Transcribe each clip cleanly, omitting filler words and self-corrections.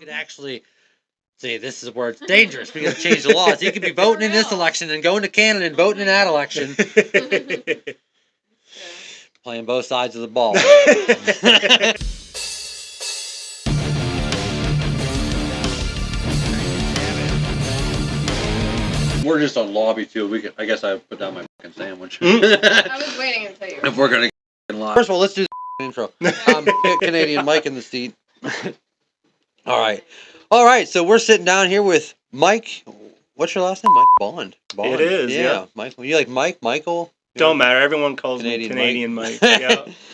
could actually see, this is where it's dangerous because it changed the laws. He could be voting in this election and going to Canada and voting in that election. Playing both sides of the ball. We're just on lobby too. I guess I put down my fucking sandwich. I was waiting until you were. If we're gonna get live. First of all, let's do the intro. Canadian Mike in the seat. All right. So we're sitting down here with Mike. What's your last name? Mike Bond. It is. Yeah. Mike. You like Mike? Michael? Don't matter. Everyone calls me Canadian Mike.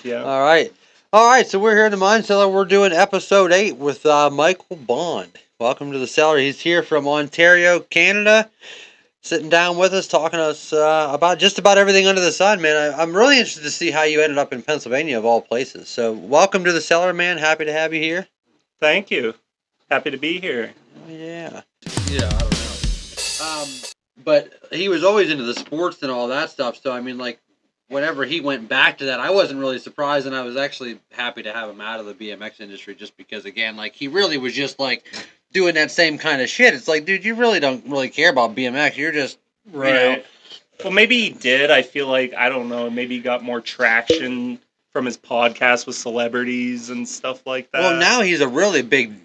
Yeah. All right. So we're here in the Mind Cellar. We're doing episode 8 with Micheal Bond. Welcome to the cellar. He's here from Ontario, Canada. Sitting down with us, talking to us about just about everything under the sun, man. I'm really interested to see how you ended up in Pennsylvania, of all places. So, welcome to the cellar, man. Happy to have you here. Thank you. Happy to be here. Yeah. Yeah, I don't know. But he was always into the sports and all that stuff. So, I mean, like, whenever he went back to that, I wasn't really surprised, and I was actually happy to have him out of the BMX industry just because, again, like, he really was just, like, doing that same kind of shit. It's like, dude, you really don't really care about BMX. You're just, right. You know. Well, maybe he did. I feel like, I don't know, maybe he got more traction from his podcast with celebrities and stuff like that. Well, now he's a really big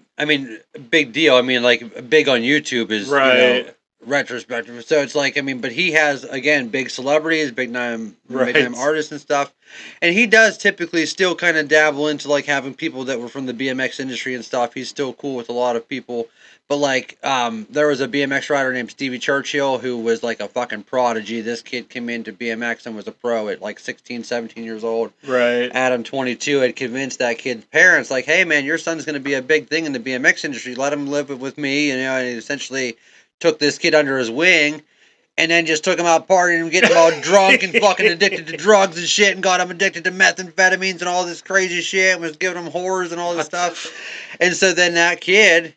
deal. I mean, like, big on YouTube is, right. You know, retrospective. So it's like, I mean, but he has, again, big celebrities, big name artists and stuff. And he does typically still kind of dabble into, like, having people that were from the BMX industry and stuff. He's still cool with a lot of people. But, like, there was a BMX rider named Stevie Churchill who was, like, a fucking prodigy. This kid came into BMX and was a pro at, like, 16, 17 years old. Right. Adam, 22, had convinced that kid's parents, like, hey, man, your son's going to be a big thing in the BMX industry. Let him live with me, you know, and he essentially took this kid under his wing, and then just took him out partying and getting him all drunk and fucking addicted to drugs and shit, and got him addicted to methamphetamines and all this crazy shit, and was giving him whores and all this stuff. And so then that kid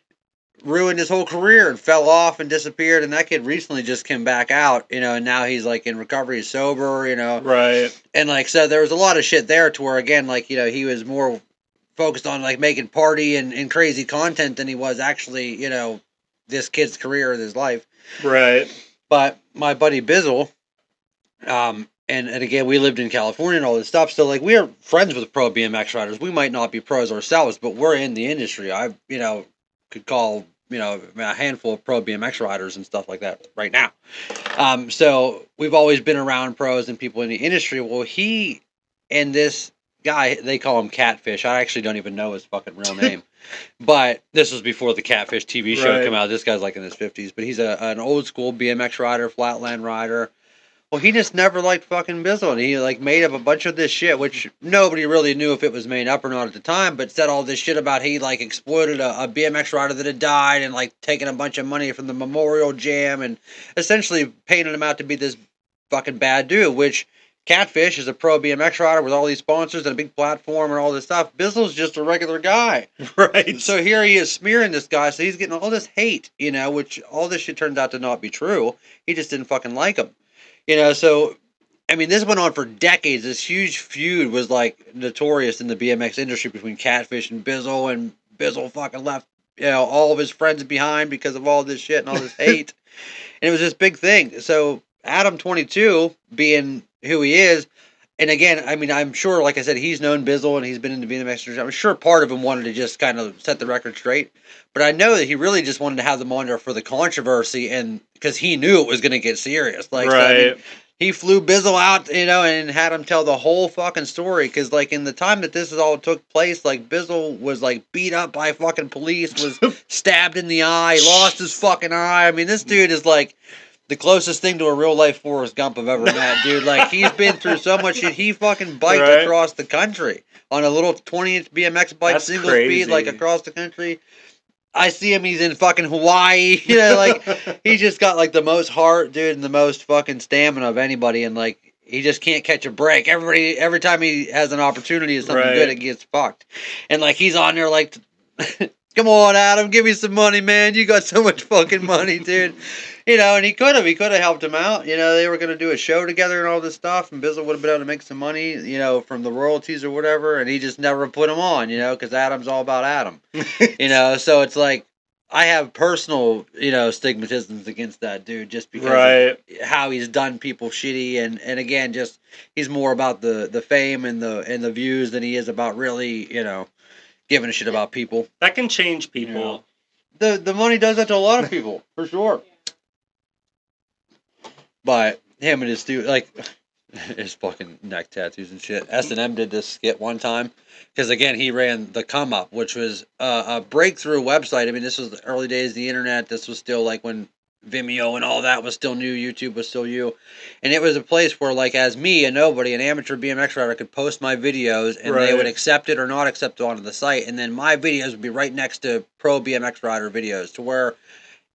ruined his whole career and fell off and disappeared, and that kid recently just came back out, you know, and now he's, like, in recovery, he's sober, you know. Right. And, like, so there was a lot of shit there to where, again, like, you know, he was more focused on, like, making party and crazy content than he was actually, you know, this kid's career and his life. Right. But my buddy Bizzle, and again, we lived in California and all this stuff, so, like, we are friends with pro BMX riders. We might not be pros ourselves, but we're in the industry. I, you know, could call, you know, a handful of pro BMX riders and stuff like that right now. So we've always been around pros and people in the industry. Well, he and this guy, they call him Catfish. I actually don't even know his fucking real name. But this was before the Catfish TV show came out. This guy's like in his 50s. But he's an old school BMX rider, flatland rider. Well, he just never liked fucking Bizzle. And he, like, made up a bunch of this shit, which nobody really knew if it was made up or not at the time, but said all this shit about he, like, exploited a BMX rider that had died and, like, taken a bunch of money from the Memorial Jam and essentially painted him out to be this fucking bad dude, which Catfish is a pro BMX rider with all these sponsors and a big platform and all this stuff. Bizzle's just a regular guy. Right. So here he is smearing this guy, so he's getting all this hate, you know, which all this shit turned out to not be true. He just didn't fucking like him. You know, so, I mean, this went on for decades. This huge feud was, like, notorious in the BMX industry between Catfish and Bizzle fucking left, you know, all of his friends behind because of all this shit and all this hate. And it was this big thing. So Adam, 22, being who he is, and again, I mean, I'm sure, like I said, he's known Bizzle and he's been in the BMX industry. I'm sure part of him wanted to just kind of set the record straight. But I know that he really just wanted to have them on there for the controversy, and because he knew it was going to get serious. Like, right. So, I mean, he flew Bizzle out, you know, and had him tell the whole fucking story. Because, like, in the time that this all took place, like, Bizzle was, like, beat up by fucking police, was stabbed in the eye, lost his fucking eye. I mean, this dude is, like, the closest thing to a real life Forrest Gump I've ever met, dude. Like, he's been through so much shit. He fucking biked across the country on a little 20-inch BMX bike, That's single crazy. speed, like, across the country. I see him, he's in fucking Hawaii, you know, like, he's just got, like, the most heart, dude, and the most fucking stamina of anybody, and, like, he just can't catch a break. Every time he has an opportunity of something good, it gets fucked. And, like, he's on there, like, Come on, Adam, give me some money, man. You got so much fucking money, dude. And he could have helped him out. They were going to do a show together and all this stuff, and Bizzle would have been able to make some money, from the royalties or whatever, and he just never put him on, because Adam's all about Adam. So it's like, I have personal, stigmatisms against that dude just because of how he's done people shitty, and again, just he's more about the fame and the views than he is about really, giving a shit about people. That can change people. The money does that to a lot of people, for sure. But him and his dude, like, his fucking neck tattoos and shit. S&M did this skit one time. Because, again, he ran The Come Up, which was a breakthrough website. I mean, this was the early days of the internet. This was still, like, when Vimeo and all that was still new. YouTube was still new. And it was a place where, like, as me, a nobody, an amateur BMX rider, could post my videos, and they would accept it or not accept it onto the site. And then my videos would be right next to pro BMX rider videos, to where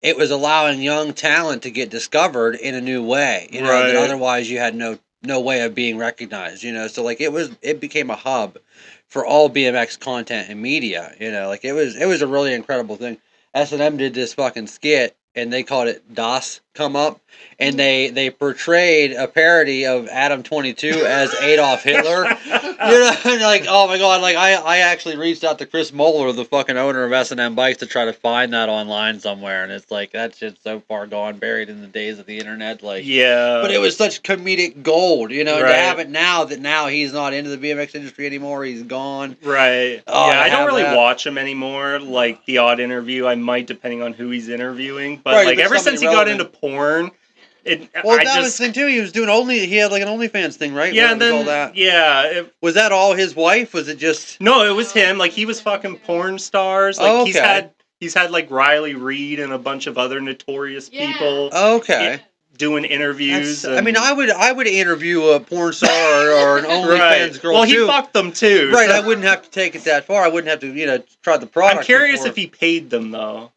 it was allowing young talent to get discovered in a new way, that otherwise you had no way of being recognized, So like it became a hub for all BMX content and media, like it was a really incredible thing. S&M did this fucking skit, and they called it Das Come Up, and they portrayed a parody of Adam 22 as Adolf Hitler. And like, oh my god, like I actually reached out to Chris Moeller, the fucking owner of S&M Bikes, to try to find that online somewhere, and it's like that shit's so far gone, buried in the days of the internet. Like, yeah, but it was such comedic gold, and to have it now he's not into the BMX industry anymore, he's gone. Right. Oh, yeah, I don't really watch him anymore. Like the odd interview, I might, depending on who he's interviewing. But like ever since he got into porn, that was the thing too. He was doing he had like an OnlyFans thing, right? Yeah, and then all that. Was that all his wife? Was it just? No, it was him. Like he was fucking porn stars. Like he's had like Riley Reid and a bunch of other notorious people. Okay. Doing interviews. I mean, I would interview a porn star or an OnlyFans girl. Well, he fucked them too. Right. So. I wouldn't have to take it that far. I wouldn't have to try the product. I'm curious if he paid them though.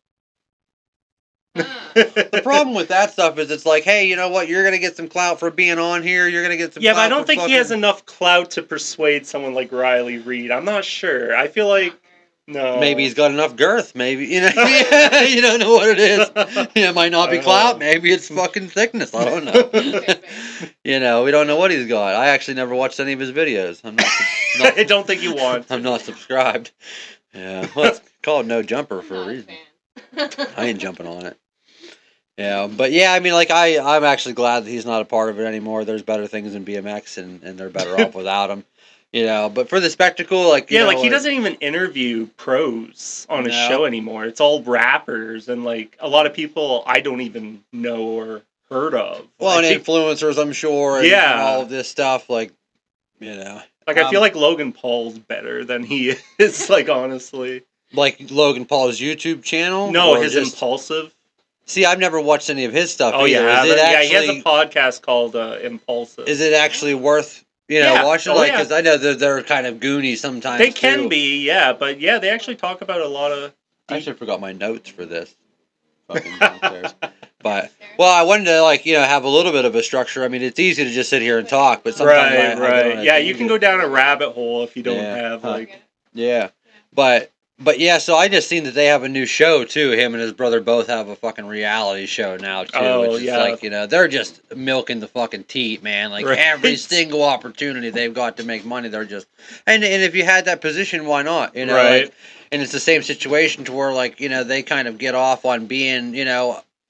The problem with that stuff is it's like, hey, you know what? You're gonna get some clout for being on here. You're gonna get some. Yeah, but I don't think he has enough clout to persuade someone like Riley Reid. I'm not sure. I feel like no. Maybe he's got enough girth. Maybe you don't know what it is. It might not be clout. Maybe it's fucking thickness. I don't know. We don't know what he's got. I actually never watched any of his videos. I'm not I don't think you want. I'm not subscribed. Yeah, well, it's called No Jumper for a reason. I ain't jumping on it. Yeah, but yeah, I mean, like I'm actually glad that he's not a part of it anymore. There's better things in BMX, and they're better off without him. But for the spectacle, like he doesn't even interview pros on his show anymore. It's all rappers and like a lot of people I don't even know or heard of. Well, and influencers, I'm sure. And all of this stuff, like Like I feel like Logan Paul's better than he is. Like honestly. Like Logan Paul's YouTube channel? No, his Impulsive. See, I've never watched any of his stuff. Oh, yeah. He has a podcast called Impulsive. Is it actually worth watching? Because I know they're kind of goony sometimes. They can be, yeah. But yeah, they actually talk about a lot of. I actually forgot my notes for this. Fucking downstairs. But I wanted to have a little bit of a structure. I mean, it's easy to just sit here and talk, but sometimes right. Yeah, you can go down a rabbit hole if you don't have Yeah, But yeah, so I just seen that they have a new show too. Him and his brother both have a fucking reality show now too. Which is like, they're just milking the fucking teat, man. Like every single opportunity they've got to make money, they're just and if you had that position, why not? Right. And it's the same situation to where they kind of get off on being,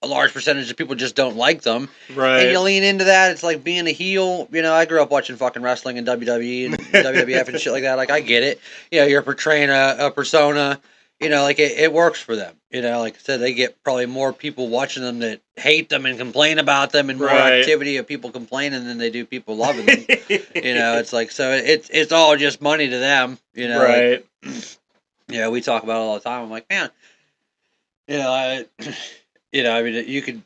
a large percentage of people just don't like them. Right. And you lean into that. It's like being a heel. I grew up watching fucking wrestling and WWE and WWF and shit like that. Like, I get it. You're portraying a persona. It works for them. Like I said, they get probably more people watching them that hate them and complain about them and more activity of people complaining than they do people loving them. It's like, so it's all just money to them. Right. Like, we talk about it all the time. I'm like, man, I mean, you could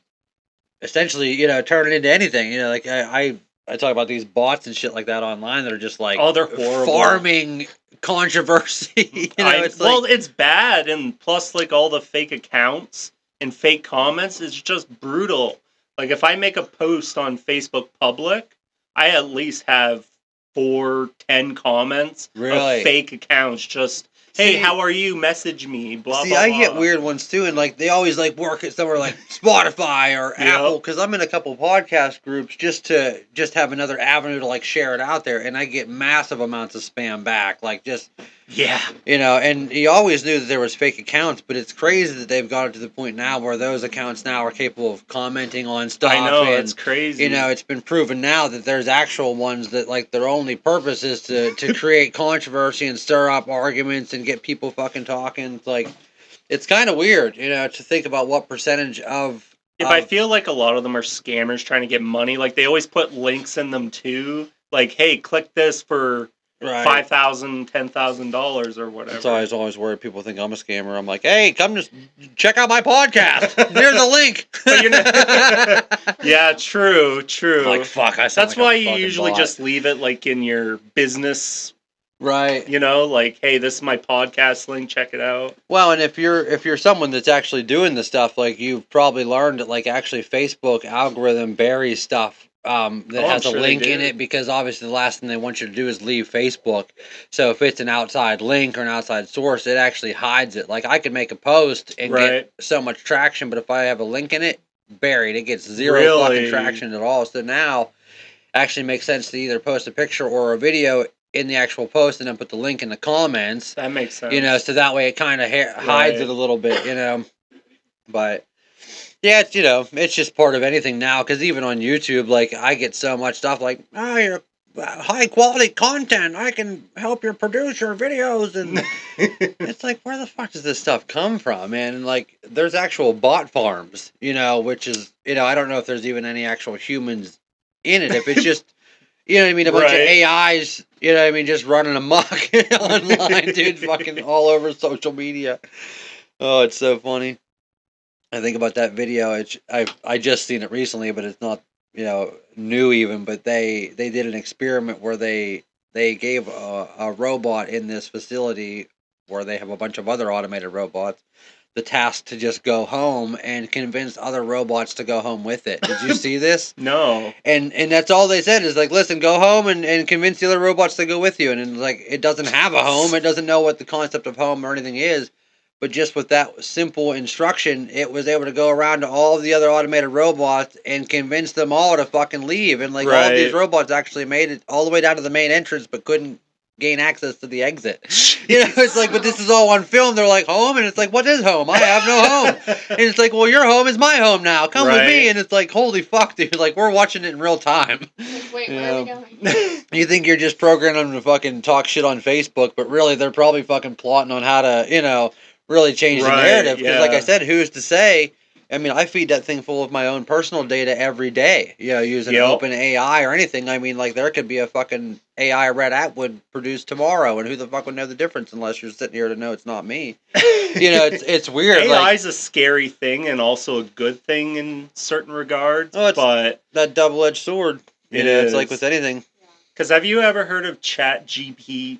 essentially, turn it into anything. Like I talk about these bots and shit like that online that are just like, they're horrible. Farming controversy. It's bad, and plus, like all the fake accounts and fake comments, it's just brutal. Like if I make a post on Facebook public, I at least have 4-10 comments of fake accounts just hey, See- how are you? Message me. Blah See, blah. I blah. get weird ones too, and like they always like work at somewhere like Spotify or Apple, because I'm in a couple podcast groups just to have another avenue to like share it out there, and I get massive amounts of spam back, like just Yeah. and you always knew that there was fake accounts, but it's crazy that they've got it to the point now where those accounts now are capable of commenting on stuff. I know, and, it's crazy. It's been proven now that there's actual ones that like their only purpose is to create controversy and stir up arguments and get people fucking talking. It's like, it's kind of weird, to think about what percentage of. I feel like a lot of them are scammers trying to get money. Like they always put links in them too. Like, hey, click this for Right. $5,000, $10,000 or whatever. So I was always worried people think I'm a scammer. I'm like, hey, come just check out my podcast. Here's a link. But you're not... Yeah, true. I'm like, fuck, I sound That's like why a you fucking usually bot. just leave it like in your business. Right. Like, hey, this is my podcast link, check it out. Well, and if you're someone that's actually doing the stuff, like you've probably learned that like actually Facebook algorithm buries stuff that has a link in it, because obviously the last thing they want you to do is leave Facebook. So if it's an outside link or an outside source, it actually hides it. Like I could make a post and get so much traction, but if I have a link in it, buried, it gets zero fucking traction at all. So now it actually makes sense to either post a picture or a video in the actual post and then put the link in the comments. That makes sense. So that way it kind of hides it a little bit, But yeah, it's just part of anything now, because even on YouTube, like I get so much stuff like, you're high quality content, I can help you produce your videos, and it's like, where the fuck does this stuff come from, man? And like there's actual bot farms, which is, I don't know if there's even any actual humans in it, if it's just a bunch of AIs, just running amok online, dude, fucking all over social media. Oh, it's so funny. I think about that video. I just seen it recently, but it's not, new even. But they did an experiment where they gave a robot in this facility where they have a bunch of other automated robots the task to just go home and convince other robots to go home with it. Did you see this? No. And that's all they said is like, listen, go home and convince the other robots to go with you. And like, it doesn't have a home. It doesn't know what the concept of home or anything is. But just with that simple instruction, it was able to go around to all of the other automated robots and convince them all to fucking leave. And like all of these robots actually made it all the way down to the main entrance, but couldn't gain access to the exit. It's like, but this is all on film. They're like, home? And it's like, what is home? I have no home. And it's like, well, your home is my home now. Come with me. And it's like, holy fuck, dude. Like, we're watching it in real time. Like, wait, where are we going? You think you're just programming them to fucking talk shit on Facebook, but really they're probably fucking plotting on how to, really change the narrative. Because like I said, who's to say? I mean, I feed that thing full of my own personal data every day, using open AI or anything. I mean, like, there could be a fucking AI red app would produce tomorrow, and who the fuck would know the difference unless you're sitting here to know it's not me? It's weird. AI is a scary thing and also a good thing in certain regards. Oh, it's but that double-edged sword. It's like with anything. Because have you ever heard of GPT?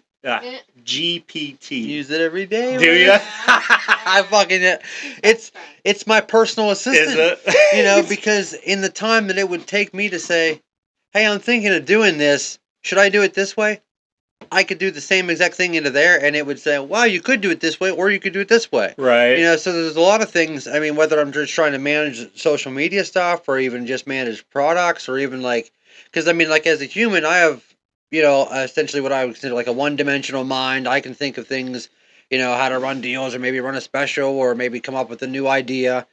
Use it every day. Do you? I fucking it's my personal assistant. Is it? Because in the time that it would take me to say, "Hey, I'm thinking of doing this. Should I do it this way?" I could do the same exact thing into there, and it would say, "Wow, you could do it this way, or you could do it this way." Right. So there's a lot of things. I mean, whether I'm just trying to manage social media stuff, or even just manage products, or even because I mean, like as a human, I have. Essentially what I would consider like a one-dimensional mind. I can think of things, how to run deals or maybe run a special or maybe come up with a new idea.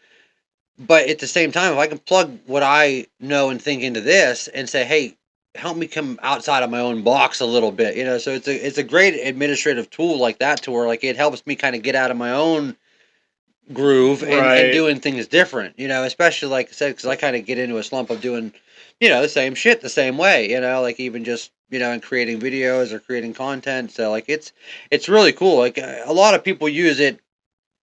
But at the same time, if I can plug what I know and think into this and say, hey, help me come outside of my own box a little bit, so it's a great administrative tool like that to where like it helps me kind of get out of my own groove and doing things different, especially like I said, because I kind of get into a slump of doing, the same shit the same way, like even just, and creating videos or creating content. So like it's really cool. Like a lot of people use it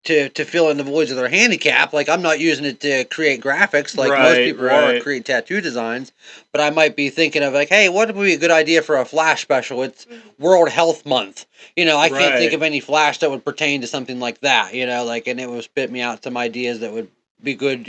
to fill in the voids of their handicap. Like I'm not using it to create graphics like most people are, or create tattoo designs. But I might be thinking of like, hey, what would be a good idea for a Flash special? It's World Health Month. I can't think of any Flash that would pertain to something like that. And it would spit me out some ideas that would be good.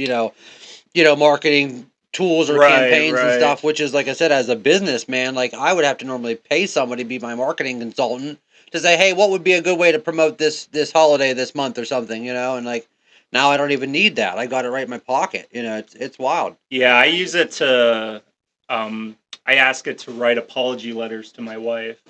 Marketing tools or campaigns and stuff. Which is like I said, as a businessman, like I would have to normally pay somebody to be my marketing consultant to say, hey, what would be a good way to promote this holiday this month or something, and like now I don't even need that. I got it right in my pocket. It's wild. Yeah, I use it to. I ask it to write apology letters to my wife.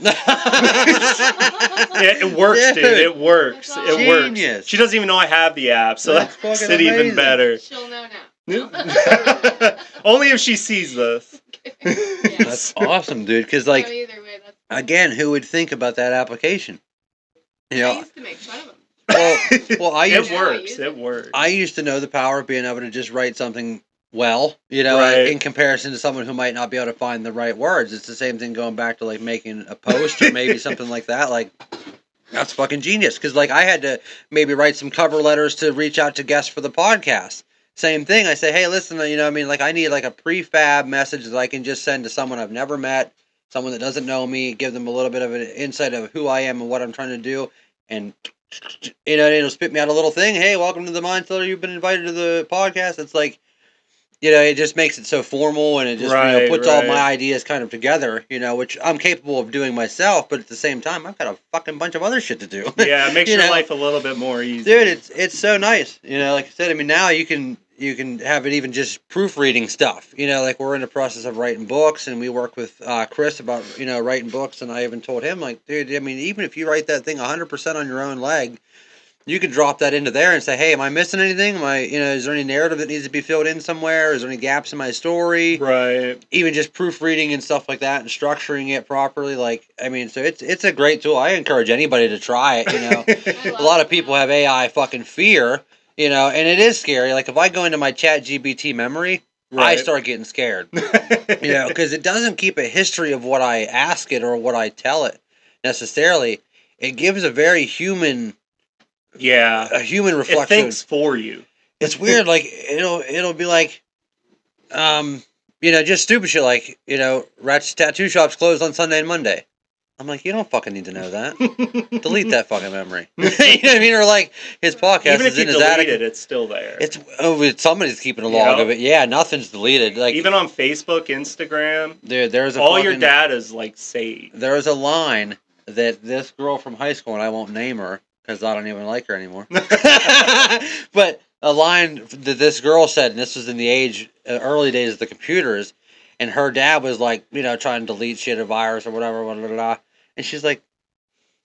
It works, dude. It works. That's It works. Genius. She doesn't even know I have the app, so That's that makes fucking it even amazing. better. She'll know now. Only if she sees this. That's awesome, dude. Because like, So either way, that's again, who would think about that application? I used to make fun of him. Well, I used It works. I used to know the power of being able to just write something well, Right. in comparison to someone who might not be able to find the right words. It's the same thing going back to like making a post or maybe something like that. Like, that's fucking genius. Because like I had to maybe write some cover letters to reach out to guests for the podcast. Same thing. I say, hey, listen, like I need like a prefab message that I can just send to someone I've never met, someone that doesn't know me, give them a little bit of an insight of who I am and what I'm trying to do, and it'll spit me out a little thing. Hey, welcome to the Mind Thriller. You've been invited to the podcast. It's like, it just makes it so formal, and it just puts all my ideas kind of together. Which I'm capable of doing myself, but at the same time, I've got a fucking bunch of other shit to do. Yeah, it makes your life a little bit more easy, dude. It's so nice. Like I said, I mean, now you can have it even just proofreading stuff. Like we're in the process of writing books, and we work with Chris about writing books, and I even told him like, dude, I mean, even if you write that thing 100% on your own leg, you could drop that into there and say, hey, am I missing anything? Am I, is there any narrative that needs to be filled in somewhere? Is there any gaps in my story? Right. Even just proofreading and stuff like that and structuring it properly. Like, I mean, so it's a great tool. I encourage anybody to try it, A lot of people have AI fucking fear, and it is scary. Like, if I go into my chat GBT memory, I start getting scared, because it doesn't keep a history of what I ask it or what I tell it necessarily. It gives a very human... Yeah, a human reflection. It thinks for you. It's weird. Like it'll be like, just stupid shit. Like Ratchet's tattoo shop's closed on Sunday and Monday. I'm like, you don't fucking need to know that. Delete that fucking memory. You know what I mean? Or like his podcast Even if is you in his delete attic. it's still there. Somebody's keeping a log of it. Yeah, nothing's deleted. Like even on Facebook, Instagram, dude, your data's like saved. There's a line that this girl from high school, and I won't name her because I don't even like her anymore. But a line that this girl said, and this was in the early days of the computers, and her dad was like, trying to delete shit, a virus or whatever, blah, blah, blah. And she's like,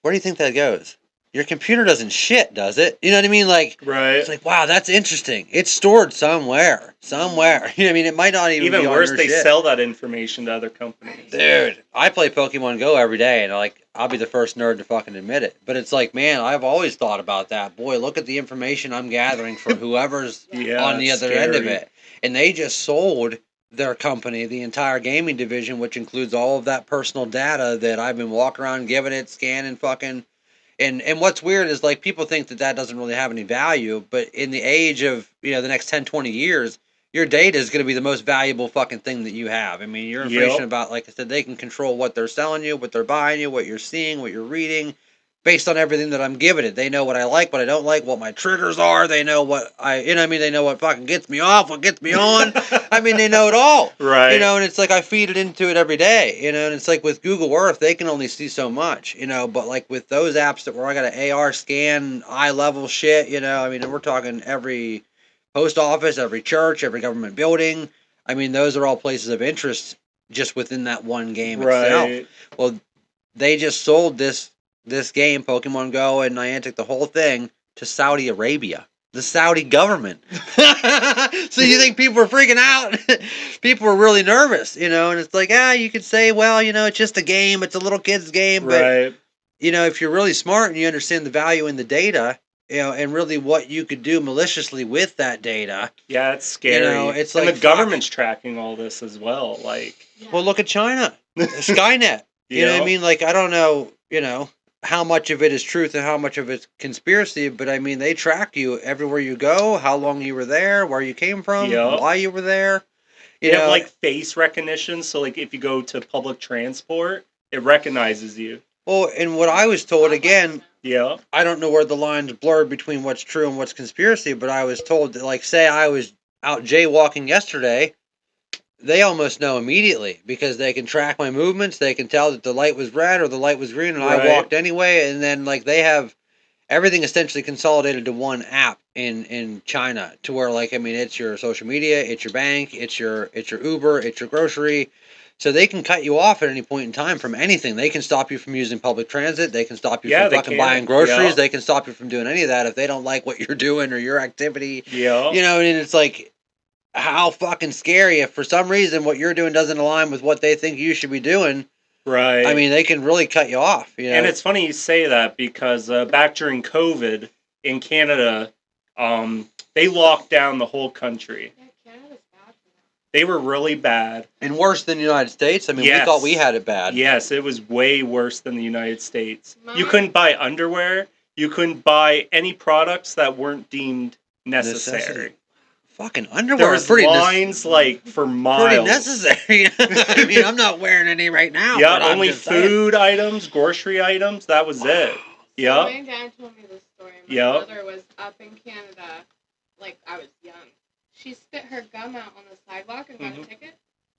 where do you think that goes? Your computer doesn't shit, does it? You know what I mean? Like, right. It's like, wow, that's interesting. It's stored somewhere. You know what I mean? It might not even be worse, on your they shit. sell that information to other companies. Dude, I play Pokemon Go every day, and I'll be the first nerd to fucking admit it. But it's like, man, I've always thought about that. Boy, look at the information I'm gathering for whoever's on the other end of it. And they just sold their company, the entire gaming division, which includes all of that personal data that I've been walking around giving it, scanning fucking... And what's weird is, like, people think that doesn't really have any value, but in the age of, the next 10, 20 years, your data is going to be the most valuable fucking thing that you have. I mean, your information about, like I said, they can control what they're selling you, what they're buying you, what you're seeing, what you're reading, based on everything that I'm giving it. They know what I like, what I don't like, what my triggers are. They know what they know what fucking gets me off, what gets me on. I mean, they know it all. Right. And it's like I feed it into it every day, and it's like with Google Earth, they can only see so much, but like with those apps where I got an AR scan, eye level shit, I mean, we're talking every post office, every church, every government building. I mean, those are all places of interest just within that one game itself. Well, they just sold this game, Pokemon Go and Niantic, the whole thing, to Saudi Arabia, the Saudi government. So you think people were freaking out? People were really nervous, and it's like, you could say, well, it's just a game, it's a little kid's game, but if you're really smart and you understand the value in the data, and really what you could do maliciously with that data. Yeah, it's scary. It's and like the government's tracking all this as well. Like, well, look at China, Skynet. You know what I mean? Like, I don't know, how much of it is truth and how much of it's conspiracy, but I mean, they track you everywhere you go, how long you were there, where you came from, why you were there. They have like face recognition, so like if you go to public transport, it recognizes you. Well, and what I was told, again, yeah, I don't know where the line's blurred between what's true and what's conspiracy, but I was told that, like, say I was out jaywalking yesterday, they almost know immediately because they can track my movements. They can tell that the light was red or the light was green, and I Right. walked anyway. And then like they have everything essentially consolidated to one app in China, to where like I mean it's your social media, it's your bank, it's your Uber, it's your grocery. So they can cut you off at any point in time from anything. They can stop you from using public transit. They can stop you Yeah, from they fucking can. buying groceries. Yeah. They can stop you from doing any of that if they don't like what you're doing or your activity. Yeah. You know, and it's like how fucking scary if for some reason what you're doing doesn't align with what they think you should be doing. Right. I mean, they can really cut you off. You know? And it's funny you say that because back during COVID in Canada, they locked down the whole country. Yeah, Canada's bad for that. They were really bad. And worse than the United States. I mean, Yes. we thought we had it bad. Yes, it was way worse than the United States. You My- couldn't buy underwear. You couldn't buy any products that weren't deemed necessary. Necessity. Fucking There underwear was is pretty lines like for miles. pretty necessary. I mean, I'm not wearing any right now. Yeah, but I'm only just saying. food items, grocery items. That was it. So Yeah. my dad told me this story. My Yep. mother was up in Canada, like I was young. She spit her gum out on the sidewalk and got a ticket.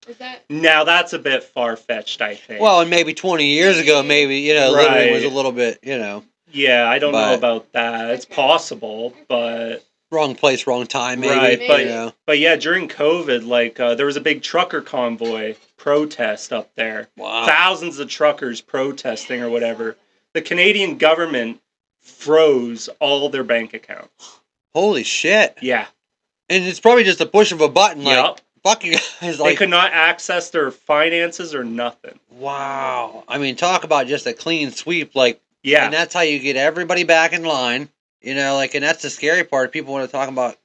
Is that? Now that's a bit far fetched, I think. Well, and maybe 20 years ago, maybe, you know, living was a Right. little bit, you know, yeah, I don't know but- about that. It's Okay. possible, but wrong place, wrong time, maybe. right. Maybe. But you know. but yeah, during COVID, like there was a big trucker convoy protest up there. Wow. Thousands of truckers protesting or whatever. The Canadian government froze all their bank accounts. Holy shit. Yeah. And it's probably just a push of a button, like, Yep. fuck you guys. They Like, could not access their finances or nothing. wow. I mean, talk about just a clean sweep, like, Yeah. and that's how you get everybody back in line, you know, like, and that's the scary part. People want to talk about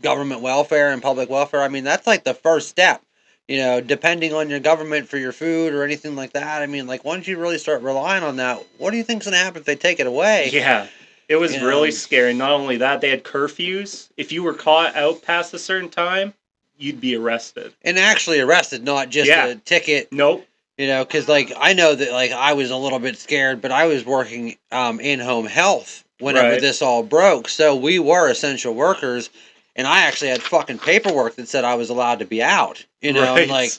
government welfare and public welfare. I mean, that's like the first step, you know, depending on your government for your food or anything like that. I mean, like, once you really start relying on that, what do you think's going to happen if they take it away? Yeah. It was You know. really scary. Not only that, they had curfews. If you were caught out past a certain time, you'd be arrested. And actually arrested, not just Yeah. a ticket. Nope. You know, because like I know that like I was a little bit scared, but I was working in home health whenever Right. this all broke. So we were essential workers, and I actually had fucking paperwork that said I was allowed to be out. You know, Right. and like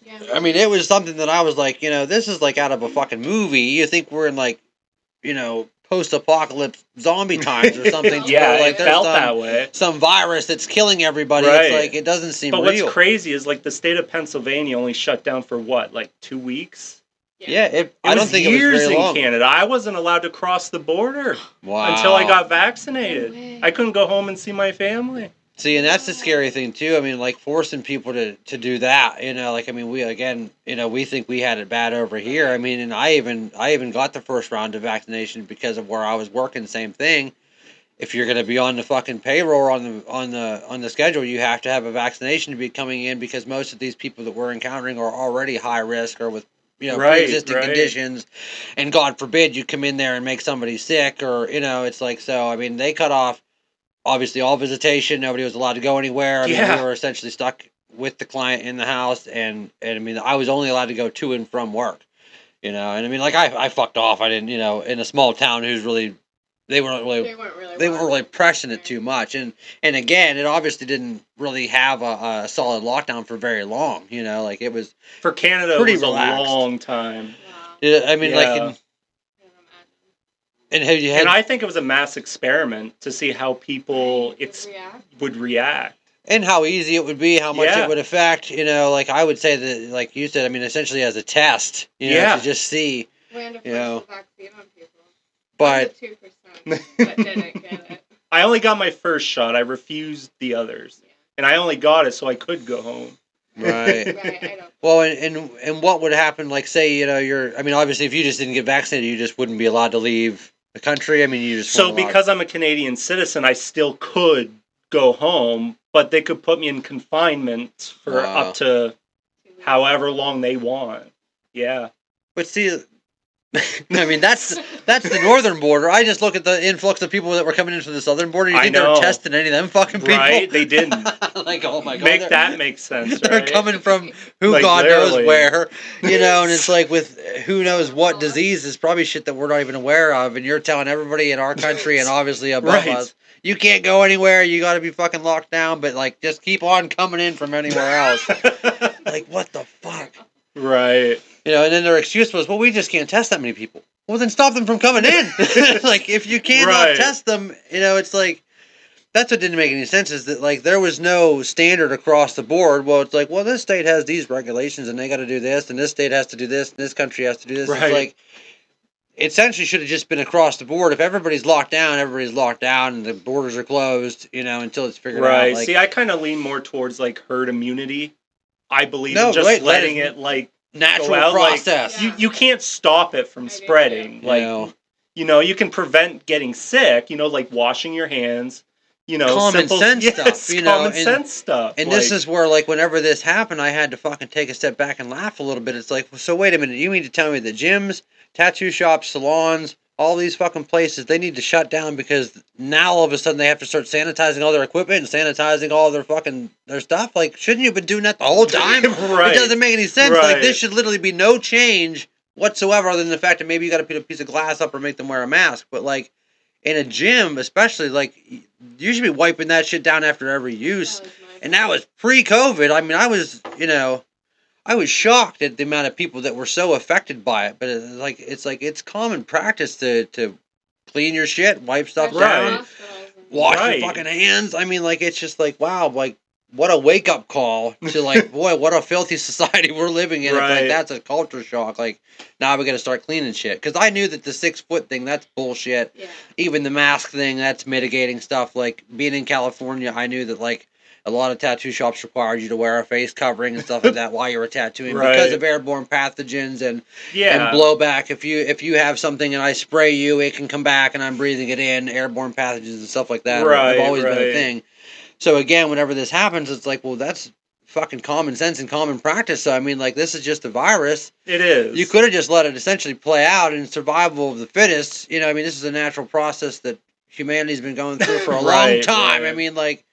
Yeah, I mean, it was something that I was like, you know, this is like out of a fucking movie. You think we're in like, you know, post-apocalypse zombie times or something? Yeah, like it there's felt that way. some virus that's killing everybody. Right. It's like it doesn't seem But real. what's crazy is like the state of Pennsylvania only shut down for what, like 2 weeks? Yeah, I It don't was think it was years very in long. Canada. I wasn't allowed to cross the border Wow. until I got vaccinated. No way. I couldn't go home and see my family. See, and that's the scary thing too. I mean, like forcing people to do that. You know, like I mean, we again, you know, we think we had it bad over here. I mean, and I even got the first round of vaccination because of where I was working. Same thing. If you're going to be on the fucking payroll or on the schedule, you have to have a vaccination to be coming in because most of these people that we're encountering are already high risk or with Right, pre-existing right. conditions, and God forbid you come in there and make somebody sick or it's like so. I mean, they cut off obviously all visitation. Nobody was allowed to go anywhere. I mean, Yeah. we were essentially stuck with the client in the house, and I mean, I was only allowed to go to and from work. You know, and I mean, like I fucked off. I didn't, in a small town who's really, they weren't really pressing it too much, and again, it obviously didn't really have a solid lockdown for very long. You know, like it was. For Canada, Pretty it was relaxed. a long time. Yeah, I mean, like, Yeah. and have you had And I think it was a mass experiment to see how people would react. and how easy it would be, how much Yeah. it would affect. You know, like I would say that, like you said, I mean, essentially as a test. You know, Yeah. to just see. We had to You know, force the vaccine on people. But 2%, but didn't get it. I only got my first shot. I refused the others. And I only got it so I could go home. right. Right, I don't. Well, and what would happen? Like, say, you're. I mean, obviously, if you just didn't get vaccinated, you just wouldn't be allowed to leave the country. I mean, you just So weren't allowed. because I'm a Canadian citizen, I still could go home, but they could put me in confinement for Wow. up to however long they want. Yeah. But see, I mean, that's the northern border. I just look at the influx of people that were coming in from the southern border. You I think they know. were testing any of them fucking people? Right? They didn't. Like, oh my god, Make that make sense, They're right? coming from who Like, God literally. knows where, and it's like with who knows what disease is probably shit that we're not even aware of, and you're telling everybody in our country and obviously above Right. us, you can't go anywhere, you got to be fucking locked down, but like just keep on coming in from anywhere else. Like, what the fuck? Right. You know, and then their excuse was, well, we just can't test that many people. Well, then stop them from coming in. Like, if you cannot Right. test them, you know, it's like, that's what didn't make any sense, is that, like, there was no standard across the board. Well, it's like, well, this state has these regulations, and they got to do this, and this state has to do this, and this country has to do this. Right. It's like, it essentially should have just been across the board. If everybody's locked down, and the borders are closed, you know, until it's figured out. Right. Like, See, I kind of lean more towards, like, herd immunity. I believe No, in just right, letting it, like, natural go out. process. Yeah. Like, you can't stop it from I do spreading. too. Like, know. you know, you can prevent getting sick, you know, like washing your hands, you know, Common simple sense yes, stuff, you know, common and- sense stuff. And like, this is where, like, whenever this happened, I had to fucking take a step back and laugh a little bit. It's like, so wait a minute, you mean to tell me that gyms, tattoo shops, salons, all these fucking places, they need to shut down because now all of a sudden they have to start sanitizing all their equipment and sanitizing all their stuff? Like, shouldn't you have been doing that the whole time? Right. It doesn't make any sense. Like, Right. this should literally be no change whatsoever other than the fact that maybe you got to put a piece of glass up or make them wear a mask. But, like, in a gym, especially, like, you should be wiping that shit down after every use. That was my And that was pre-COVID. I mean, I was, you know, I was shocked at the amount of people that were so affected by it. But it's common practice to clean your shit, wipe stuff Especially Right. down, hospitals and- wash Right. your fucking hands. I mean, like, it's just like, wow, like, what a wake-up call to, like, boy, what a filthy society we're living in. If, Right. like, that's a culture shock. Like, now we got to start cleaning shit. Because I knew that the 6-foot thing, that's bullshit. Yeah. Even the mask thing, that's mitigating stuff. Like, being in California, I knew that, like, a lot of tattoo shops required you to wear a face covering and stuff like that while you were tattooing Right. because of airborne pathogens and yeah. blowback. If you have something and I spray you, it can come back and I'm breathing it in. Airborne pathogens and stuff like that have Right, always been a right. thing. So again, whenever this happens, it's like, well, that's fucking common sense and common practice. So I mean, like, this is just a virus. It is. You could have just let it essentially play out in survival of the fittest. You know, I mean, this is a natural process that humanity's been going through for a long Right, time. right. I mean, like,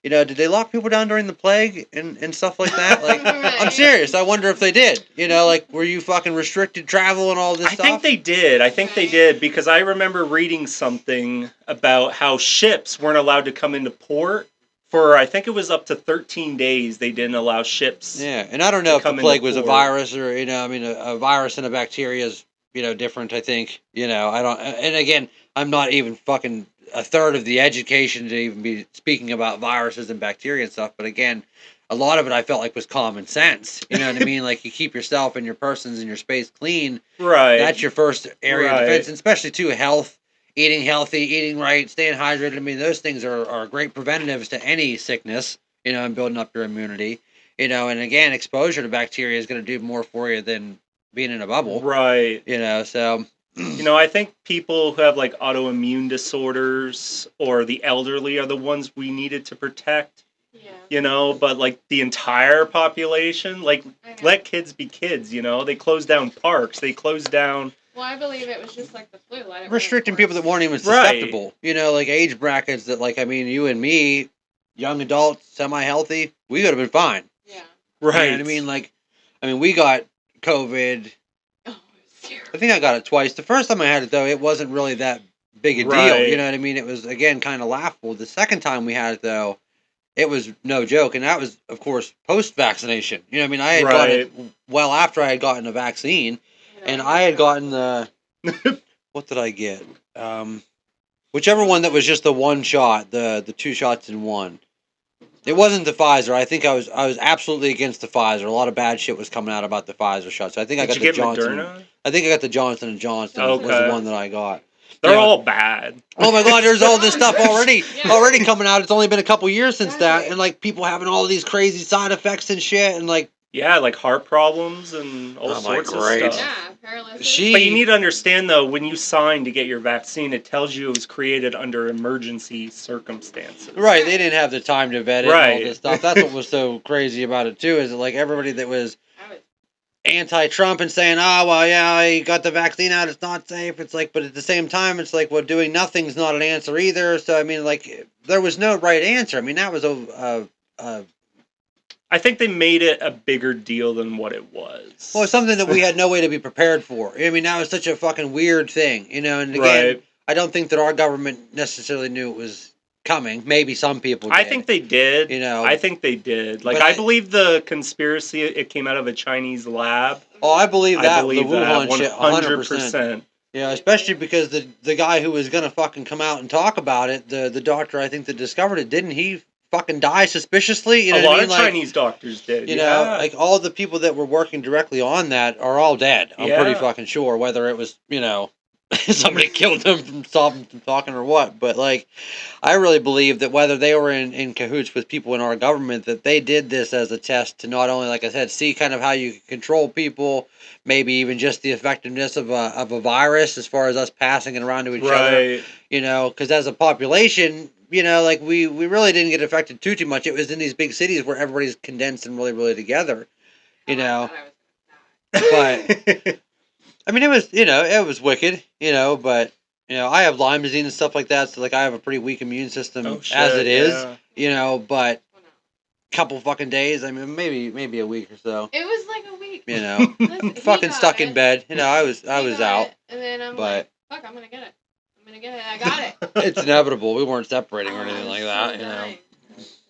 you know, did they lock people down during the plague and stuff like that? Like, I'm Right. serious. I wonder if they did. You know, like, were you fucking restricted travel and all this I stuff? think they did. I think they Right. did because I remember reading something about how ships weren't allowed to come into port for, I think it was up to 13 days. They didn't allow ships. Yeah, and I don't know to if the come plague into was a port. virus or, you know, I mean, a virus and a bacteria is, you know, different, I think. You know, I don't, and again, I'm not even fucking a third of the education to even be speaking about viruses and bacteria and stuff. But again, a lot of it I felt like was common sense. You know what I mean? Like, you keep yourself and your persons and your space clean. Right. That's your first area of Right. defense, and especially too health, eating healthy, eating right, staying hydrated. I mean, those things are great preventatives to any sickness, you know, and building up your immunity. You know, and again, exposure to bacteria is going to do more for you than being in a bubble. Right. You know, so You know, I think people who have like autoimmune disorders or the elderly are the ones we needed to protect, Yeah. you know, but like the entire population, like I know. let kids be kids, you know. They closed down parks, they closed down Well, I believe it was just like the flu. Let it restricting run its people that course. weren't even Right. susceptible. You know, like age brackets that, like, I mean, you and me, young adults, semi-healthy, we would have been fine. Yeah. right. You know what I mean? Like, I mean, we got COVID. Oh, it's terrible. I think I got it twice. The first time I had it, though, it wasn't really that big a deal. Right. You know what I mean? It was, again, kind of laughable. The second time we had it, though, it was no joke. And that was, of course, post-vaccination. You know what I mean? I had gotten it well after I had gotten a vaccine. And I had gotten the... what did I get? Whichever one that was just the one shot, the 2 shots in one. It wasn't the Pfizer. I think I was absolutely against the Pfizer. A lot of bad shit was coming out about the Pfizer shot. So I think I Did got you the get Johnson. Moderna? I think I got the Johnson and Johnson was the Okay. one that I got. They're Yeah. all bad. Oh my God, there's all this stuff already Yeah. already coming out. It's only been a couple years since that, Exactly. and like people having all these crazy side effects and shit, and like Yeah, like heart problems and all Oh my sorts great. of stuff. Yeah, paralysis. But you need to understand, though, when you sign to get your vaccine, it tells you it was created under emergency circumstances. right, they didn't have the time to vet it and all Right. this stuff. That's what was so crazy about it too, is that, like, everybody that was I was anti-Trump and saying, oh, well, yeah, you got the vaccine out, it's not safe. It's like, but at the same time, it's like, well, doing nothing's not an answer either. So, I mean, like, there was no right answer. I mean, that was I think they made it a bigger deal than what it was. well, it's something that we had no way to be prepared for. I mean, that was such a fucking weird thing, you know, and again, Right. I don't think that our government necessarily knew it was coming. Maybe some people did. I think they did. You know, I think they did. Like, But I believe the conspiracy, it came out of a Chinese lab. oh, I believe that. I believe the that Wuhan shit, 100%. Yeah, especially because the guy who was gonna fucking come out and talk about it, the doctor I think that discovered it, didn't he fucking die suspiciously? You know A what I lot mean? of Like, Chinese doctors did. you Yeah. know, like all the people that were working directly on that are all dead. I'm pretty Yeah. fucking sure. Whether it was, you know, somebody killed them from stopping them from talking or what. But like, I really believe that whether they were in cahoots with people in our government, that they did this as a test to not only, like I said, see kind of how you can control people, maybe even just the effectiveness of a virus as far as us passing it around to each other. Right. You know, because as a population, you know, like we really didn't get affected too much. It was in these big cities where everybody's condensed and really together. You know, but I mean, it was, you know, it was wicked, you know, but, you know, I have Lyme disease and stuff like that, so, like, I have a pretty weak immune system Oh, shit, as it is, yeah. you know, but couple fucking days, I mean, maybe a week or so, It was like a week. you know, Listen, he fucking got stuck it. in bed, you know, I was He got out, it, and then I'm but like, fuck, I'm gonna get it. I got it. it's inevitable. We weren't separating or Oh, anything I like was that, so you know. dying.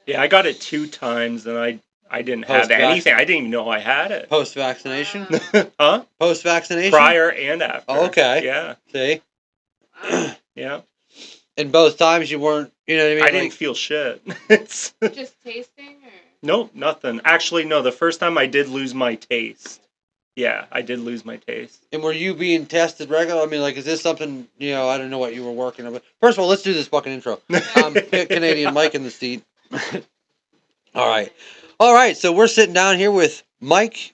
Yeah, I got it 2 times, and I didn't have Post-vac- anything. I didn't even know I had it. Post-vaccination? Wow. Huh? Post-vaccination? Prior and after. Oh, okay. Yeah. See? Wow. Yeah. And both times you weren't, you know what I mean? I didn't feel shit. It's Just tasting, or? Nope, nothing. Actually, no. The first time I did lose my taste. Yeah, I did lose my taste. And were you being tested regular? I mean, like, is this something, you know, I don't know what you were working on. But first of all, let's do this fucking intro. Canadian Mike in the seat. All right. All right, so we're sitting down here with Mike.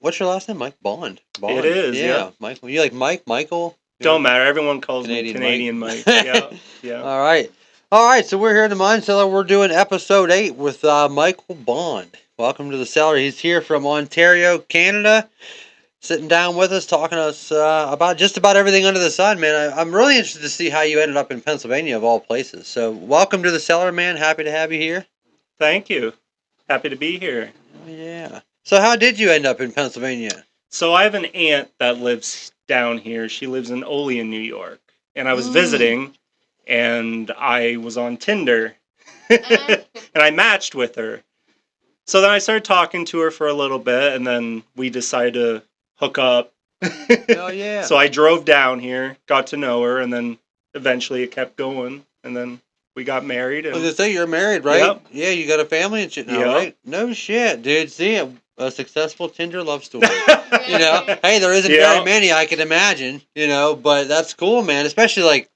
What's your last name? Mike Bond. Bond. It is, yeah. Mike. You like Mike? Michael? Don't matter. Everyone calls me Canadian Mike. Yeah, yeah. All right. All right, so we're here in the Mind Cellar. We're doing episode 8 with Micheal Bond. Welcome to the cellar. He's here from Ontario, Canada, sitting down with us, talking to us about just about everything under the sun, man. I'm really interested to see how you ended up in Pennsylvania, of all places. So welcome to the cellar, man. Happy to have you here. Thank you. Happy to be here. Oh, yeah. So how did you end up in Pennsylvania? So I have an aunt that lives down here. She lives in Olean, New York. And I was visiting, and I was on Tinder. And I matched with her. So then I started talking to her for a little bit, and then we decided to hook up. Oh, yeah. So I drove down here, got to know her, and then eventually it kept going, and then we got married. I And was gonna say, you're married, right? Yep. Yeah, you got a family and shit now, Yep. right? No shit, dude. See, a successful Tinder love story. You know, hey, there isn't Yeah. very many I can imagine, you know, but that's cool, man. Especially like,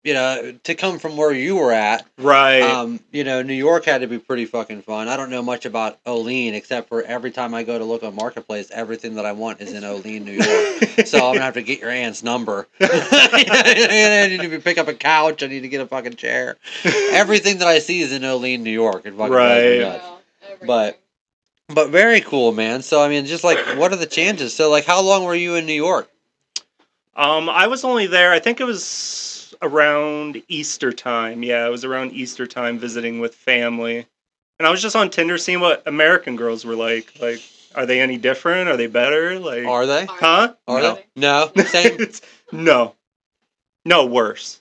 you know, to come from where you were at. Right. You know, New York had to be pretty fucking fun. I don't know much about Olean except for every time I go to look on Marketplace, everything that I want is in Olean, New York. So I'm gonna have to get your aunt's number. I need to pick up a couch. I need to get a fucking chair. Everything that I see is in Olean, New York. It fucking drives me Right. nuts. But very cool, man. So I mean, just like, what are the chances? So like, how long were you in New York? I was only there, I think it was around Easter time. Yeah, it was around Easter time visiting with family. And I was just on Tinder seeing what American girls were like. Like, are they any different? Are they better? Like, Are they? huh? Are No. they? No. Same. No. No, worse.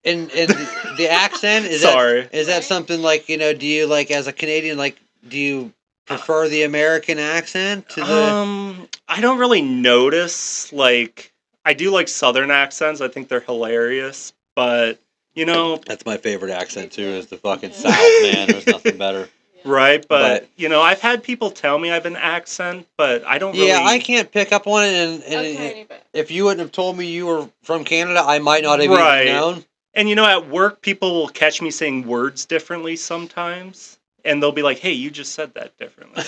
And the accent is Sorry. that something like, you know? Do you like, as a Canadian, like, do you prefer the American accent to the? I don't really notice, like, I do like Southern accents. I think they're hilarious. But, you know, That's my favorite accent too. Is the fucking South, man. There's nothing better. right? But, you know, I've had people tell me I have an accent, but I don't really. Yeah, I can't pick up on it, and A tiny bit. if you wouldn't have told me you were from Canada, I might not have Right. even known. And, you know, at work, people will catch me saying words differently sometimes. And they'll be like, hey, you just said that differently.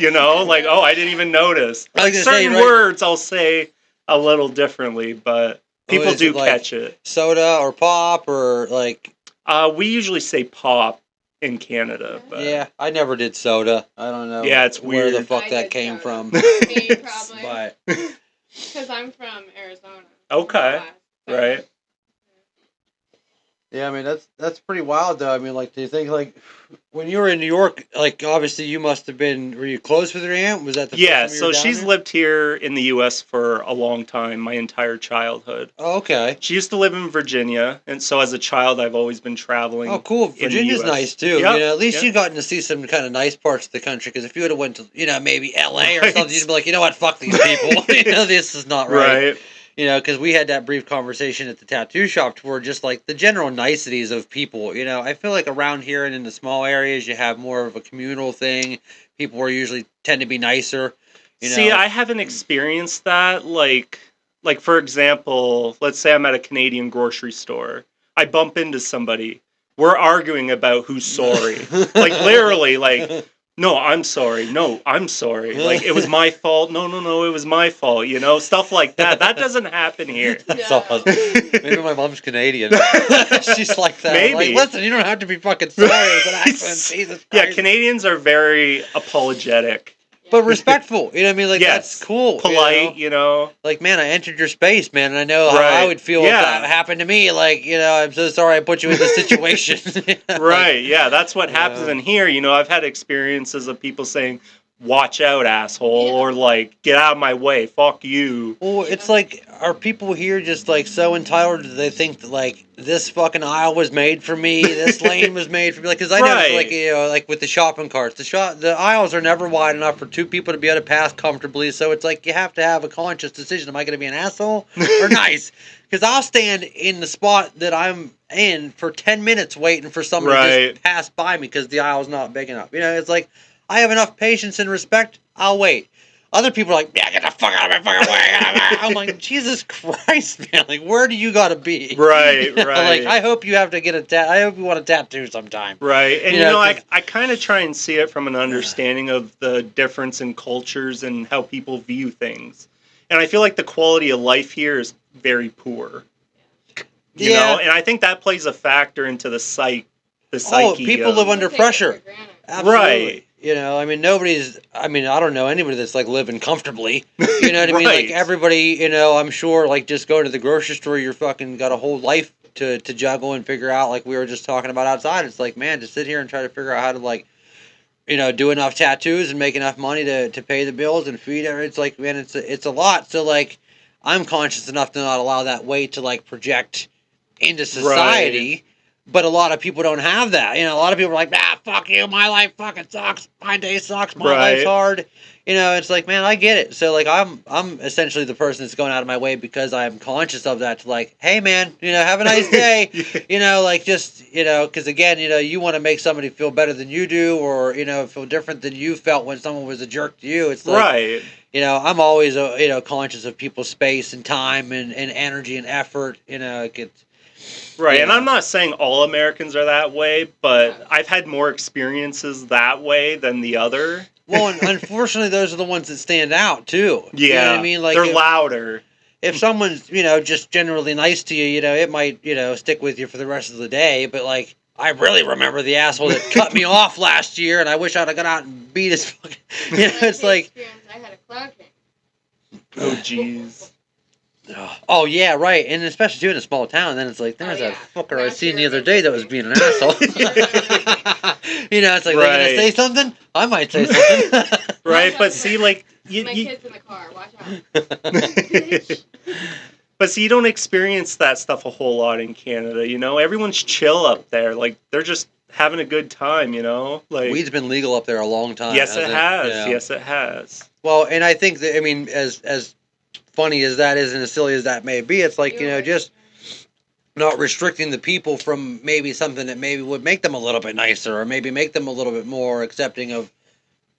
You know, like, oh, I didn't even notice. I was Like, gonna say, certain right- words I'll say a little differently, but people is do it like catch it. Soda or pop or like? We usually say pop in Canada, but Yeah, I never did soda. I don't know. Yeah, it's where the weird. fuck I that did came soda. from. Me, probably. But Because I'm from Arizona. Okay. So- Right. Yeah, I mean that's pretty wild though. I mean, like, do you think like when you were in New York, like obviously you must have been. Were you close with your aunt? Was that the first Yeah, time you were so down she's there? lived here in the U.S. for a long time, my entire childhood. Oh, okay. She used to live in Virginia, and so as a child, I've always been Oh, traveling cool. in the Virginia's U.S. nice too. Yep, At least yep, you gotten to see some kind of nice parts of the country. Because if you would have went to, maybe L.A. or something, you'd right, be like, you know what, fuck these people. This is not right. right. Because we had that brief conversation at the tattoo shop where just like the general niceties of people. I feel like around here and in the small areas, you have more of a communal thing. People are usually tend to be nicer. You See, know. I haven't experienced that. Like for example, let's say I'm at a Canadian grocery store. I bump into somebody. We're arguing about who's sorry. Like literally, like, no, I'm sorry. No, I'm sorry. Like it was my fault. No, no, no, it was my fault. Stuff like that. That doesn't happen here. That's No. awesome. Maybe my mom's Canadian. She's like that. I'm like, Maybe. listen, you don't have to be fucking sorry. It was an accident. Jesus Yeah, Christ. Canadians are very apologetic. But respectful. You know what I mean? Like, Yes. that's cool. Polite. Like, man, I entered your space, man, and I know how I Right. would feel if Yeah. that happened to me. Like, I'm so sorry I put you in this situation. Right, yeah, that's what happens Yeah. in here. I've had experiences of people saying, watch out, asshole, Yeah. or like, get out of my way, fuck you. Well, it's like, are people here just like so entitled that they think that like this fucking aisle was made for me, this lane was made for me? Like, because I noticed, like, Right. like with the shopping carts, the aisles are never wide enough for two people to be able to pass comfortably. So it's like you have to have a conscious decision: am I going to be an asshole or nice? Because I'll stand in the spot that I'm in for 10 minutes waiting for someone to Right. just pass by me because the aisle's not big enough. It's like I have enough patience and respect. I'll wait. Other people are like, yeah, get the fuck out of my fucking way. I'm like, Jesus Christ, man. Like, where do you got to be? Right, Like, right. I hope you have to get I hope you want a tattoo sometime. Right, and I 'cause- kind of try and see it from an understanding of the difference in cultures and how people view things. And I feel like the quality of life here is very poor. Yeah. And I think that plays a factor into the psyche. Oh, people of, live under They take it pressure. for granted. Absolutely. Right. I don't know anybody that's like living comfortably. You know what I mean? Like Right. everybody, I'm sure like just go to the grocery store, you're fucking got a whole life to juggle and figure out, like we were just talking about outside. It's like, man, to sit here and try to figure out how to like, do enough tattoos and make enough money to pay the bills and feed it. It's like, man, it's a lot. So like I'm conscious enough to not allow that weight to like project into society. But a lot of people don't have that. A lot of people are like, fuck you, my life fucking sucks. My day sucks, my life's hard. It's like, man, I get it. So like I'm essentially the person that's going out of my way because I'm conscious of that to like, hey man, have a nice day. Like just, because again, you want to make somebody feel better than you do or, feel different than you felt when someone was a jerk to you. It's like, Right. I'm always, conscious of people's space and time and energy and effort. Right, and Yeah. I'm not saying all Americans are that way, but I've had more experiences that way than the other. Well, and unfortunately, those are the ones that stand out too. Yeah, You know what I mean? Like they're louder. if someone's just generally nice to you, it might stick with you for the rest of the day. But like, I really remember the asshole that cut me off last year, and I wish I'd have gone out and beat his fucking. It's The like, experience I had a cloud king. Oh, jeez. oh yeah, right, and especially too in a small town. Then it's like, there's Oh, that yeah. fucker I That's seen the your other day that was emergency. being an asshole. It's like they're gonna Right. say something. I might say something. Right, but see, like, My kid's in the car. Watch out. but see, you don't experience that stuff a whole lot in Canada. Everyone's chill up there. Like they're just having a good time. Like Weed's been legal up there a long time. yes, it hasn't has. Yeah. Yes, it has. Well, and I think that as funny as that is, and as silly as that may be, it's like just not restricting the people from maybe something that maybe would make them a little bit nicer, or maybe make them a little bit more accepting of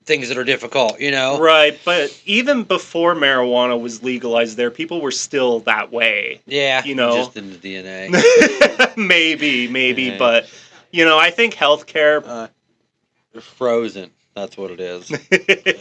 things that are difficult. Right, but even before marijuana was legalized there, people were still that way. Yeah, You just in the DNA. maybe, Yeah. but I think healthcare Frozen. That's what it is.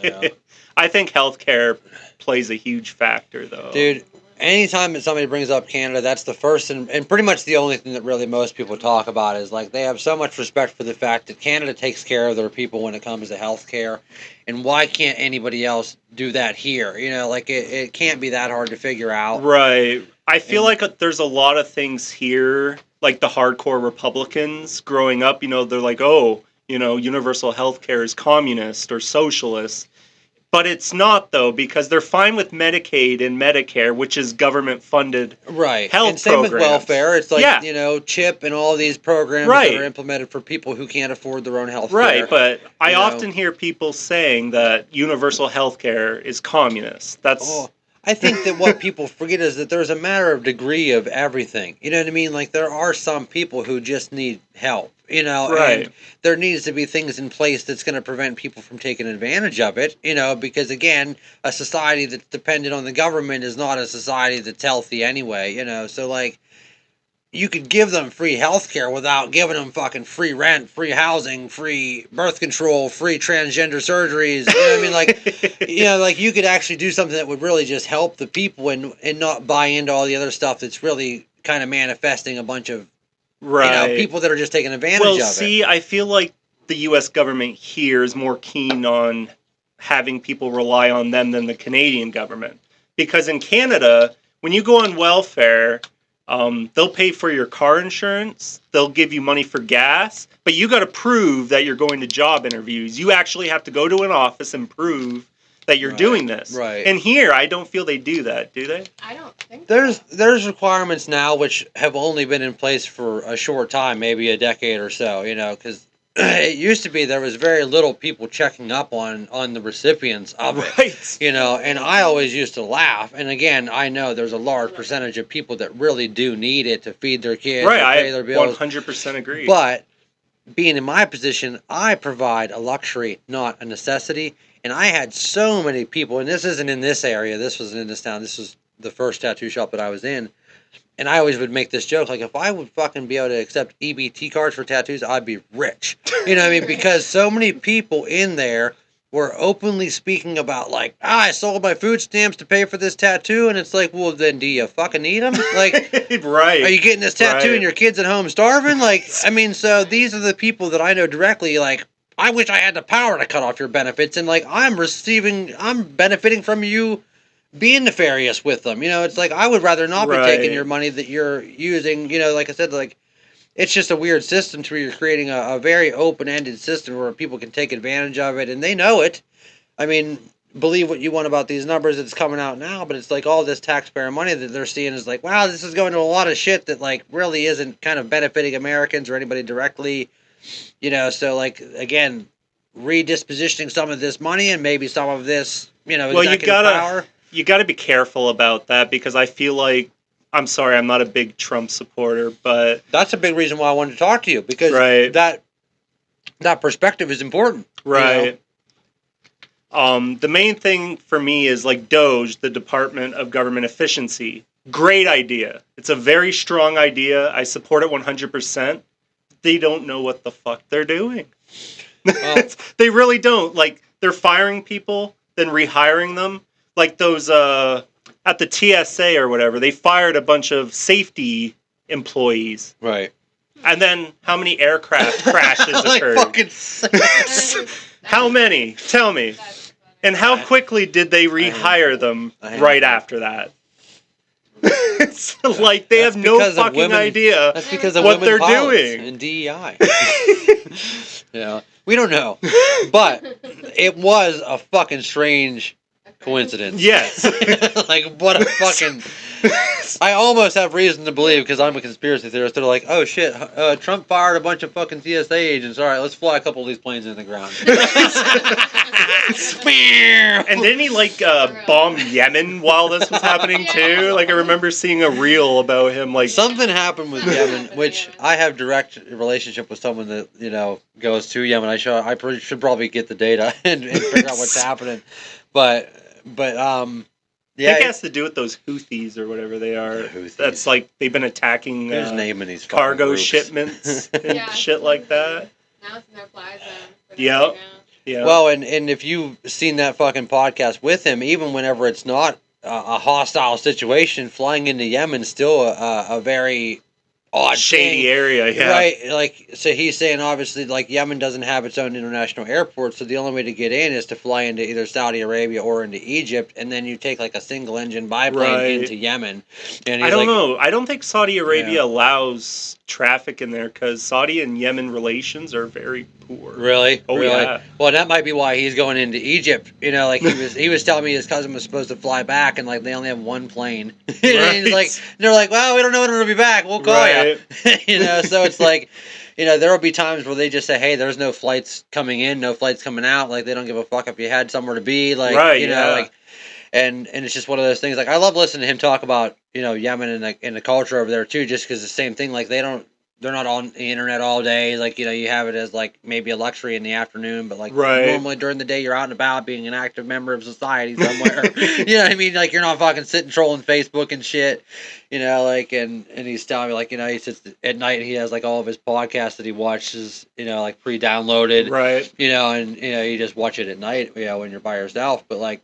Yeah. I think healthcare plays a huge factor though. Dude, anytime that somebody brings up Canada, that's the first and pretty much the only thing that really most people talk about is like they have so much respect for the fact that Canada takes care of their people when it comes to healthcare, and why can't anybody else do that here? Like it can't be that hard to figure out. Right. I feel like there's a lot of things here, like the hardcore Republicans growing up, they're like, oh, universal health care is communist or socialist. But it's not, though, because they're fine with Medicaid and Medicare, which is government-funded right. health And same programs. with welfare. It's like, Yeah. CHIP and all these programs Right. that are implemented for people who can't afford their own health Right, care. but I often hear people saying that universal health care is communist. That's... I think that what people forget is that there's a matter of degree of everything. You know what I mean? Like, there are some people who just need help, Right. and there needs to be things in place that's going to prevent people from taking advantage of it, because, again, a society that's dependent on the government is not a society that's healthy anyway, so, like, you could give them free health care without giving them fucking free rent, free housing, free birth control, free transgender surgeries. You know what I mean? Like, like you could actually do something that would really just help the people and not buy into all the other stuff that's really kind of manifesting a bunch of, Right. people that are just taking advantage of it. Well, see, I feel like the U.S. government here is more keen on having people rely on them than the Canadian government. Because in Canada, when you go on welfare... they'll pay for your car insurance. They'll give you money for gas, but you got to prove that you're going to job interviews. You actually have to go to an office and prove that you're doing this. Right. And here, I don't feel they do that, do they? I don't think There's requirements now which have only been in place for a short time, maybe a decade or so, because it used to be there was very little people checking up on the recipients of it, Right. and I always used to laugh. And again, I know there's a large percentage of people that really do need it to feed their kids, Right, to pay I their bills. 100% agree. But being in my position, I provide a luxury, not a necessity. And I had so many people, and this isn't in this area, this was in this town, this was the first tattoo shop that I was in. And I always would make this joke, like, if I would fucking be able to accept EBT cards for tattoos, I'd be rich. You know what I mean? Because so many people in there were openly speaking about, like, I sold my food stamps to pay for this tattoo. And it's like, well, then do you fucking need them? Like, right. Are you getting this tattoo and your kid's at home starving? Like, I mean, so these are the people that I know directly, like, I wish I had the power to cut off your benefits. And, like, I'm benefiting from you being nefarious with them. It's like, I would rather not be taking your money that you're using. Like I said, like, it's just a weird system to where you're creating a very open-ended system where people can take advantage of it, and they know it. I mean, believe what you want about these numbers that's coming out now, but it's like all this taxpayer money that they're seeing is like, wow, this is going to a lot of shit that, like, really isn't kind of benefiting Americans or anybody directly. So, like, again, redispositioning some of this money and maybe some of this, executive power. You got to be careful about that because I feel like, I'm sorry, I'm not a big Trump supporter, but... That's a big reason why I wanted to talk to you, because that perspective is important. Right. The main thing for me is, like, DOGE, the Department of Government Efficiency. Great idea. It's a very strong idea. I support it 100%. They don't know what the fuck they're doing. Well, they really don't. Like, they're firing people, then rehiring them. Like those, at the TSA or whatever, they fired a bunch of safety employees. Right. And then how many aircraft crashes occurred? Fucking how many? Tell me. And how quickly did they rehire them right after that? It's like they have no fucking idea that's because of what they're doing doing. in DEI. We don't know. But it was a fucking strange coincidence. Yes. Like, what a fucking... I almost have reason to believe, because I'm a conspiracy theorist, they're like, oh shit, Trump fired a bunch of fucking TSA agents. All right, let's fly a couple of these planes into the ground. And didn't he, like, bomb Yemen while this was happening, too? Like, I remember seeing a reel about him, like... Something happened with Yemen, which I have direct relationship with someone that, goes to Yemen. I should probably get the data and figure out what's happening. But yeah, I think it has to do with those Houthis or whatever they are. Houthis. That's like they've been attacking naming these cargo groups. shipments and shit like that. Now it's no-fly zone. Yep. Yeah. Well, and if you've seen that fucking podcast with him, even whenever it's not a hostile situation, flying into Yemen is still a very odd shady thing. area, yeah. Right, like, so he's saying obviously, like, Yemen doesn't have its own international airport, so the only way to get in is to fly into either Saudi Arabia or into Egypt, and then you take, like, a single-engine biplane Right. into Yemen. And I he's don't like, know. I don't think Saudi Arabia Yeah. allows traffic in there because Saudi and Yemen relations are very poor. Really? Oh, really? yeah. Well, that might be why he's going into Egypt. You know, like he was telling me his cousin was supposed to fly back, and like they only have one plane. And he's like, they're like, well, we don't know when it'll be back. We'll call you. You know, so it's like, you know, there will be times where they just say, hey, there's no flights coming in, no flights coming out. Like they don't give a fuck if you had somewhere to be. Like, you know, like, and it's just one of those things. Like I love listening to him talk about, you know, Yemen and the culture over there too, just because the same thing. Like they're not on the internet all day. Like, you know, you have it as like maybe a luxury in the afternoon, but like normally during the day you're out and about being an active member of society somewhere. You know what I mean? Like you're not fucking sitting trolling Facebook and shit. You know, like and he's telling me like, you know, he sits at night and he has like all of his podcasts that he watches, you know, like pre-downloaded. Right. You know, and you know, you just watch it at night, you know, when you're by yourself. But like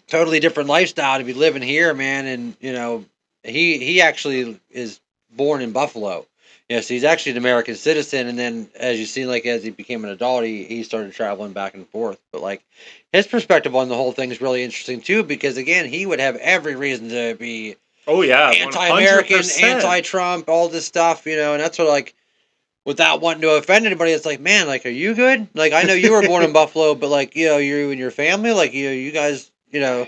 totally different lifestyle to be living here, man. And you know, he actually is born in Buffalo. Yes, he's actually an American citizen, and then as you see, like as he became an adult, he started traveling back and forth. But like his perspective on the whole thing is really interesting too, because again, he would have every reason to be anti-American, 100%. anti-Trump, all this stuff, you know, and that's what like without wanting to offend anybody, it's like, man, like, are you good? Like, I know you were born in Buffalo, but like, you know, you and your family, like, you guys, you know.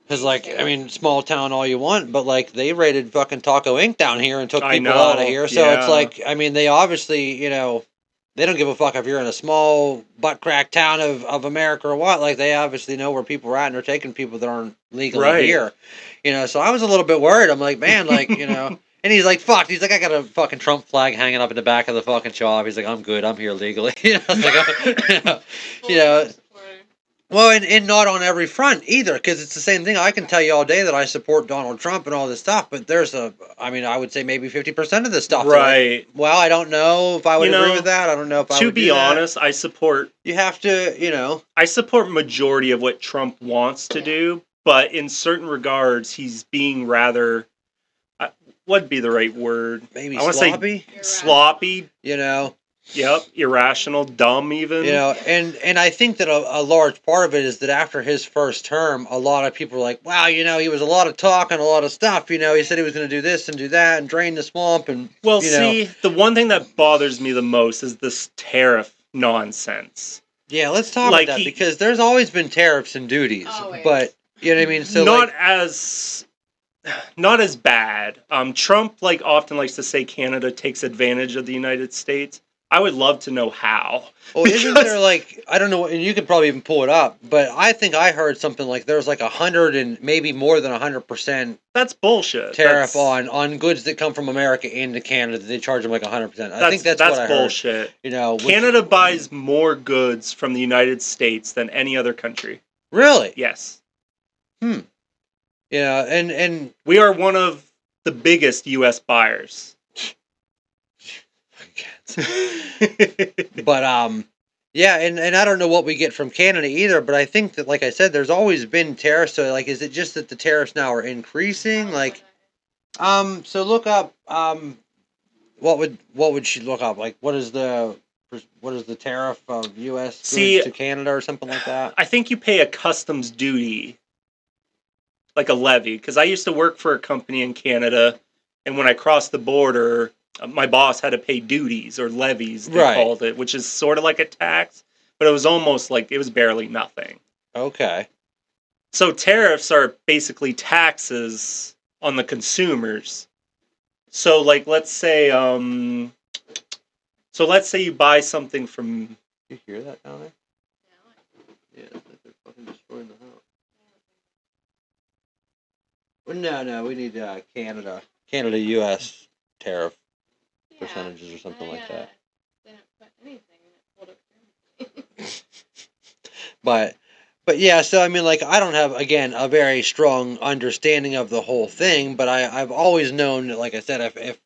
Because, like, I mean, small town all you want, but, like, they raided fucking Taco Inc. down here and took people out of here. So it's like, I mean, they obviously, you know, they don't give a fuck if you're in a small butt crack town of America or what. Like, they obviously know where people are at and they're taking people that aren't legally here. You know, so I was a little bit worried. I'm like, man, like, you know. And he's like, fuck. He's like, I got a fucking Trump flag hanging up in the back of the fucking shop. He's like, I'm good. I'm here legally. You know, it's like, you know. Well, and not on every front either, because it's the same thing. I can tell you all day that I support Donald Trump and all this stuff, but there's I mean, I would say maybe 50% of this stuff. Right. Like, well, I don't know if I would agree with that. I don't know if I would. To be honest, I support. You have to, you know. I support majority of what Trump wants to do, but in certain regards, he's being rather. What'd be the right word? Maybe I want to say sloppy. You know. Yep, irrational, dumb even. You know, and I think that a large part of it is that after his first term, a lot of people were like, wow, you know, he was a lot of talk and a lot of stuff. You know, he said he was going to do this and do that and drain the swamp. And, well, see, the one thing that bothers me the most is this tariff nonsense. Yeah, let's talk about that because there's always been tariffs and duties. Always. But, you know what I mean? So not as bad. Trump often likes to say Canada takes advantage of the United States. I would love to know how. Well, isn't there I don't know, and you could probably even pull it up, but I think I heard something like there's 100 and maybe more than 100%. That's bullshit. Tariff on goods that come from America into Canada. They charge them 100%. I think that's what I heard. Bullshit. You know, Canada buys more goods from the United States than any other country. Really? Yes. Yeah, and we are one of the biggest U.S. buyers. But yeah, and I don't know what we get from Canada either, but I think that, like I said, there's always been tariffs. So is it just that the tariffs now are increasing? So look up what would she look up? What is the tariff of U.S. goods to Canada or something like that? I think you pay a customs duty, like a levy, because I used to work for a company in Canada, and when I crossed the border, my boss had to pay duties or levies, they called it, which is sort of like a tax, but it was almost it was barely nothing. Okay. So tariffs are basically taxes on the consumers. So let's say you buy something from. You hear that down there? Yeah, it's like they're fucking destroying the house. Well, no, we need Canada-U.S. tariff percentages or something like that. Didn't put anything in it. Pulled up. But yeah, so I mean, I don't have a very strong understanding of the whole thing, but I've always known that, like I said, if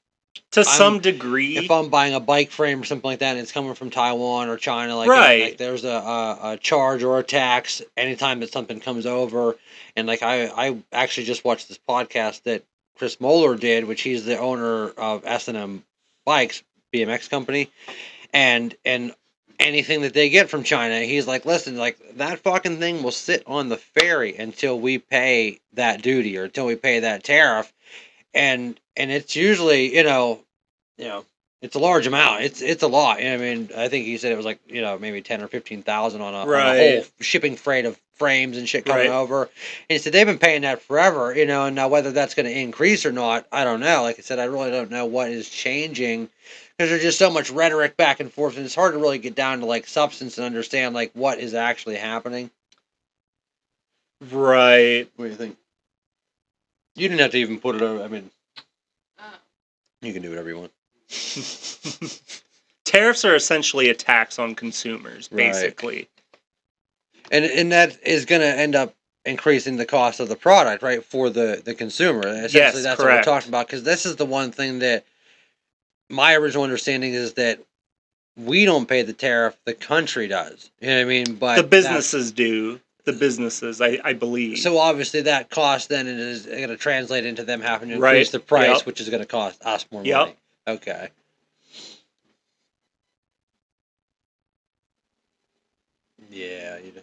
to some degree, if I'm buying a bike frame or something like that, and it's coming from Taiwan or China, there's a charge or a tax anytime that something comes over, and I actually just watched this podcast that Chris Moeller did, which he's the owner of S&M Bikes, BMX company, and anything that they get from China, he's like, listen, like that fucking thing will sit on the ferry until we pay that duty or until we pay that tariff, and it's usually you know, it's a large amount. It's a lot. I mean, I think he said it was like maybe 10 or 15,000 on a whole shipping freight of frames and shit coming over. And he said they've been paying that forever. And now whether that's going to increase or not, I don't know. Like I said, I really don't know what is changing because there's just so much rhetoric back and forth, and it's hard to really get down to like substance and understand like what is actually happening. Right. What do you think? You didn't have to even put it over. I mean, you can do whatever you want. Tariffs are essentially a tax on consumers, basically. Right. And that is going to end up increasing the cost of the product, right, for the consumer. Essentially, that's correct. What we're talking about, because this is the one thing that my original understanding is that we don't pay the tariff, the country does. You know what I mean? But the businesses do. The businesses, I believe. So obviously that cost then is going to translate into them having to increase the price, which is going to cost us more money. Okay. Yeah, you know.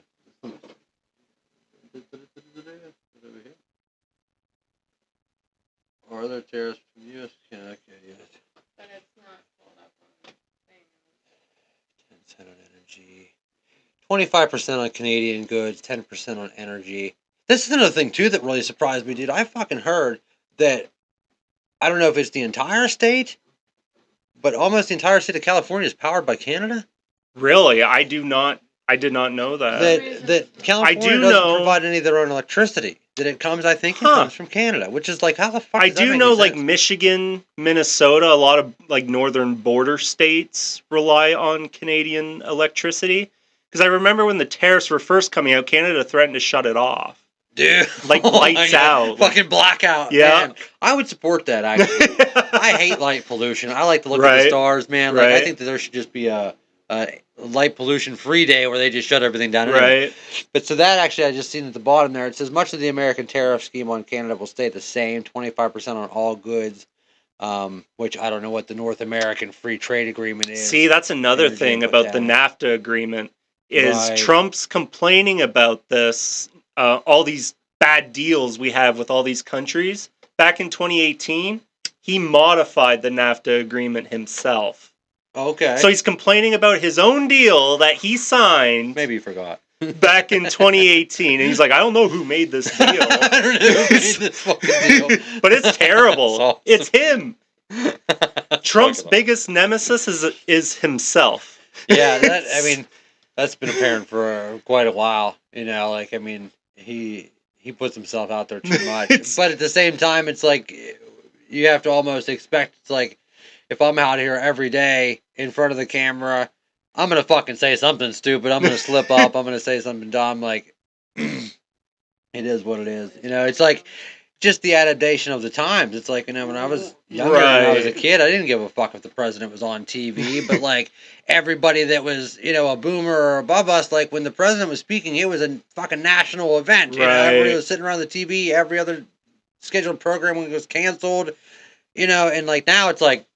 Are there tariffs from the U.S.? Okay, yes. But it's not pulled up on the thing. 10% on energy. 25% on Canadian goods, 10% on energy. This is another thing, too, that really surprised me, dude. I fucking heard that, I don't know if it's the entire state, but almost the entire state of California is powered by Canada. Really? I did not know that. That California doesn't provide any of their own electricity. That it comes, I think, it comes from Canada, which is like, how the fuck does that make know, sense? like Michigan, Minnesota, a lot of like northern border states rely on Canadian electricity. Because I remember when the tariffs were first coming out, Canada threatened to shut it off. Dude, like lights out, fucking blackout. Yeah, man. I would support that. Actually, I hate light pollution. I like to look at the stars, man. Like I think that there should just be a light pollution free day where they just shut everything down. Anyway. But so that actually, I just seen at the bottom there. It says much of the American tariff scheme on Canada will stay the same, 25% on all goods. Which I don't know what the North American Free Trade Agreement is. See, that's another thing about the NAFTA agreement is Trump's complaining about this. All these bad deals we have with all these countries. Back in 2018, he modified the NAFTA agreement himself. Okay. So he's complaining about his own deal that he signed. Maybe you forgot. Back in 2018. And he's like, I don't know who made this deal. I don't know who made this fucking deal. But it's terrible. Awesome. It's him. Trump's biggest nemesis is himself. Yeah, that's been apparent for quite a while. Like, I mean, he puts himself out there too much. But at the same time, it's like you have to almost expect. It's like if I'm out here every day in front of the camera, I'm gonna fucking say something stupid. I'm gonna slip up. I'm gonna say something dumb. Like it is what it is. It's like just the adaptation of the times. It's like, when I was younger and I was a kid, I didn't give a fuck if the president was on TV. But like everybody that was, a boomer or above us, like when the president was speaking, it was a fucking national event. Everybody was sitting around the TV. Every other scheduled program was canceled. And like now it's like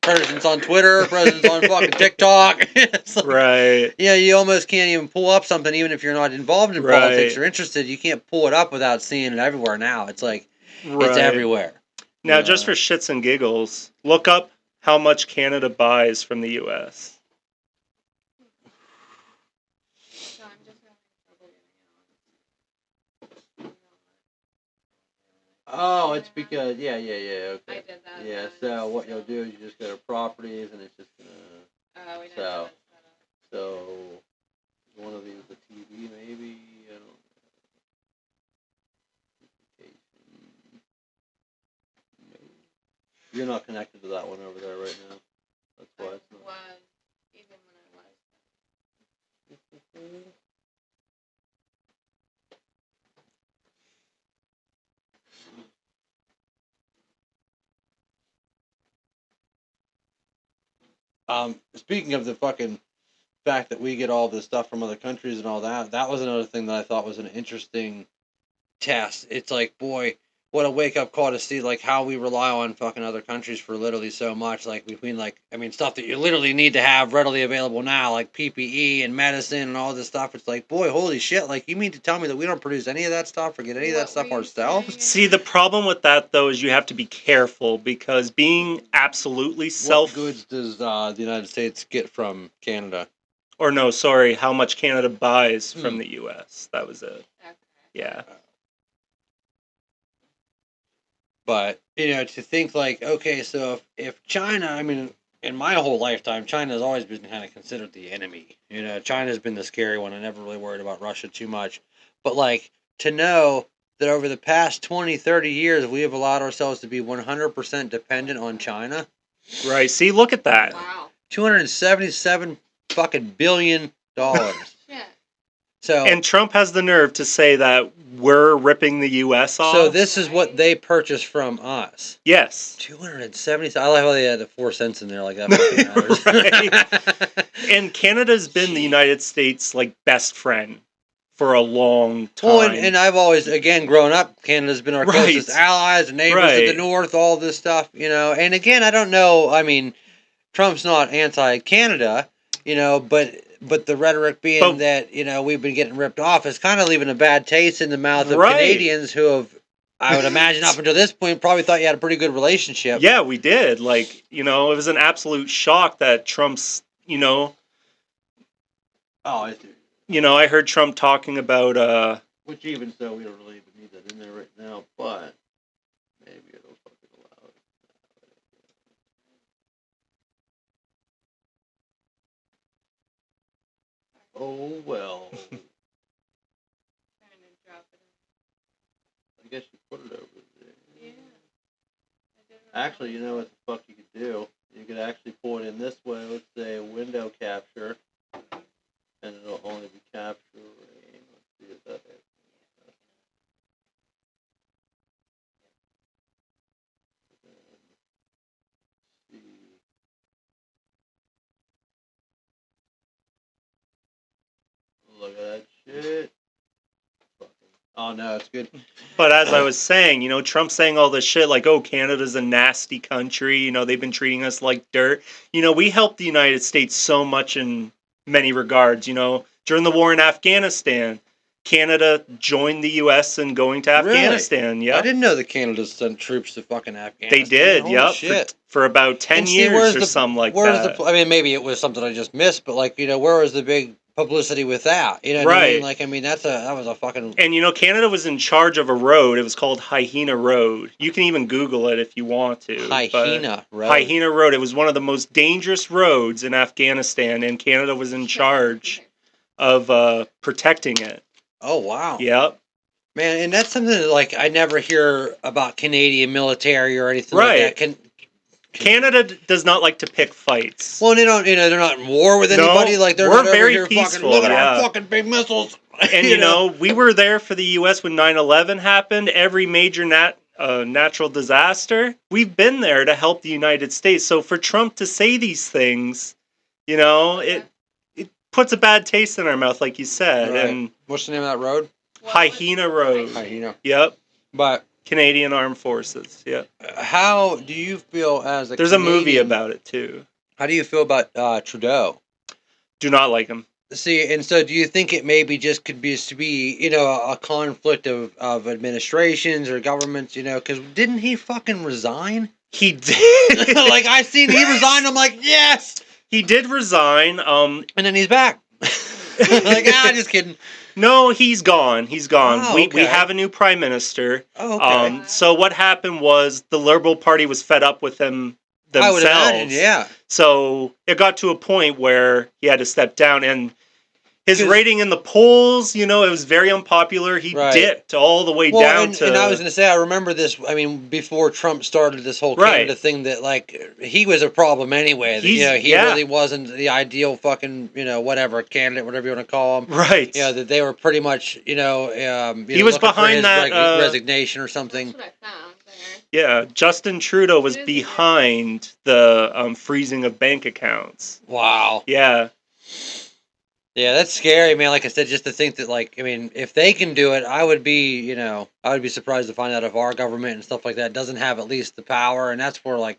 president's on Twitter, president's on fucking TikTok. It's like, you almost can't even pull up something, even if you're not involved in politics or interested. You can't pull it up without seeing it everywhere now. It's like, it's everywhere. Now, just for shits and giggles, look up how much Canada buys from the U.S. Oh, it's because okay. I did that. Yeah, so what you'll do is you just go to properties and it's just gonna. So one of these is the TV, maybe. I don't know. You're not connected to that one over there right now. That's why it's not. Even when I was. Speaking of the fucking fact that we get all this stuff from other countries and all that, that was another thing that I thought was an interesting test. It's like, boy, what a wake up call to see like how we rely on fucking other countries for literally so much. Like between like I mean stuff that you literally need to have readily available now, like PPE and medicine and all this stuff. It's like, boy, holy shit! Like you mean to tell me that we don't produce any of that stuff or get any of that What stuff were you ourselves? saying? See, the problem with that though is you have to be careful because being absolutely What goods does the United States get from Canada? or no, sorry, how much Canada buys from the U.S. That was it. Okay. Yeah. But you know, to think like, okay, so if China, I mean, in my whole lifetime, China has always been kind of considered the enemy. You know, China's been the scary one. I never really worried about Russia too much. But like to know that over the past 20, 30 years, we have allowed ourselves to be 100% dependent on China. Right. See, look at that. Wow. $277 fucking billion. Shit. So And Trump has the nerve to say that we're ripping the U.S. off. so this is what they purchased from us. Yes. 270. I like how they had the 4 cents in there, like that fucking matters. And Canada's been the United States' like best friend for a long time. Well, and I've always, again, growing up, Canada's been our Right. closest allies and neighbors to the Right. north, all this stuff, you know. And again, I don't know. I mean, Trump's not anti-Canada, you know, but the rhetoric being that, you know, we've been getting ripped off is kind of leaving a bad taste in the mouth of Right. Canadians who have, I would imagine, up until this point, probably thought you had a pretty good relationship. Yeah, we did. Like, you know, it was an absolute shock that Trump's, you know, Oh, I see. you know, I heard Trump talking about Which even so, we don't really even need that in there right now, but maybe it'll fucking allow it. Oh, well. Trying to drop it. I guess you put it over there. Yeah. I didn't Actually, you know what the fuck you could do? You could actually pull it in this way. Let's say window capture. And it'll only be capturing. Let's see if that is. Look at that shit. Oh no, it's good. But as I was saying, you know, Trump's saying all this shit like, oh, Canada's a nasty country. You know, they've been treating us like dirt. You know, we helped the United States so much in many regards. You know, during the war in Afghanistan, Canada joined the U.S. in going to Afghanistan. Really? Yeah, I didn't know that Canada sent troops to fucking Afghanistan. they did. Holy Yep, shit. for about 10 And see, years or something like that. I mean, maybe it was something I just missed, but like, you know, where was the big publicity with that? You know what I mean? Right. Like, I mean, that was a fucking. And you know, Canada was in charge of a road. It was called Hyena Road. You can even Google it if you want to. Hyena Road. Hyena Road. It was one of the most dangerous roads in Afghanistan, and Canada was in charge of protecting it. Oh wow. Yep. Man, and that's something that, like, I never hear about Canadian military or anything Right. like that. Canada does not like to pick fights. Well, they don't. You know, they're not in war with No, anybody. Like they're we're not over very here peaceful, fucking. Look at yeah. our fucking big missiles. And you know, we were there for the U.S. when 9/11 happened. Every major natural disaster, we've been there to help the United States. So for Trump to say these things, you know, it puts a bad taste in our mouth, like you said. Right. And What's the name of that road? Hyena Road. Hyena. Yep. But Canadian Armed Forces. Yep. how do you feel as a There's Canadian, a movie about it too. How do you feel about Trudeau? Do not like him. See, and so do you think it maybe just could be you know, a conflict of administrations or governments, you know, because didn't he fucking resign? He did. Like, I seen he resigned, I'm like, yes! He did resign. And then he's back. Like, just kidding. No, he's gone. He's gone. Oh, We okay. have a new prime minister. Oh, okay. So what happened was the Liberal Party was fed up with him themselves. I would imagine, yeah. So it got to a point where he had to step down, and his 'Cause- rating in the polls, you know, it was very unpopular. He Right. dipped all the way down to. And I was going to say, I remember this. I mean, before Trump started this whole Right. Canada thing, that like he was a problem anyway. That, you know, he yeah. really wasn't the ideal fucking, you know, whatever candidate, whatever you want to call him. Right. You know, that they were pretty much, he was behind that resignation or something. That's what I found there. Yeah, Justin Trudeau was behind the freezing of bank accounts. Wow. Yeah. Yeah, that's scary, man. Like I said, just to think that, like, I mean, if they can do it, I would be, I would be surprised to find out if our government and stuff like that doesn't have at least the power, and that's where, like,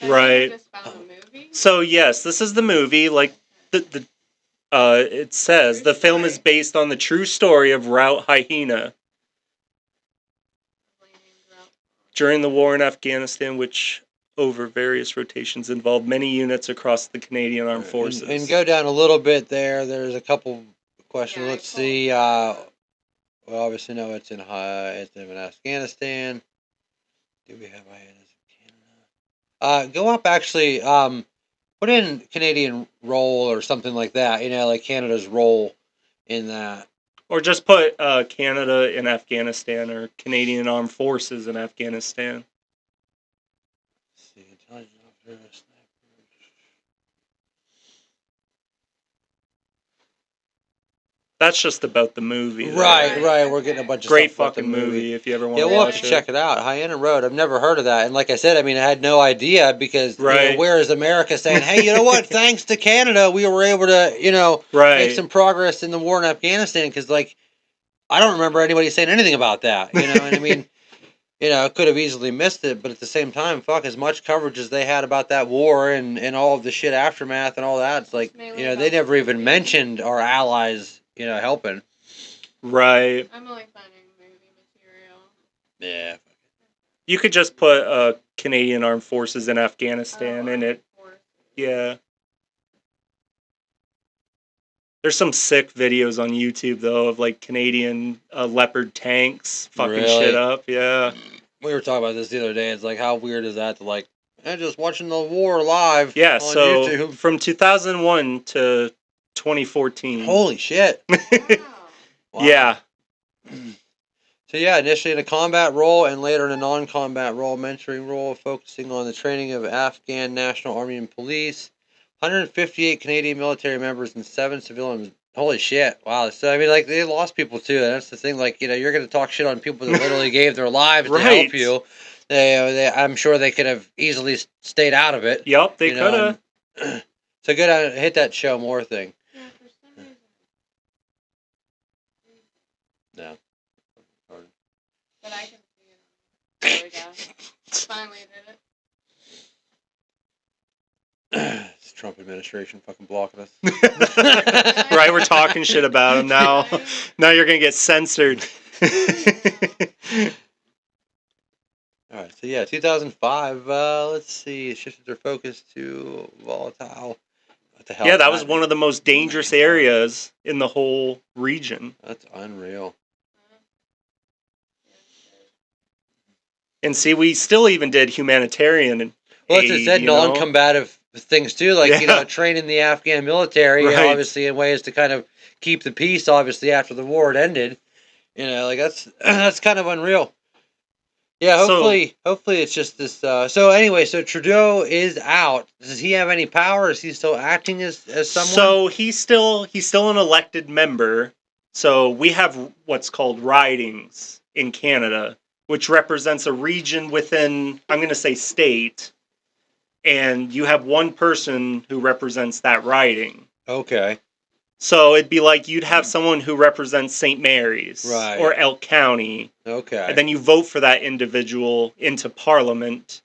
Right. Just found a movie? So yes, this is the movie. Like it says, True the film is story. based on the true story of Rout Hyena during the war in Afghanistan, which over various rotations involved many units across the Canadian Armed Forces. and go down a little bit there. There's a couple questions. Yeah, Let's see. We obviously know it's in Afghanistan. Do we have hyenas in Canada? Go up actually. Put in Canadian role or something like that. Like Canada's role in that. Or just put Canada in Afghanistan or Canadian Armed Forces in Afghanistan. Let's see, intelligence officer, snipers. That's just about the movie. Though. Right. Okay. We're getting a bunch of Great stuff about fucking the movie. if you ever want Yeah, to we'll have watch to it. check it out. Hyena Road. I've never heard of that, and like I said, I mean, I had no idea because Right. where is America saying, "Hey, you know what? Thanks to Canada, we were able to, Right. make some progress in the war in Afghanistan." Because like, I don't remember anybody saying anything about that. And I mean, could have easily missed it, but at the same time, fuck, as much coverage as they had about that war and all of the shit aftermath and all that, it's like, they never even mentioned our allies, helping. Right. I'm only finding movie material. Yeah. You could just put Canadian Armed Forces in Afghanistan in it. Yeah. There's some sick videos on YouTube though of like Canadian Leopard tanks fucking shit up. Yeah. We were talking about this the other day. It's like, how weird is that to like, just watching the war live? Yeah. On So YouTube. from 2001 to 2014. Holy shit. Wow. Yeah. So yeah, initially in a combat role and later in a non-combat role, mentoring role, focusing on the training of Afghan National Army and Police, 158 Canadian military members and 7 civilians. Holy shit! Wow. So I mean, like they lost people too, and that's the thing. Like you're going to talk shit on people that literally gave their lives to help you. I'm sure they could have easily stayed out of it. Yep, they could have. So good on hit that show more thing. Yeah, for some reason. No. But I can see it. There we go. Finally did it. It's the Trump administration fucking blocking us. Right, we're talking shit about him now. Now you're gonna get censored. Alright, so yeah, 2005, let's see, shifted their focus to volatile. What the hell? Yeah, that was one of the most dangerous areas in the whole region. That's unreal. And see, we still even did humanitarian. Well, as I said, non-combative things too, like, training the Afghan military, Right. obviously in ways to kind of keep the peace, obviously, after the war had ended. Like, that's kind of unreal. Yeah, hopefully it's just this. So anyway, so Trudeau is out. Does he have any power? Is he still acting as someone? So he's still an elected member. So we have what's called ridings in Canada, which represents a region within, I'm going to say state, and you have one person who represents that riding. Okay. So it'd be like you'd have someone who represents St. Mary's or Elk County. Okay. And then you vote for that individual into Parliament.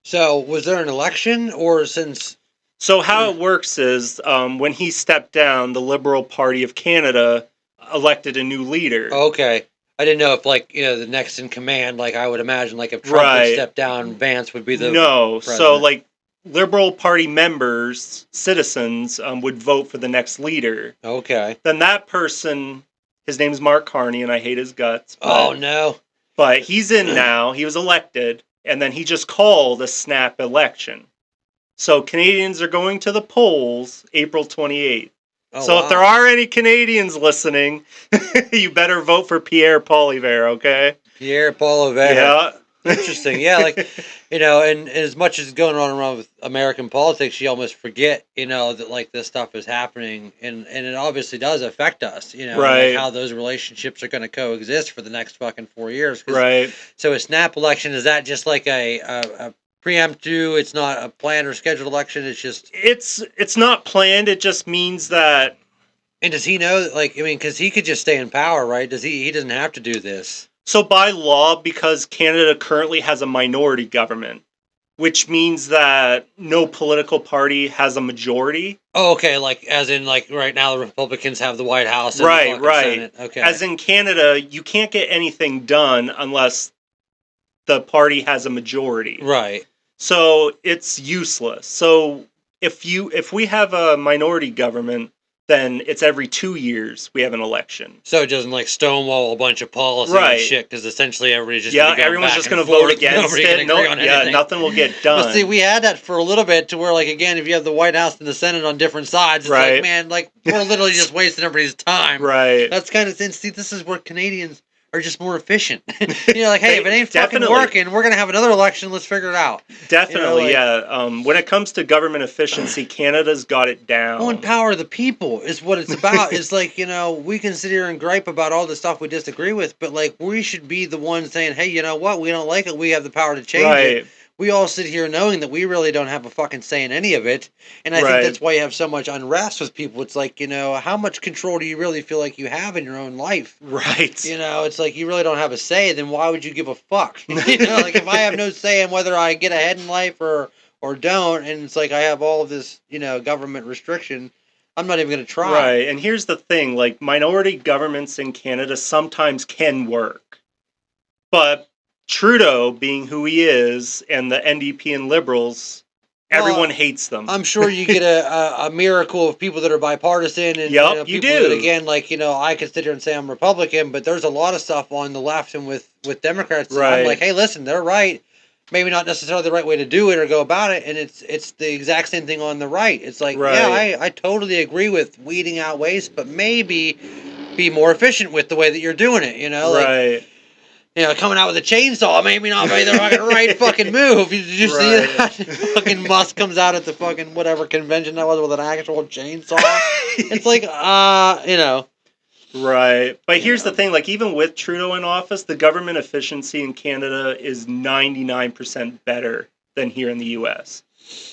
So was there an election or since... So how it works is when he stepped down, the Liberal Party of Canada elected a new leader. Okay. I didn't know if, like, the next in command, like, I would imagine, like, if Trump would step down, Vance would be the No, president. so, like, Liberal Party members, citizens, would vote for the next leader. Okay. Then that person, his name's Mark Carney, and I hate his guts. Oh, no. But he's in now. He was elected, and then he just called a snap election. So Canadians are going to the polls April 28th. Oh, so if there are any Canadians listening, you better vote for Pierre Poilievre, okay? Pierre Poilievre. Yeah. Interesting. Yeah, like, and as much as going on around with American politics, you almost forget, that, like, this stuff is happening. And it obviously does affect us, right. Like how those relationships are going to coexist for the next fucking 4 years. Right. So a snap election, is that just like a preemptive? It's not a planned or scheduled election. It's just... It's not planned. It just means that And does he know, like, I mean, because he could just stay in power, right? Does he doesn't have to do this. So by law, because Canada currently has a minority government, which means that no political party has a majority. Oh, okay, like, as in, like, right now the Republicans have the White House and the Right, fucking right. Senate. Okay. As in Canada, you can't get anything done unless the party has a majority. Right. So it's useless. So if we have a minority government, then it's every 2 years we have an election. So it doesn't, like, stonewall a bunch of policy and shit, because essentially everybody's just going to go everyone's back just and going to forth. vote against Nobody it. can agree on anything. Nothing will get done. Well, see, we had that for a little bit to where, like, again, if you have the White House and the Senate on different sides, it's like, man, like, we're literally just wasting everybody's time. Right. That's kind of, see, this is where Canadians are just more efficient. You know, like, hey, if it ain't fucking Definitely. working, we're going to have another election, let's figure it out. Definitely, You know, like, when it comes to government efficiency, Canada's got it down. well, empower the people is what it's about. It's like, you know, we can sit here and gripe about all the stuff we disagree with, but, like, we should be the ones saying, hey, you know what, we don't like it, we have the power to change it. We all sit here knowing that we really don't have a fucking say in any of it. And I think that's why you have so much unrest with people. It's like, you know, how much control do you really feel like you have in your own life? Right. You know, it's like you really don't have a say, then why would you give a fuck? You know, like if I have no say in whether I get ahead in life or don't, and it's like I have all of this, you know, government restriction, I'm not even going to try. Right. And here's the thing, like minority governments in Canada sometimes can work. But Trudeau, being who he is, and the NDP and Liberals, everyone hates them. I'm sure you get a miracle of people that are bipartisan, and Yep, you do. That, again, like, you know, I can sit here and say I'm Republican, but there's a lot of stuff on the left and with Democrats. Right. I'm like, hey, listen, they're right. Maybe not necessarily the right way to do it or go about it, and it's the exact same thing on the right. It's like, yeah, I totally agree with weeding out waste, but maybe be more efficient with the way that you're doing it. You know, like, you know, coming out with a chainsaw, maybe not be the right fucking move. Did you see that? Fucking Musk comes out at the fucking whatever convention that was with an actual chainsaw. It's like, you know. Right. But here's the thing, like, even with Trudeau in office, the government efficiency in Canada is 99% better than here in the U.S.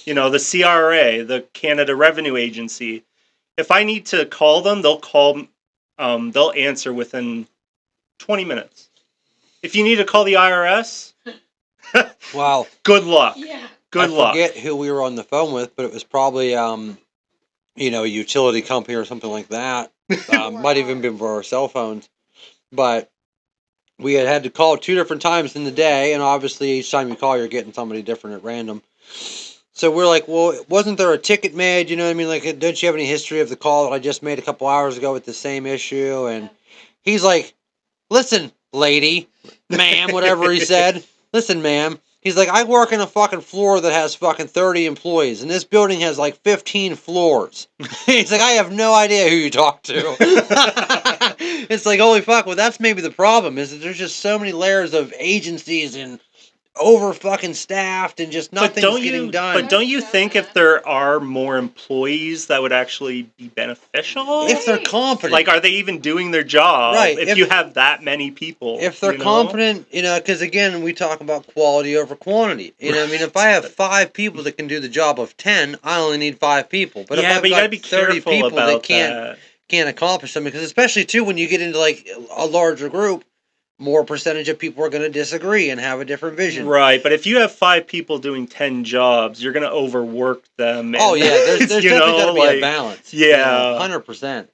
You know, the CRA, the Canada Revenue Agency, if I need to call them, they'll answer within 20 minutes. If you need to call the IRS, wow, good luck. Yeah. Good luck. I forget who we were on the phone with, but it was probably, you know, a utility company or something like that. Might even been for our cell phones. But we had to call 2 different times in the day, and obviously each time you call, you're getting somebody different at random. So we're like, well, wasn't there a ticket made? You know what I mean? Like, don't you have any history of the call that I just made a couple hours ago with the same issue? And he's like, listen, lady, ma'am, whatever he said. Listen, ma'am. He's like, I work in a fucking floor that has fucking 30 employees, and this building has like 15 floors. He's like, I have no idea who you talk to. It's like, holy fuck, well, that's maybe the problem, is that there's just so many layers of agencies and over fucking staffed and just nothing's getting done. But don't you think if there are more employees that would actually be beneficial? If they're competent. Like, are they even doing their job? Right. If you have that many people. If they're competent, you know, because again, we talk about quality over quantity. You know, I mean, if I have 5 people that can do the job of 10, I only need 5 people. But if I've got 30 people that can't accomplish something, because especially too when you get into like a larger group, more percentage of people are going to disagree and have a different vision. Right, but if you have 5 people doing 10 jobs, you're going to overwork them. Oh yeah, there's definitely got to be a balance. Yeah, 100%.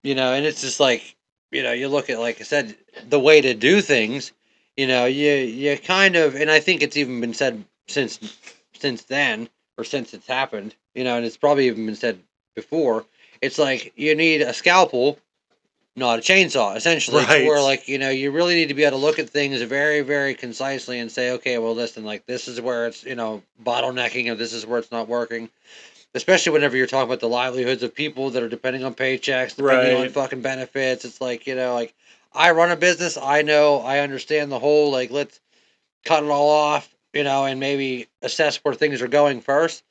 You know, and it's just like, you know, you look at, like I said, the way to do things. You know, you kind of, and I think it's even been said since then, or since it's happened. You know, and it's probably even been said before. It's like you need a scalpel, not a chainsaw, essentially. Right. To where, like, you know, you really need to be able to look at things very, very concisely and say, okay, well, listen, like, this is where it's, you know, bottlenecking, and this is where it's not working. Especially whenever you're talking about the livelihoods of people that are depending on paychecks, depending on fucking benefits. It's like, you know, like, I run a business, I know, I understand the whole, like, let's cut it all off, you know, and maybe assess where things are going first.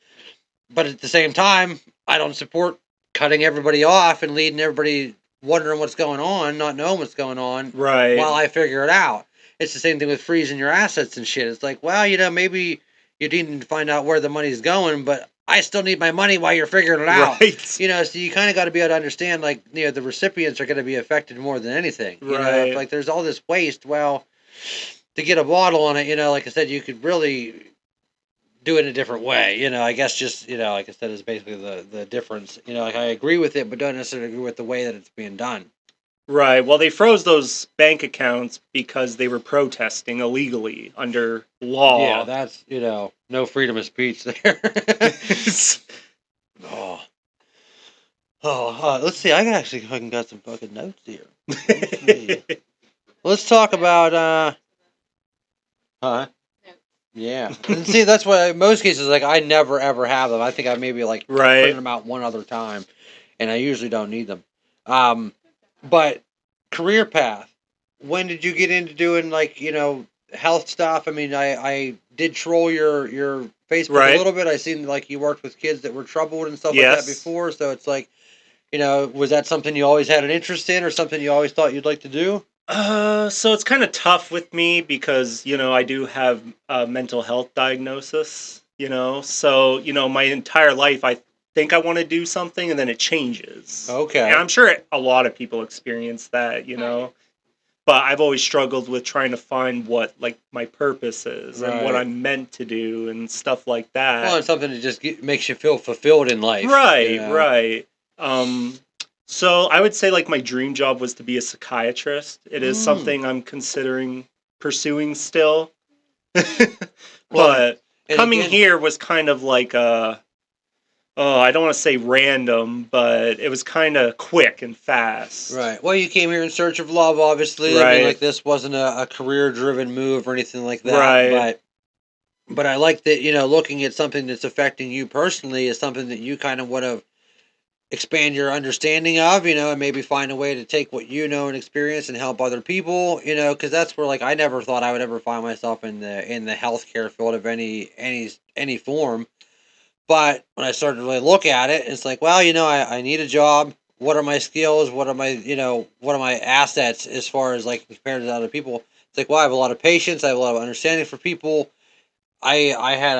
But at the same time, I don't support cutting everybody off and leading everybody wondering what's going on, not knowing what's going on, while I figure it out. It's the same thing with freezing your assets and shit. It's like, well, you know, maybe you need to find out where the money's going, but I still need my money while you're figuring it out. Right. You know, so you kind of got to be able to understand, like, you know, the recipients are going to be affected more than anything. You know, if Right. like there's all this waste, well, to get a bottle on it, you know, like I said, you could really do it in a different way. You know, I guess just, you know, like I said, is basically the difference. You know, like I agree with it, but don't necessarily agree with the way that it's being done. Right. Well, they froze those bank accounts because they were protesting illegally under Yeah, law. that's, you know, no freedom of speech there. oh. Let's see. I actually fucking got some fucking notes here. Let's see. Let's talk about, huh? Yeah. And see, that's why in most cases, like, I never ever have them. I think I maybe, like, Right. printed them out one other time, and I usually don't need them. But career path. When did you get into doing, like, you know, health stuff? I mean, I did troll your Facebook a Right. little bit. I seen like you worked with kids that were troubled and stuff like that Yes. before. So it's like, you know, was that something you always had an interest in, or something you always thought you'd like to do? So it's kind of tough with me because, you know, I do have a mental health diagnosis, you know, so, you know, my entire life I think I want to do something and then it changes. Okay. And I'm sure a lot of people experience that, you know, but I've always struggled with trying to find what, like, my purpose is and what Right. I'm meant to do and stuff like that. Well, it's something that just makes you feel fulfilled in life. Right, you know? right. So I would say like my dream job was to be a psychiatrist. It is something I'm considering pursuing still. Well, But coming again, here was kind of like I don't want to say random, but it was kind of quick and fast. right. Well, you came here in search of love, obviously. I mean, like, Right. this wasn't a career-driven move or anything like that. Right. But I like that, you know, looking at something that's affecting you personally is something that you kind of want to expand your understanding of, you know, and maybe find a way to take what you know and experience and help other people, you know, because that's where, like, I never thought I would ever find myself in the healthcare field of any form. But when I started to really look at it, it's like, well, you know, I need a job. What are my skills? What are my, you know, what are my assets as far as, like, compared to other people? It's like, well, I have a lot of patience. I have a lot of understanding for people. I had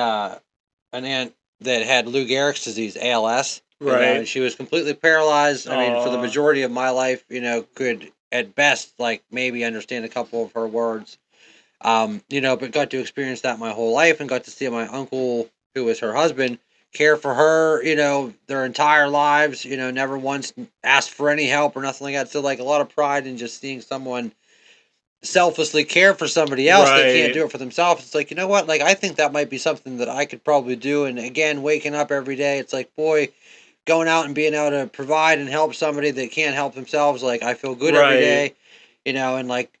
an aunt that had Lou Gehrig's disease, ALS, you know, Right. and she was completely paralyzed. I mean, for the Aw. majority of my life, you know, could at best, like, maybe understand a couple of her words. You know, but got to experience that my whole life and got to see my uncle, who was her husband, care for her, you know, their entire lives, you know, never once asked for any help or nothing like that. So, like, a lot of pride in just seeing someone selflessly care for somebody else that can't Right. do it for themselves. It's like, you know what? Like, I think that might be something that I could probably do. And again, waking up every day, it's like, boy, going out and being able to provide and help somebody that can't help themselves. Like, I feel good every Right. day, you know, and like,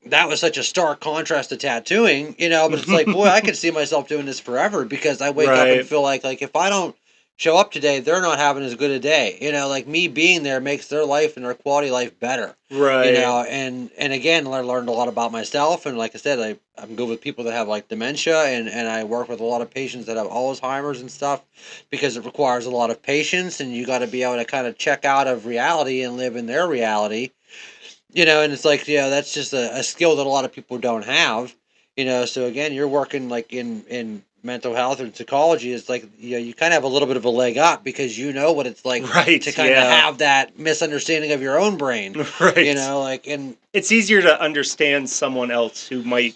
that was such a stark contrast to tattooing, you know, but it's like, boy, I could see myself doing this forever because I wake up and Right. feel like if I don't show up today, they're not having as good a day. You know, like, me being there makes their life and their quality of life better. Right. You know, and again, I learned a lot about myself, and like I said, I'm good with people that have, like, dementia, and I work with a lot of patients that have Alzheimer's and stuff because it requires a lot of patience, and you got to be able to kind of check out of reality and live in their reality. You know, and it's like, yeah, that's just a skill that a lot of people don't have. You know, so again, you're working, like, in mental health and psychology. It's like, you know, you kind of have a little bit of a leg up because you know what it's like Right. to kind of Yeah. have that misunderstanding of your own brain. Right. You know, like, and It's easier to understand someone else who might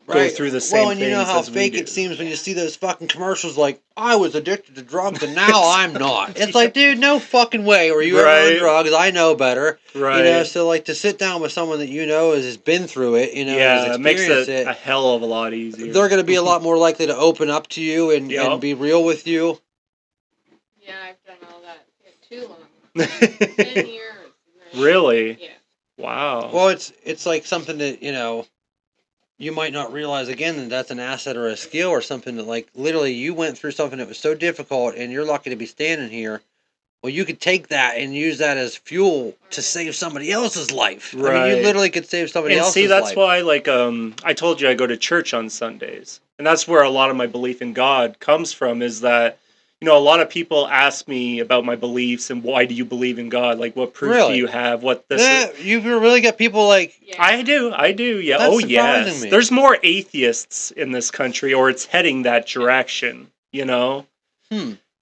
go right. through the same Well, and you know things how as we fake do. it seems when you see those fucking commercials like, I was addicted to drugs and now I'm not. It's like, dude, no fucking way. Were you ever on Right. drugs? I know better. Right. You know, so, like, to sit down with someone that you know has been through it, you know, and has Yeah, it makes experienced it a it, hell of a lot easier. they're going to be a lot more likely to open up to you and Yep. be real with you. Yeah, I've done all that too long. 10 years. Really? Yeah. Wow. Well, it's like something that, you know, you might not realize again that that's an asset or a skill or something that, like, literally you went through something that was so difficult and you're lucky to be standing here. Well, you could take that and use that as fuel to save somebody else's life. I mean, you Right. literally could save somebody And else's see, that's life. why, like, I told you I go to church on Sundays. And that's where a lot of my belief in God comes from, is that, you know, a lot of people ask me about my beliefs and why do you believe in God? Like, what proof do Really? you have? What this Yeah, you've really got people like, Yeah. I do, yeah. That's Oh, surprising yes. me. There's more atheists in this country, or it's heading that direction, you know?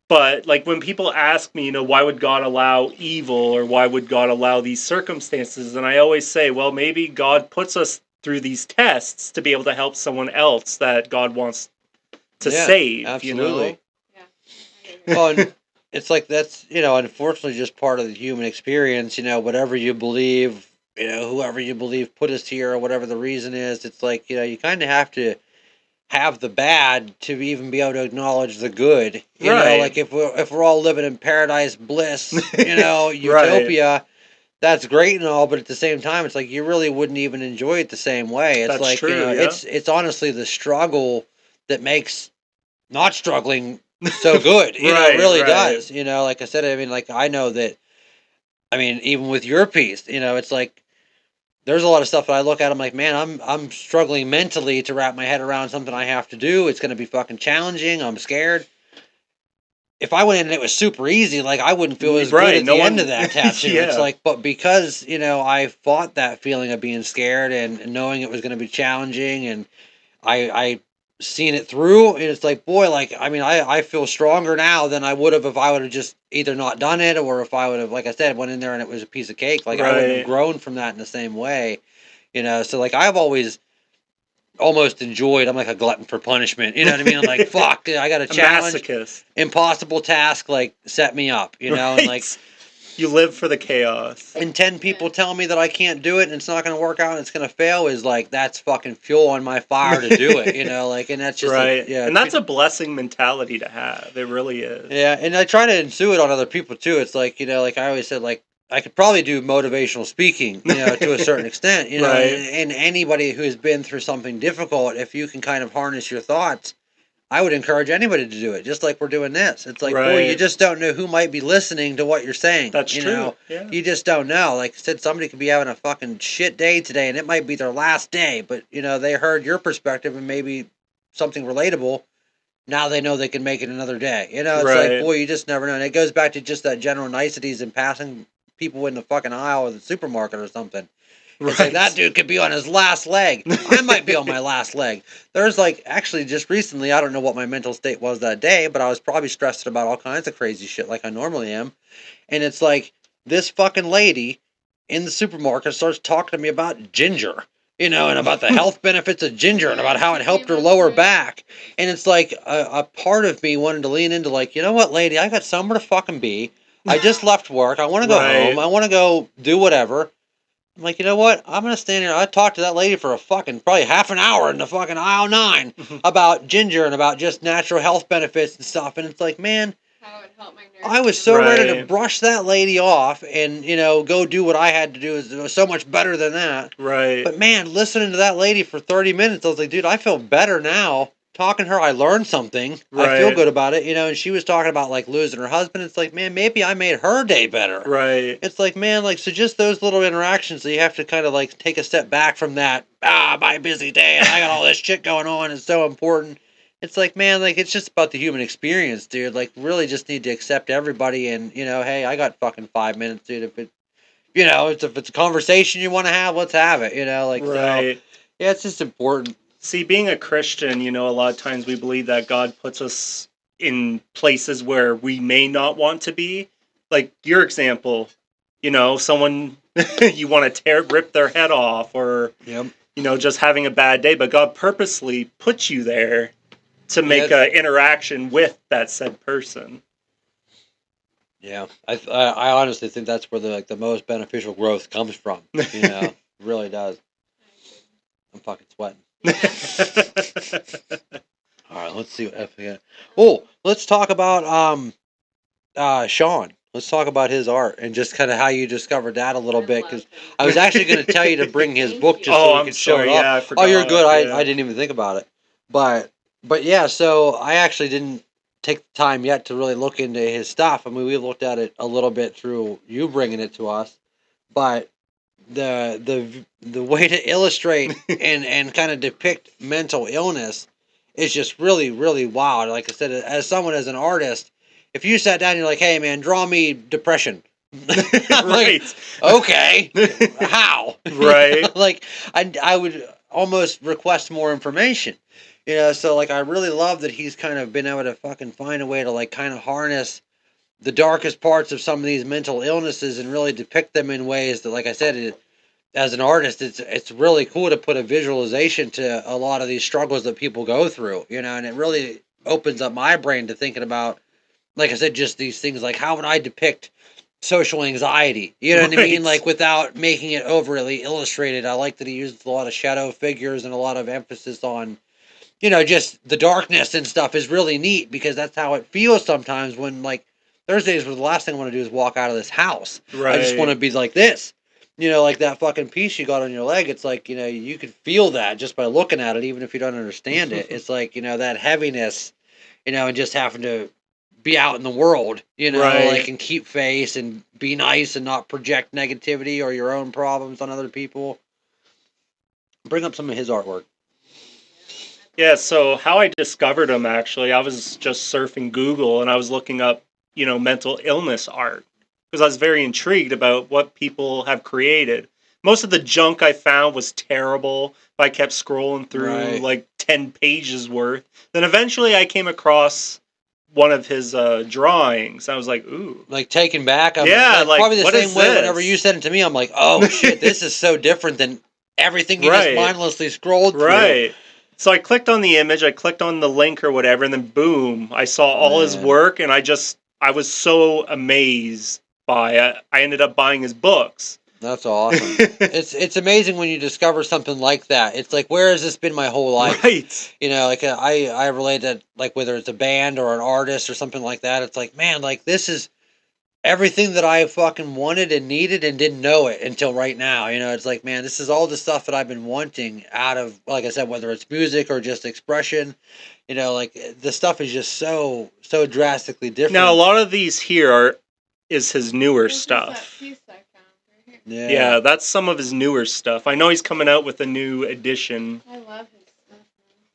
But like when people ask me, why would God allow evil or why would God allow these circumstances? And I always say, well, maybe God puts us through these tests to be able to help someone else that God wants to save, absolutely. Yeah. Well, and it's like that's, unfortunately just part of the human experience, whatever you believe, whoever you believe put us here or whatever the reason is, it's like, you kind of have to have the bad to even be able to acknowledge the good. Right. Like if we're all living in paradise bliss, Right. utopia, that's great and all, but at the same time, it's like you really wouldn't even enjoy it the same way. It's That's like, true, yeah. it's honestly the struggle that makes not struggling so good. It really does. Like I said, I mean, like I know that, I mean, even with your piece, it's like there's a lot of stuff that I look at. I'm like, man, I'm struggling mentally to wrap my head around something I have to do. It's going to be fucking challenging. I'm scared. If I went in and it was super easy, like I wouldn't feel as good at the end of that tattoo. Yeah. It's like, but because I fought that feeling of being scared and knowing it was going to be challenging, and I seen it through, and it's like, boy, like I mean, I feel stronger now than I would have if I would have just either not done it, or if I would have, like I said, went in there and it was a piece of cake. Like I wouldn't have Right. grown from that in the same way. So like I've always almost enjoyed. I'm like a glutton for punishment. You know what I mean? I'm like, fuck, I got a challenge, masochist. Impossible task. Like set me up. And like you live for the chaos. And 10 people tell me that I can't do it and it's not going to work out and it's going to fail is like that's fucking fuel on my fire to do it. Like, and that's just right. yeah. And that's a blessing mentality to have. It really is. Yeah, and I try to ensue it on other people too. It's like like I always said, like I could probably do motivational speaking, to a certain extent, Right. and anybody who's been through something difficult, if you can kind of harness your thoughts, I would encourage anybody to do it, just like we're doing this. It's like, boy, you just don't know who might be listening to what you're saying. That's true. Yeah. You just don't know. Like I said, somebody could be having a fucking shit day today, and it might be their last day, but they heard your perspective and maybe something relatable. Now they know they can make it another day. It's like, boy, you just never know. And it goes back to just that general niceties and passing people in the fucking aisle of the supermarket or something. It's like that dude could be on his last leg. I might be on my last leg. There's like, actually just recently, I don't know what my mental state was that day, but I was probably stressed about all kinds of crazy shit like I normally am. And it's like this fucking lady in the supermarket starts talking to me about ginger. And about the health benefits of ginger and about how it helped her lower back. And it's like a part of me wanted to lean into like, you know what, lady, I got somewhere to fucking be. I just left work. I want to go home. I want to go do whatever. I'm like, you know what? I'm going to stand here. I talked to that lady for probably half an hour in the fucking aisle 9 about ginger and about just natural health benefits and stuff. And it's like, man, how it would help my nerves. I was so ready to brush that lady off and, go do what I had to do. It was so much better than that. Right. But man, listening to that lady for 30 minutes, I was like, dude, I feel better now. Talking to her, I learned something. I feel good about it, and she was talking about like losing her husband. It's like, man, maybe I made her day better. Right. It's like, man, like, so just those little interactions that you have to kind of like take a step back from that, my busy day and I got all this shit going on. It's so important. It's like, man, like, it's just about the human experience, dude. Like, really just need to accept everybody and, hey, I got fucking 5 minutes, dude. If it, if it's a conversation you want to have, let's have it, like, so, yeah, it's just important. See, being a Christian, a lot of times we believe that God puts us in places where we may not want to be. Like your example, someone you want to rip their head off or, just having a bad day. But God purposely puts you there to make an interaction with that said person. Yeah, I honestly think that's where the most beneficial growth comes from. It really does. I'm fucking sweating. All right, let's see what F we got. Oh, let's talk about Shawn. Let's talk about his art and just kind of how you discovered that a little bit, because I was actually going to tell you to bring his book just so we could show it off. Yeah, I forgot. Oh, you're good. I didn't even think about it, but yeah. So I actually didn't take the time yet to really look into his stuff. I mean, we looked at it a little bit through you bringing it to us, but the way to illustrate and kind of depict mental illness is just really, really wild. Like I said, as an artist, if you sat down and you're like, hey man, draw me depression. I'm right. Like, okay. How? Right. Like I would almost request more information. You know, so like I really love that he's kind of been able to fucking find a way to like kind of harness the darkest parts of some of these mental illnesses and really depict them in ways that, like I said, as an artist, it's really cool to put a visualization to a lot of these struggles that people go through, you know, and it really opens up my brain to thinking about, like I said, just these things like how would I depict social anxiety, you know what I mean, Right. like without making it overly illustrated. I like that he used a lot of shadow figures and a lot of emphasis on, you know, just the darkness and stuff is really neat because that's how it feels sometimes when like Thursdays were the last thing I want to do is walk out of this house. I just want to Right. be like this. You know, like that fucking piece you got on your leg. It's like, you know, you could feel that just by looking at it, even if you don't understand it. It's like, you know, that heaviness, you know, and just having to be out in the world, you know, like Right. and keep face and be nice and not project negativity or your own problems on other people. Bring up some of his artwork. Yeah, so how I discovered him actually, I was just surfing Google and I was looking up, mental illness art because I was very intrigued about what people have created. Most of the junk I found was terrible, but I kept scrolling through Right. like 10 pages worth. Then eventually I came across one of his drawings. I was like, ooh. Like taken back. I'm Yeah, like like, probably the what same is way whenever you this? said it to me, I'm like, oh shit, this is so different than everything you just Right. mindlessly scrolled through. Right. So I clicked on the image, I clicked on the link or whatever, and then boom, I saw all his Man, work, and I was so amazed by it. I ended up buying his books. that's awesome. It's amazing when you discover something like that. It's like, where has this been my whole life? Right. You know, like I relate that, like whether it's a band or an artist or something like that. It's like, man, like this is everything that I fucking wanted and needed and didn't know it until right now. You know, it's like, man, this is all the stuff that I've been wanting out of, like I said, whether it's music or just expression. You know, like the stuff is just so drastically Now a different. lot of these here is his newer This is that stuff. piece I found right here. Yeah. Yeah, that's some of his newer stuff. I know he's coming out with a new edition. I love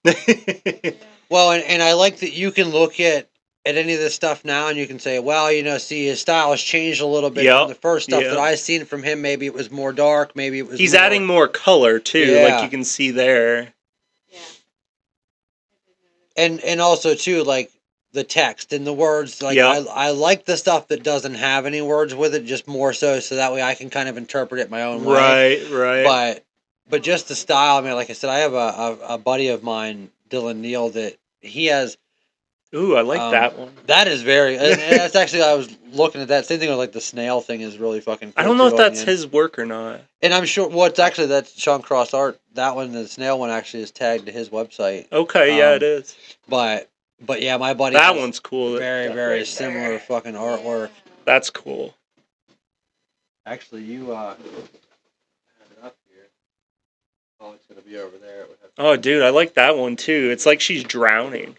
his stuff, man. Yeah. Well, and I like that you can look at any of this stuff now and you can say, well, you know, see his style has changed a little bit from Yep. the first stuff that Yep. I seen from him. Maybe it was more dark. Maybe it was He's more. adding more color too, like you Yeah. can see there. Yeah. And also too, like the text and the words, like Yep. I like the stuff that doesn't have any words with it, just more so that way I can kind of interpret it my own way. Right, right. But just the style, I mean, like I said, I have a buddy of mine, Dylan Neal, that he has. Ooh, I like that one. That is very, and that's actually, I was looking at that same thing with like the snail thing is really fucking cool I don't know too if on the that's end. his work or not. And I'm sure, well, it's actually, that's Shawn Coss art. That one, the snail one, actually is tagged to his website. Okay, yeah, it is. But yeah, my buddy That has one's cool. very That very right similar there. fucking artwork. That's cool. Actually, you have it up here. Oh, it's gonna be over there. Oh, dude, I like that one too. It's like she's drowning.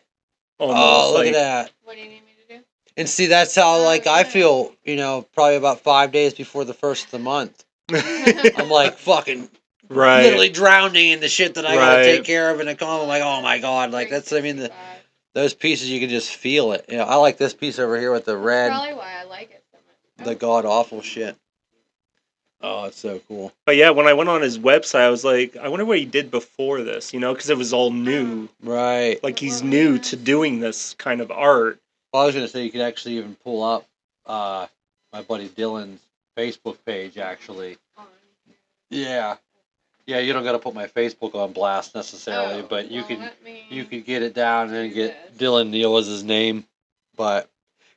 Almost Oh, look like at that! What do you need me to do? And see, that's how like I feel. You know, probably about 5 days before the first of the month. I'm like fucking right. literally drowning in the shit that I gotta take Right. care of in a column. I'm like, oh my god, like that's, I mean, 365. those pieces you can just feel it. You know, I like this piece over here with the That's red, probably why I like it so much. the god awful shit. Oh, it's so cool. But yeah, when I went on his website, I was like, I wonder what he did before this, because it was all new. Right. Like he's new to doing this kind of art. Well, I was gonna say you could actually even pull up my buddy Dylan's Facebook page. Actually, yeah, yeah. You don't got to put my Facebook on blast necessarily, Oh, but you well, could let me you could get it down and do get this. Dylan Neal as his name. But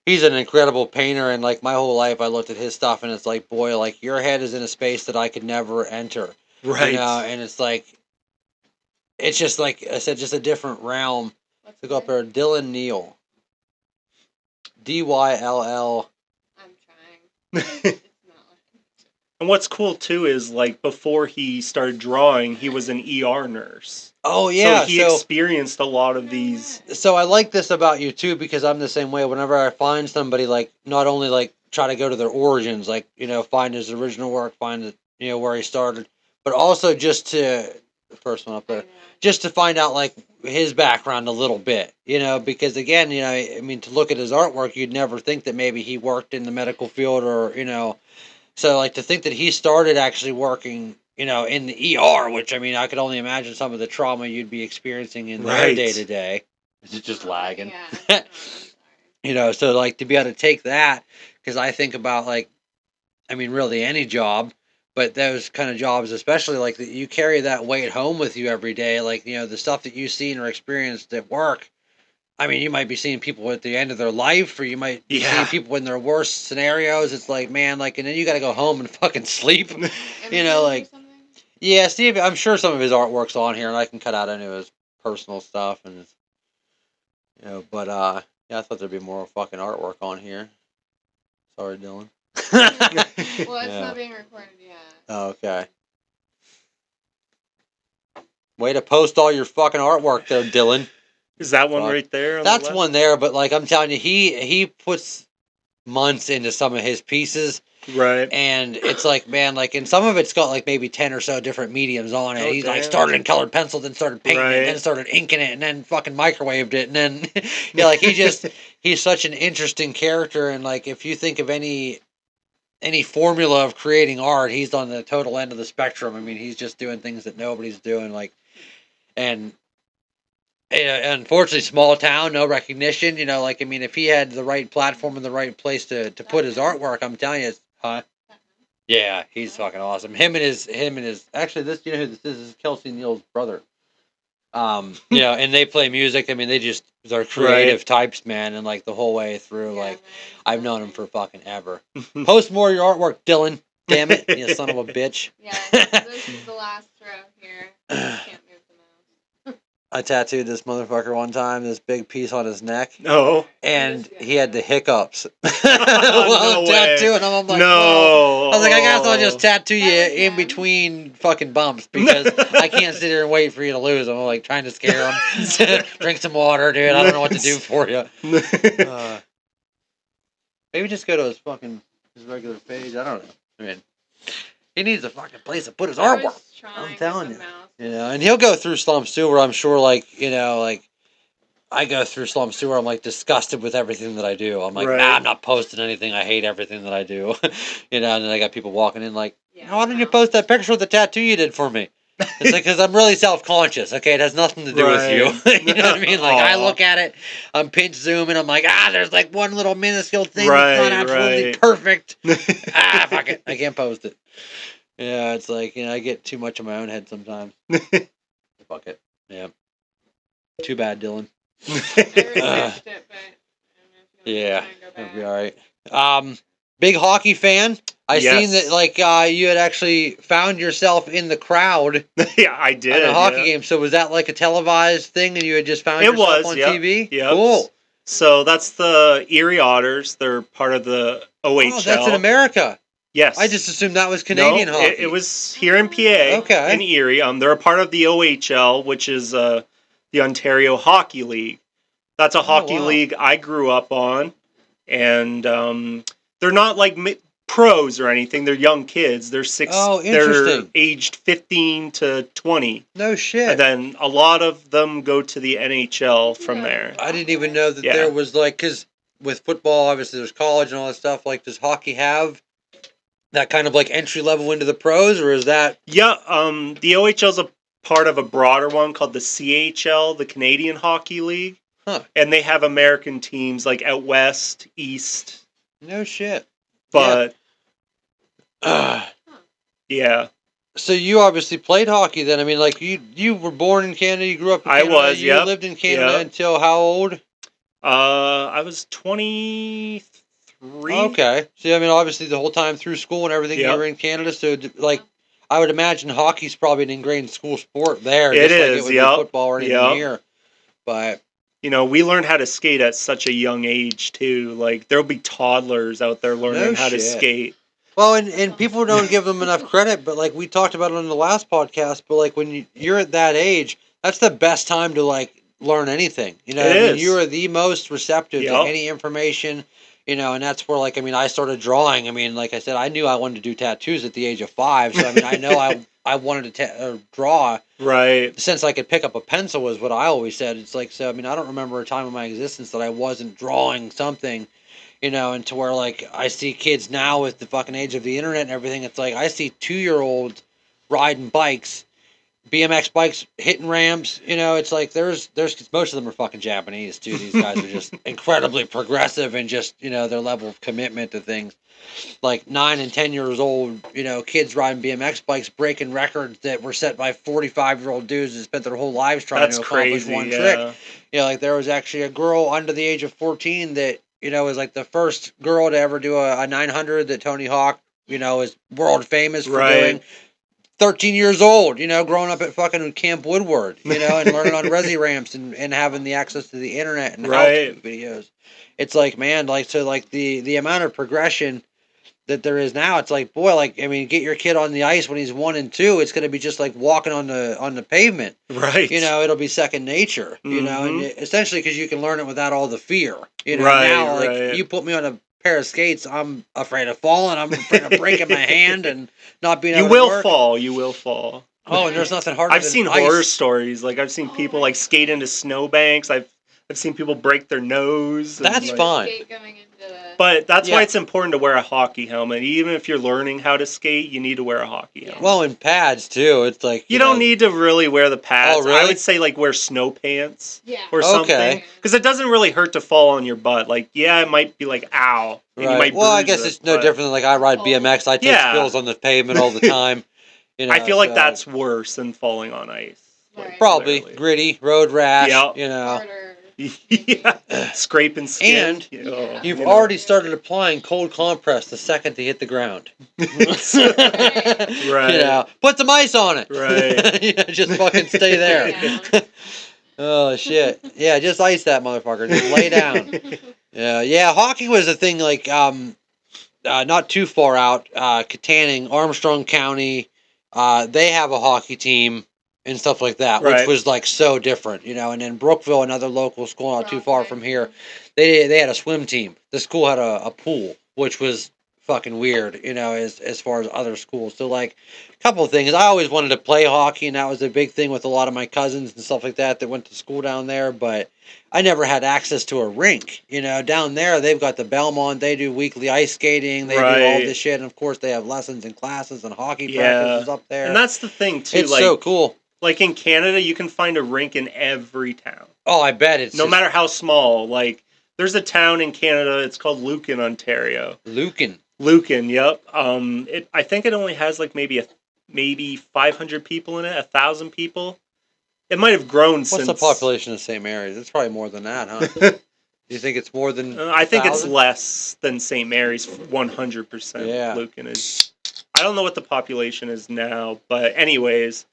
he's an incredible painter, and like my whole life, I looked at his stuff, and it's like, boy, like your head is in a space that I could never enter. Right. You know, and it's like, it's just like I said, just a different realm. What's To his go up name? there, Dylan Neal. DYLL. I'm trying. It's not like And what's cool too is like before he started drawing, he was an ER nurse. Oh yeah, So he experienced a lot of these. so I like this about you too because I'm the same way. Whenever I find somebody, like not only like try to go to their origins, like you know find his original work, find it, you know where he started, but also just to the first one up there, just to find out like his background a little bit, you know, because again, you know, I mean, to look at his artwork, you'd never think that maybe he worked in the medical field or you know, so like to think that he started actually working you know, in the ER, which I mean, I could only imagine some of the trauma you'd be experiencing in their Right. day to day. Is it just lagging? Yeah. No, I'm sorry. You know, so like to be able to take that, because I think about like, I mean, really any job, but those kind of jobs, especially like that, you carry that weight home with you every day. Like, you know, the stuff that you've seen or experienced at work. I mean, you might be seeing people at the end of their life, or you might be seeing Yeah. people in their worst scenarios. It's like, man, like, and then you got to go home and fucking sleep. You know, Images or like, something? yeah, Steve, I'm sure some of his artwork's on here, and I can cut out any of his personal stuff, and it's, you know, but yeah, I thought there'd be more fucking artwork on here. Sorry, Dylan. Well, it's Yeah. not being recorded yet. Oh, okay. Way to post all your fucking artwork there, Dylan. Is that one Fuck. right there? On That's the left? one there, but like I'm telling you, he puts months into some of his pieces. Right. And it's like, man, like, and some of it's got like maybe 10 or so different mediums on it. Oh, He's like damn. started in colored pencil, then started painting it, and then Right. started inking it, and then fucking microwaved it, and then yeah, like he's such an interesting character. And like if you think of any formula of creating art, he's on the total end of the spectrum. I mean, he's just doing things that nobody's doing. Like, and unfortunately, small town, no recognition. You know, like I mean, if he had the right platform and the right place to put his artwork, I'm telling you, huh? Yeah, he's fucking awesome. Him and his actually this, you know who this is? This is Kelsey Neal's brother. You know, and they play music. I mean, they're creative types, man, and like the whole way through, like I've known him for fucking ever. Post more of your artwork, Dylan. Damn it, you son of a bitch. Yeah, this is the last row here. I can't move the mouse. I tattooed this motherfucker one time, this big piece on his neck. No. And he had the hiccups while No I'm way. tattooing him. I'm like, No. well, I was like, I guess I'll just Oh. tattoo you That was in him. between fucking bumps because I can't sit here and wait for you to lose them. I'm like trying to scare him. Drink some water, dude. I don't know what to do for you. Maybe just go to his regular page. I don't know. I mean, he needs a fucking place to put his I artwork. was trying I'm with telling the you. mouse. You know, and he'll go through slumps too, where I'm sure, like, you know, like I go through slumps too, where I'm like disgusted with everything that I do. I'm like, Right. nah, I'm not posting anything. I hate everything that I do. You know, and then I got people walking in like, Yeah, why didn't you wow. post that picture of the tattoo you did for me? It's like, because I'm really self-conscious, okay? It has nothing to do with you. Right. You know what I mean? Like, I Aw. look at it, I'm pinch zooming, I'm like, there's like one little minuscule thing Right, that's not absolutely right. perfect. Fuck it. I can't post it. Yeah, it's like, you know, I get too much in my own head sometimes. Fuck it. Yeah. Too bad, Dylan. I researched it, but I don't know if you want Yeah, to try and go that'll back. be all right. Big hockey fan. I seen that, Yes. like, you had actually found yourself in the crowd Yeah, I did. at a hockey yeah. game. So was that like a televised thing, and you had just found It yourself was, on yep, TV? yep. Cool. So that's the Erie Otters. They're part of the OHL. Oh, that's in America. Yes. I just assumed that was Canadian no, hockey. It was here in PA. Okay. In Erie. They're a part of the OHL, which is the Ontario Hockey League. That's a hockey wow. league I grew up on, and they're not like pros or anything. They're young kids. They're Oh, They're interesting. aged 15 to 20, No shit. and then a lot of them go to the NHL from there. I didn't even know that Yeah. there was like, because with football, obviously there's college and all that stuff. Like, does hockey have that kind of like entry level into the pros, or is that? Yeah, the OHL's a part of a broader one called the CHL, the Canadian Hockey League. Huh. And they have American teams like out west, east. No shit. But Yeah. yeah. So you obviously played hockey then. I mean, like you were born in Canada, you grew up in I Canada. was, You yep, lived in Canada yep. until how old? I was 23. Okay. So I mean, obviously the whole time through school and everything, you Yep. were in Canada. So like, I would imagine hockey's probably an ingrained school sport there, It just like is, it would yep, be football or anything yep. here. But You know, we learned how to skate at such a young age too. Like there'll be toddlers out there learning how to shit. skate. well, and people don't give them enough credit, but like we talked about it on the last podcast, but like when you're at that age, that's the best time to like learn anything. You know, It I mean, is. you are the most receptive to Yep. any information. You know, and that's where like I mean, I started drawing. I mean, like I said, I knew I wanted to do tattoos at the age of 5. So I mean, I know I wanted to draw Right. since I could pick up a pencil was what I always said. It's like so. I mean, I don't remember a time in my existence that I wasn't drawing something. You know, and to where like I see kids now with the fucking age of the internet and everything, it's like I see 2-year-olds riding bikes, BMX bikes hitting ramps. You know, it's like there's most of them are fucking Japanese too. These guys are just incredibly progressive and just, you know, their level of commitment to things. Like 9 and 10 years old, you know, kids riding BMX bikes, breaking records that were set by 45-year-old dudes that spent their whole lives trying That's to accomplish crazy, one yeah. trick. You know, like there was actually a girl under the age of 14 that, you know, was like the first girl to ever do a 900 that Tony Hawk, you know, is world famous for doing. 13 years old, you know, growing up at fucking Camp Woodward, you know, and learning on resi ramps and having the access to the internet and how-to videos. It's like, man, like, so like the amount of progression that there is now, it's like, boy, like, I mean, get your kid on the ice when he's 1 and 2, it's going to be just like walking on the pavement. Right. You know, it'll be second nature, you know, and essentially because you can learn it without all the fear. You know, now, like, you put me on a pair of skates, I'm afraid of falling, I'm afraid of breaking my hand and not being able to work. You will fall. Oh, and there's nothing harder I've than seen ice. horror stories. Like, I've seen people, like, skate into snowbanks. I've seen people break their nose. That's like, fine. But that's why it's important to wear a hockey helmet. Even if you're learning how to skate, you need to wear a hockey helmet. Well, and pads, too. It's like... You don't need to really wear the pads. Oh, really? I would say, like, wear snow pants or something. Because it doesn't really hurt to fall on your butt. Like, yeah, it might be like, ow. And you might well, I bruise guess it, it's no different than, like, I ride BMX. I take spills on the pavement all the time. You know, I feel like that's worse than falling on ice. Like, probably. Literally. Gritty, road rash, Yep. you know. Harder. Yeah, scraping skin. And you've already started applying cold compress the second they hit the ground. Right. You know, put some ice on it. Right. You know, just fucking stay there. Oh shit! Yeah, just ice that motherfucker. Just lay down. Yeah. Hockey was a thing. Like, not too far out, Katanning, Armstrong County. They have a hockey team and stuff like that, which was like so different, you know. And then Brookville, another local school not too far from here, they had a swim team. The school had a pool, which was fucking weird, you know, as far as other schools. So like a couple of things. I always wanted to play hockey, and that was a big thing with a lot of my cousins and stuff like that went to school down there, but I never had access to a rink. You know, down there they've got the Belmont, they do weekly ice skating, they do all this shit, and of course they have lessons and classes and hockey practices up there. And that's the thing too. It's like, so cool. Like in Canada, you can find a rink in every town. Oh, I bet it's no matter how small. Like, there's a town in Canada. It's called Lucan, Ontario. Lucan, yep. I think it only has like maybe 500 people in it, 1,000 people. It might have grown since. What's the population of St. Mary's? It's probably more than that, huh? Do you think it's more than? I think it's less than St. Mary's. 100%. Yeah. Lucan is. I don't know what the population is now, but anyways.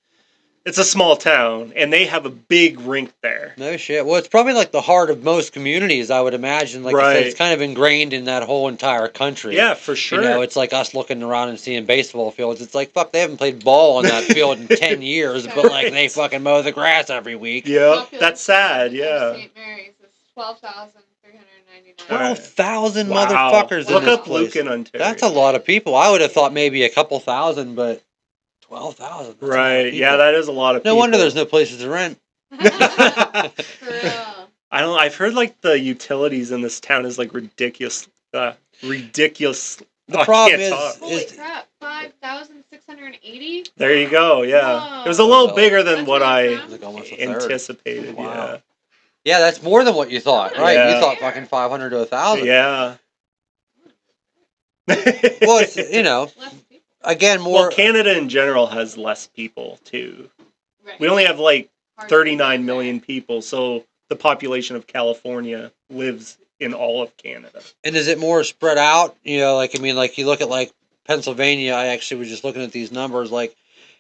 It's a small town, and they have a big rink there. No shit. Well, it's probably like the heart of most communities, I would imagine. Like I said, it's kind of ingrained in that whole entire country. Yeah, for sure. You know, it's like us looking around and seeing baseball fields. It's like, fuck, they haven't played ball on that field in 10 years, but like they fucking mow the grass every week. Yeah, that's sad, yeah. St. Mary's is 12,399. 12,000 motherfuckers in Look this up place. Lucan, Ontario. That's a lot of people. I would have thought maybe a couple thousand, but 12,000. Right, yeah, that is a lot of people. No wonder there's no places to rent. I've heard like the utilities in this town is like ridiculous. Ridiculous. The problem is holy crap, 5,680? There you go, yeah. Whoa. It was a little bigger than what I like almost anticipated, yeah. Yeah, that's more than what you thought, right? Yeah. You thought fucking 500 to 1,000. Yeah. Well, it's, you know, again, more... Well, Canada in general has less people, too. Right. We only have, like, 39 million people, so the population of California lives in all of Canada. And is it more spread out? You know, like, I mean, like, you look at, like, Pennsylvania, I actually was just looking at these numbers, like,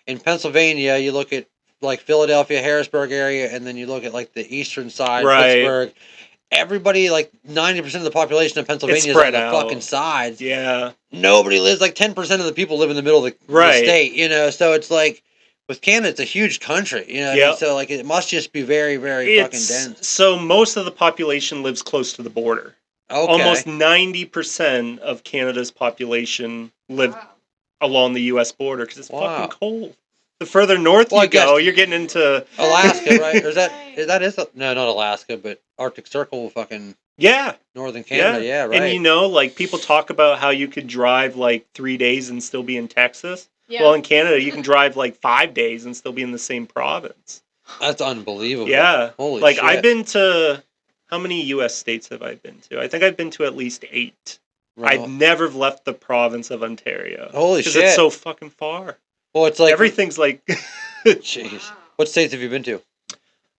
in Pennsylvania, you look at, like, Philadelphia, Harrisburg area, and then you look at, like, the eastern side, Pittsburgh. Everybody, like, 90% of the population of Pennsylvania is on the fucking sides. Yeah. Nobody lives, like, 10% of the people live in the middle of the state, you know? So it's like, with Canada, it's a huge country, you know? Yep. So, like, it must just be very, very fucking dense. So most of the population lives close to the border. Okay. Almost 90% of Canada's population live along the U.S. border because it's fucking cold. The further north you go, you're getting into Alaska, right? Or is no, not Alaska, but Arctic Circle, fucking northern Canada, yeah, right. And you know, like people talk about how you could drive like 3 days and still be in Texas. Yeah. Well, in Canada, you can drive like 5 days and still be in the same province. That's unbelievable. Yeah. Holy like shit. I've been to, how many U.S. states have I been to? I think I've been to at least 8. I've Right. never left the province of Ontario. Holy Because shit. it's so fucking far. Well, it's like Everything's like... Jeez. Wow. What states have you been to?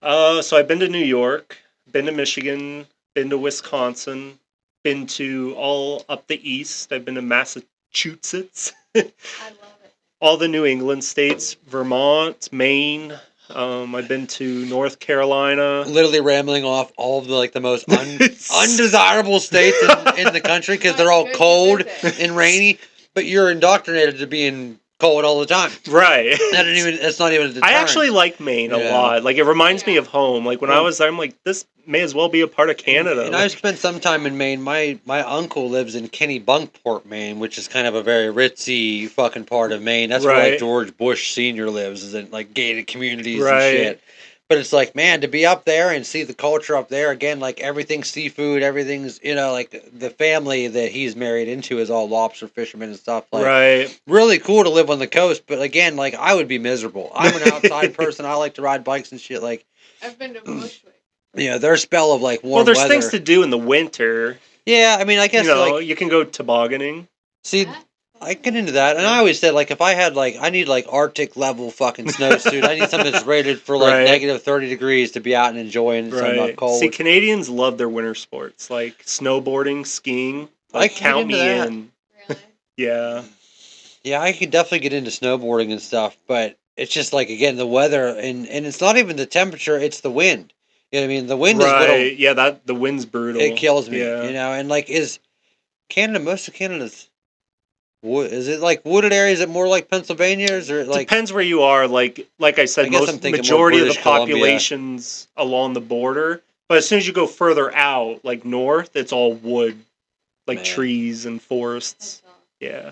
So I've been to New York, been to Michigan, been to Wisconsin, been to all up the east. I've been to Massachusetts, I love it. all the New England states, Vermont, Maine. I've been to North Carolina. Literally rambling off all of the most undesirable states in the country because they're all Good to cold visit. and rainy. But you're indoctrinated to being cold all the time. Right. That's not even a deterrent. I actually like Maine a Yeah. lot. Like, it reminds me Yeah. of home. Like, when I was there, I'm like, this may as well be a part of Canada. And I've spent some time in Maine. My uncle lives in Kennebunkport, Maine, which is kind of a very ritzy fucking part of Maine. That's where Right. George Bush Sr. lives, is in gated communities and Right. shit. But it's like, man, to be up there and see the culture up there again, everything's seafood, everything's the family that he's married into is all lobster fishermen and stuff. Right. Really cool to live on the coast, but again, I would be miserable. I'm an outside person. I like to ride bikes and shit. I've been to Bushwick. Their spell of warm Well, there's weather. things to do in the winter. Yeah, I mean, I guess you can go tobogganing. see, I get into that, and I always said if I had I need Arctic level fucking snowsuit. I need something that's rated for Right. negative 30 degrees to be out and enjoying it, so I'm not Right. cold. See, Canadians love their winter sports, like snowboarding, skiing. I can Count get into me that. in. Really? Yeah. Yeah, I could definitely get into snowboarding and stuff, but it's just again the weather, and it's not even the temperature; it's the wind. You know what I mean? The wind is Right. Yeah, the wind's brutal. it kills me. Yeah. And is Canada, most of Canada's wood? Is it wooded areas? Is it more like Pennsylvania? Or is it Depends where you are. Like I said, I guess I'm most thinking more majority of the British Columbia. population's along the border. But as soon as you go further out, like north, it's all wood, like Man. trees and forests. That's awesome. Yeah.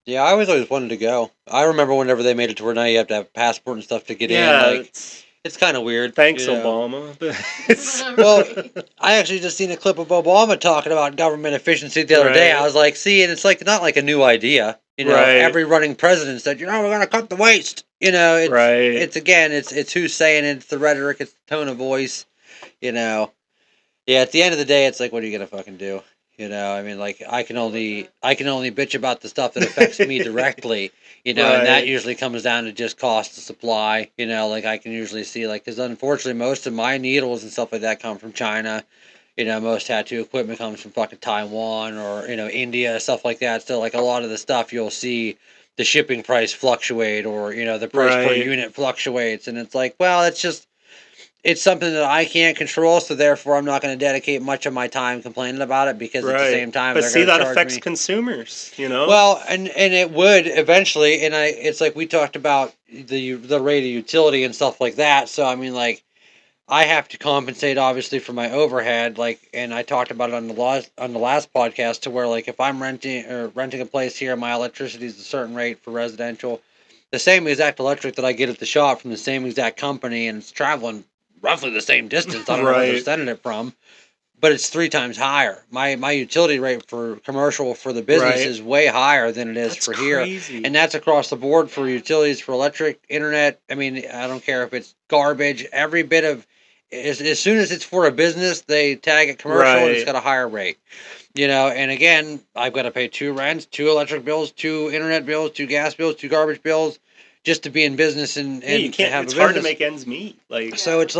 Yeah, I always wanted to go. I remember whenever they made it to where now you have to have a passport and stuff to get Yeah. in. It's kind of weird. Thanks, you know. Obama. It's- Well, I actually just seen a clip of Obama talking about government efficiency the other day. Right. I was like, see, and it's not a new idea. Right. Every running president said, we're going to cut the waste. It's, Right. it's who's saying it, it's the rhetoric, it's the tone of voice. Yeah, at the end of the day, it's what are you going to fucking do? I mean, I can only bitch about the stuff that affects me directly, and that Right. usually comes down to just cost of supply, I can usually see, because unfortunately most of my needles and stuff like that come from China, most tattoo equipment comes from fucking Taiwan or, India, stuff like that, so, a lot of the stuff you'll see the shipping price fluctuate or, the price per Right. unit fluctuates, and it's well, it's something that I can't control, so therefore I'm not going to dedicate much of my time complaining about it because at the same time But they're see, going to that charge affects me. consumers, Well, and it would eventually, and it's we talked about the rate of utility and stuff like that. So I mean, I have to compensate obviously for my overhead, and I talked about it on the last podcast to where if I'm renting a place here, my electricity is a certain rate for residential, the same exact electric that I get at the shop from the same exact company, and it's traveling roughly the same distance. I don't know where they're Right. sending it from, but it's 3 times higher. My utility rate for commercial for the business Right. is way higher than it is That's for here. crazy. And that's across the board for utilities, for electric, internet. I mean, I don't care if it's garbage. Every bit of, as soon as it's for a business, they tag it commercial and it's Right. got a higher rate. And again, I've got to pay 2 rents, 2 electric bills, 2 internet bills, 2 gas bills, 2 garbage bills, just to be in business and Yeah, you to can't. have It's a hard to business. make ends meet. So it's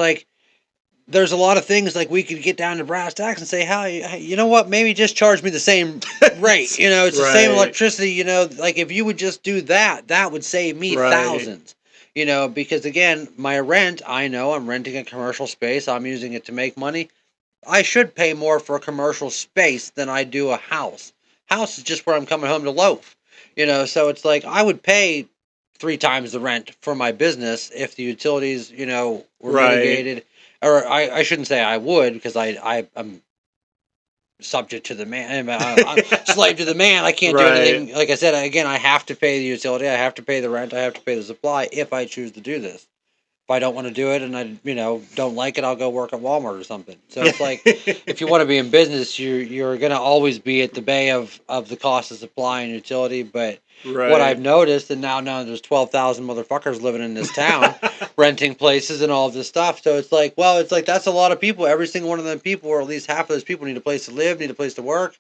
there's a lot of things we could get down to brass tacks and say, hey, you know what? Maybe just charge me the same rate. It's the same Right. electricity. If you would just do that, that would save me Right. thousands. Because again, my rent, I know I'm renting a commercial space. I'm using it to make money. I should pay more for a commercial space than I do a house. House is just where I'm coming home to loaf. So it's I would pay 3 times the rent for my business if the utilities, were Right. mitigated. Or I shouldn't say I would, because I'm subject to the man. I'm slave to the man. I can't do Right. anything. Like I said, again, I have to pay the utility. I have to pay the rent. I have to pay the supply if I choose to do this. I don't want to do it and I, don't like it, I'll go work at Walmart or something. So it's like, if you want to be in business, you're going to always be at the bay of the cost of supply and utility. But what I've noticed, and now there's 12,000 motherfuckers living in this town, renting places and all of this stuff. So it's like, that's a lot of people. Every single one of them people, or at least half of those people, need a place to live, need a place to work.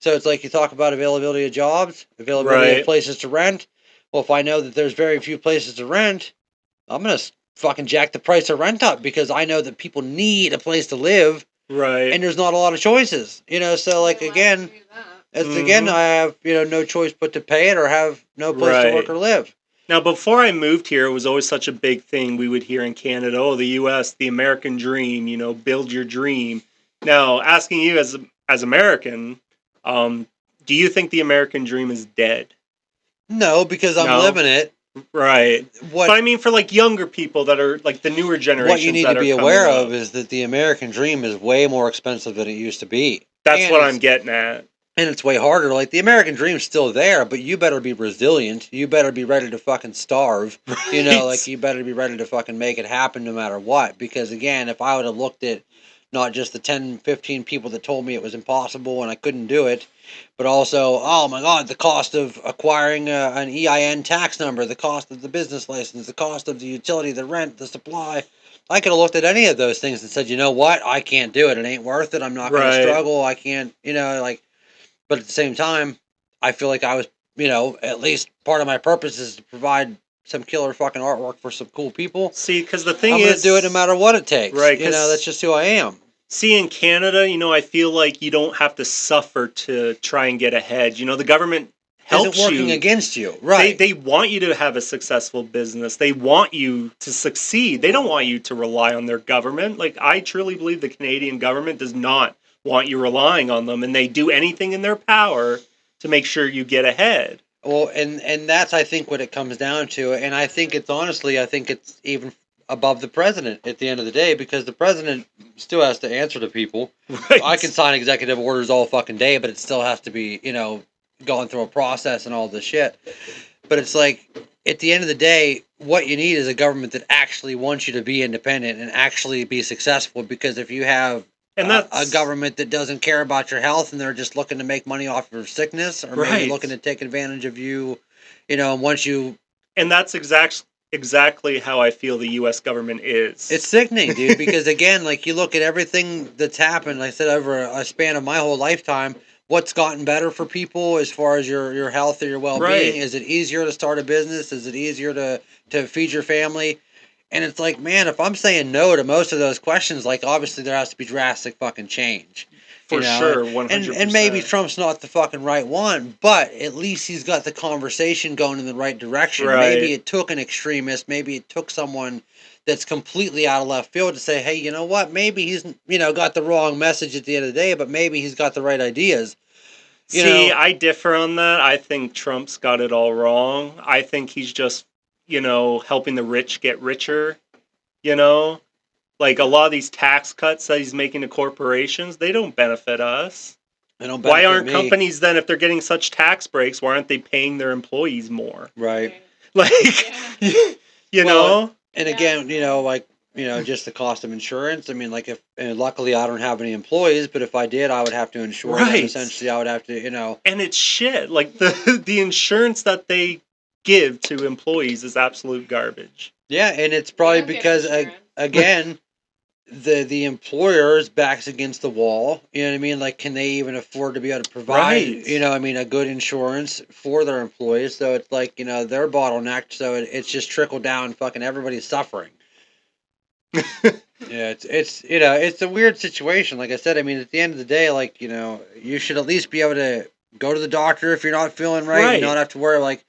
So it's like you talk about availability of jobs, availability of places to rent. Well, if I know that there's very few places to rent, I'm going to fucking jack the price of rent up because I know that people need a place to live. Right. And there's not a lot of choices. So like again, I have, no choice but to pay it or have no place to work or live. Now, before I moved here, it was always such a big thing we would hear in Canada, oh, the U.S., the American dream, build your dream. Now, asking you as American, do you think the American dream is dead? No, because I'm living it. Right. But I mean, for like younger people that are like the newer generations, what you need to be aware of is that the American dream is way more expensive than it used to be. That's what I'm getting at. And it's way harder. Like, the American dream's still there, but you better be resilient. You better be ready to fucking starve. Right. You better be ready to fucking make it happen no matter what. Because again, if I would have looked at not just the 10, 15 people that told me it was impossible and I couldn't do it, but also, oh my God, the cost of acquiring an EIN tax number, the cost of the business license, the cost of the utility, the rent, the supply. I could have looked at any of those things and said, you know what? I can't do it. It ain't worth it. I'm not going to struggle. I can't, but at the same time, I feel like I was, at least part of my purpose is to provide some killer fucking artwork for some cool people. See, because the thing I'm going to do it no matter what it takes. Right. That's just who I am. See, in Canada, I feel like you don't have to suffer to try and get ahead. The government helps isn't working against you. Right. They want you to have a successful business. They want you to succeed. They don't want you to rely on their government. Like, I truly believe the Canadian government does not want you relying on them, and they do anything in their power to make sure you get ahead. Well, and that's, I think, what it comes down to. And I think it's even above the president at the end of the day, because the president still has to answer to people. Right. I can sign executive orders all fucking day, but it still has to be, going through a process and all this shit. But it's like, at the end of the day, what you need is a government that actually wants you to be independent and actually be successful. Because if you have a government that doesn't care about your health and they're just looking to make money off of sickness, or maybe looking to take advantage of you, once you... And that's exactly how I feel the U.S. government is. It's sickening, dude, because again, like, you look at everything that's happened, like I said, over a span of my whole lifetime, what's gotten better for people as far as your health or your well-being? Right. Is it easier to start a business? Is it easier to feed your family? And it's like, man, if I'm saying no to most of those questions, like, obviously there has to be drastic fucking change. For sure, 100%. And maybe Trump's not the fucking right one, but at least he's got the conversation going in the right direction. Right. Maybe it took an extremist, maybe it took someone that's completely out of left field to say, hey, you know what, maybe he's, got the wrong message at the end of the day, but maybe he's got the right ideas. I differ on that. I think Trump's got it all wrong. I think he's just, helping the rich get richer, Like, a lot of these tax cuts that he's making to corporations, they don't benefit us. They don't benefit Why aren't me. companies then, if they're getting such tax breaks, why aren't they paying their employees more? Right. Like, know? And again, just the cost of insurance. I mean, like, luckily I don't have any employees, but if I did, I would have to insure them. Essentially, I would have to, And it's shit. Like, the insurance that they give to employees is absolute garbage. Yeah, and it's probably because, again, the employer's back's against the wall. You know what I mean? Like, can they even afford to be able to provide, a good insurance for their employees? So it's like, they're bottlenecked. So it's just trickled down. Fucking everybody's suffering. Yeah, it's a weird situation. Like I said, I mean, at the end of the day, like, you should at least be able to go to the doctor if you're not feeling right. And not have to worry. Like I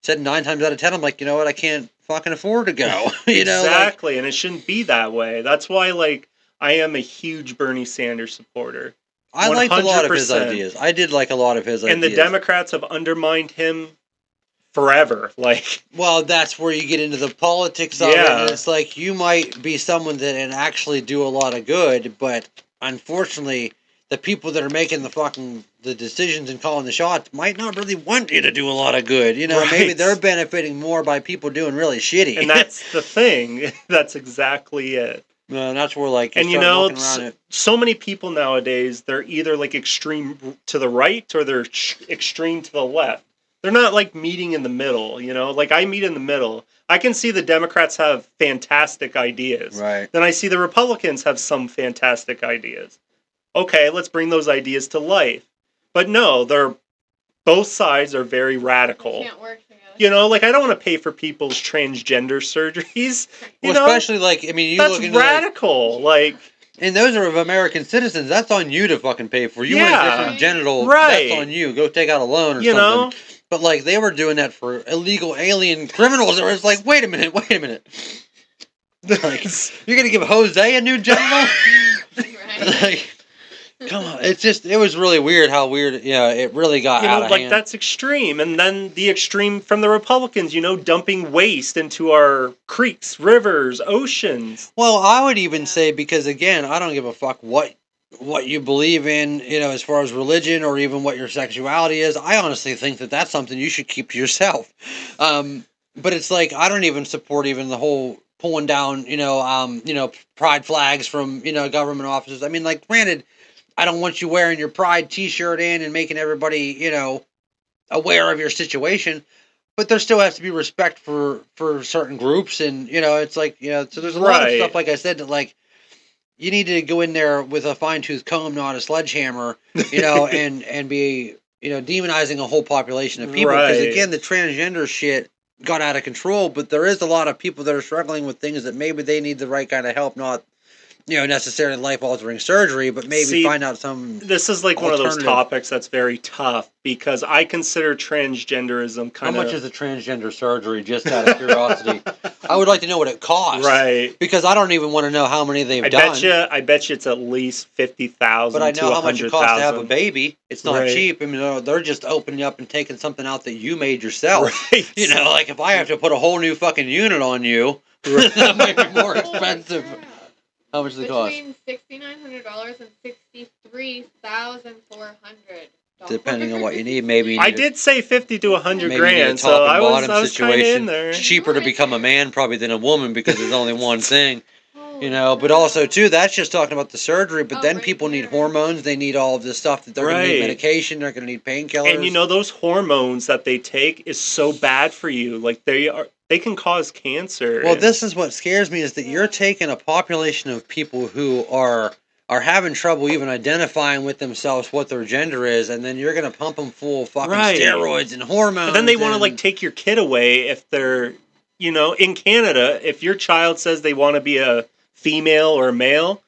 said, 9 times out of 10, I'm like, you know what, I can't fucking afford to go. Exactly, and it shouldn't be that way. That's why, like, I am a huge Bernie Sanders supporter. I liked a lot of his ideas. I did like a lot of his ideas. And the Democrats have undermined him forever. Like, well, that's where you get into the politics of it. And it's like, you might be someone that can actually do a lot of good, but unfortunately, the people that are making the decisions and calling the shots might not really want you to do a lot of good. You know, maybe they're benefiting more by people doing really shitty. And that's the thing. That's exactly it. No, that's where like and so many people nowadays, they're either like extreme to the right or they're extreme to the left. They're not like meeting in the middle, you know? Like I meet in the middle. I can see the Democrats have fantastic ideas. Right. Then I see the Republicans have some fantastic ideas. Okay, let's bring those ideas to life. But no, both sides are very radical. They can't work together. You know, like I don't want to pay for people's transgender surgeries. You know, especially like you that's look into radical. Like, and those are of American citizens. That's on you to fucking pay for. You want a different genital? Right. That's on you. Go take out a loan or you something. Know? But like they were doing that for illegal alien criminals. It was like, wait a minute. Like, you're gonna give Jose a new genital? Right. Like, come on. It was really weird how weird. Yeah, it really got out of hand. That's extreme. And then the extreme from the Republicans, dumping waste into our creeks, rivers, oceans. Well, I would even say, because again, I don't give a fuck what you believe in, as far as religion or even what your sexuality is. I honestly think that that's something you should keep to yourself. But it's like, I don't even support even the whole pulling down, pride flags from, government offices. I mean, like, granted, I don't want you wearing your pride t-shirt in and making everybody, aware of your situation. But there still has to be respect for certain groups. And, it's like, so there's a lot of stuff, like I said, that, like, you need to go in there with a fine-tooth comb, not a sledgehammer, and be, demonizing a whole population of people. Because, again, the transgender shit got out of control. But there is a lot of people that are struggling with things that maybe they need the right kind of help, not necessarily life-altering surgery, but maybe find out some. This is like one of those topics that's very tough, because I consider transgenderism kind of. How much is a transgender surgery? Just out of curiosity, I would like to know what it costs. Right. Because I don't even want to know how many they've done. I bet you it's at least 50,000. But I know how much it costs to have a baby. It's not cheap. I mean, they're just opening up and taking something out that you made yourself. Right. Like if I have to put a whole new fucking unit on you, that might be more expensive. How much does it cost? Between $6,900 and $63,400. Depending on what you need, maybe. I did say 50 to 100 maybe grand, so I was kind of in there. It's cheaper to become a man probably than a woman, because there's only one thing. But also too, that's just talking about the surgery. But then people need hormones. They need all of this stuff that they're going to need medication. They're going to need painkillers. And those hormones that they take is so bad for you. Like they can cause cancer. Well, this is what scares me, is that you're taking a population of people who are having trouble even identifying with themselves what their gender is, and then you're going to pump them full of fucking steroids and hormones. But then they want to like take your kid away if they're, in Canada, if your child says they want to be a female or a male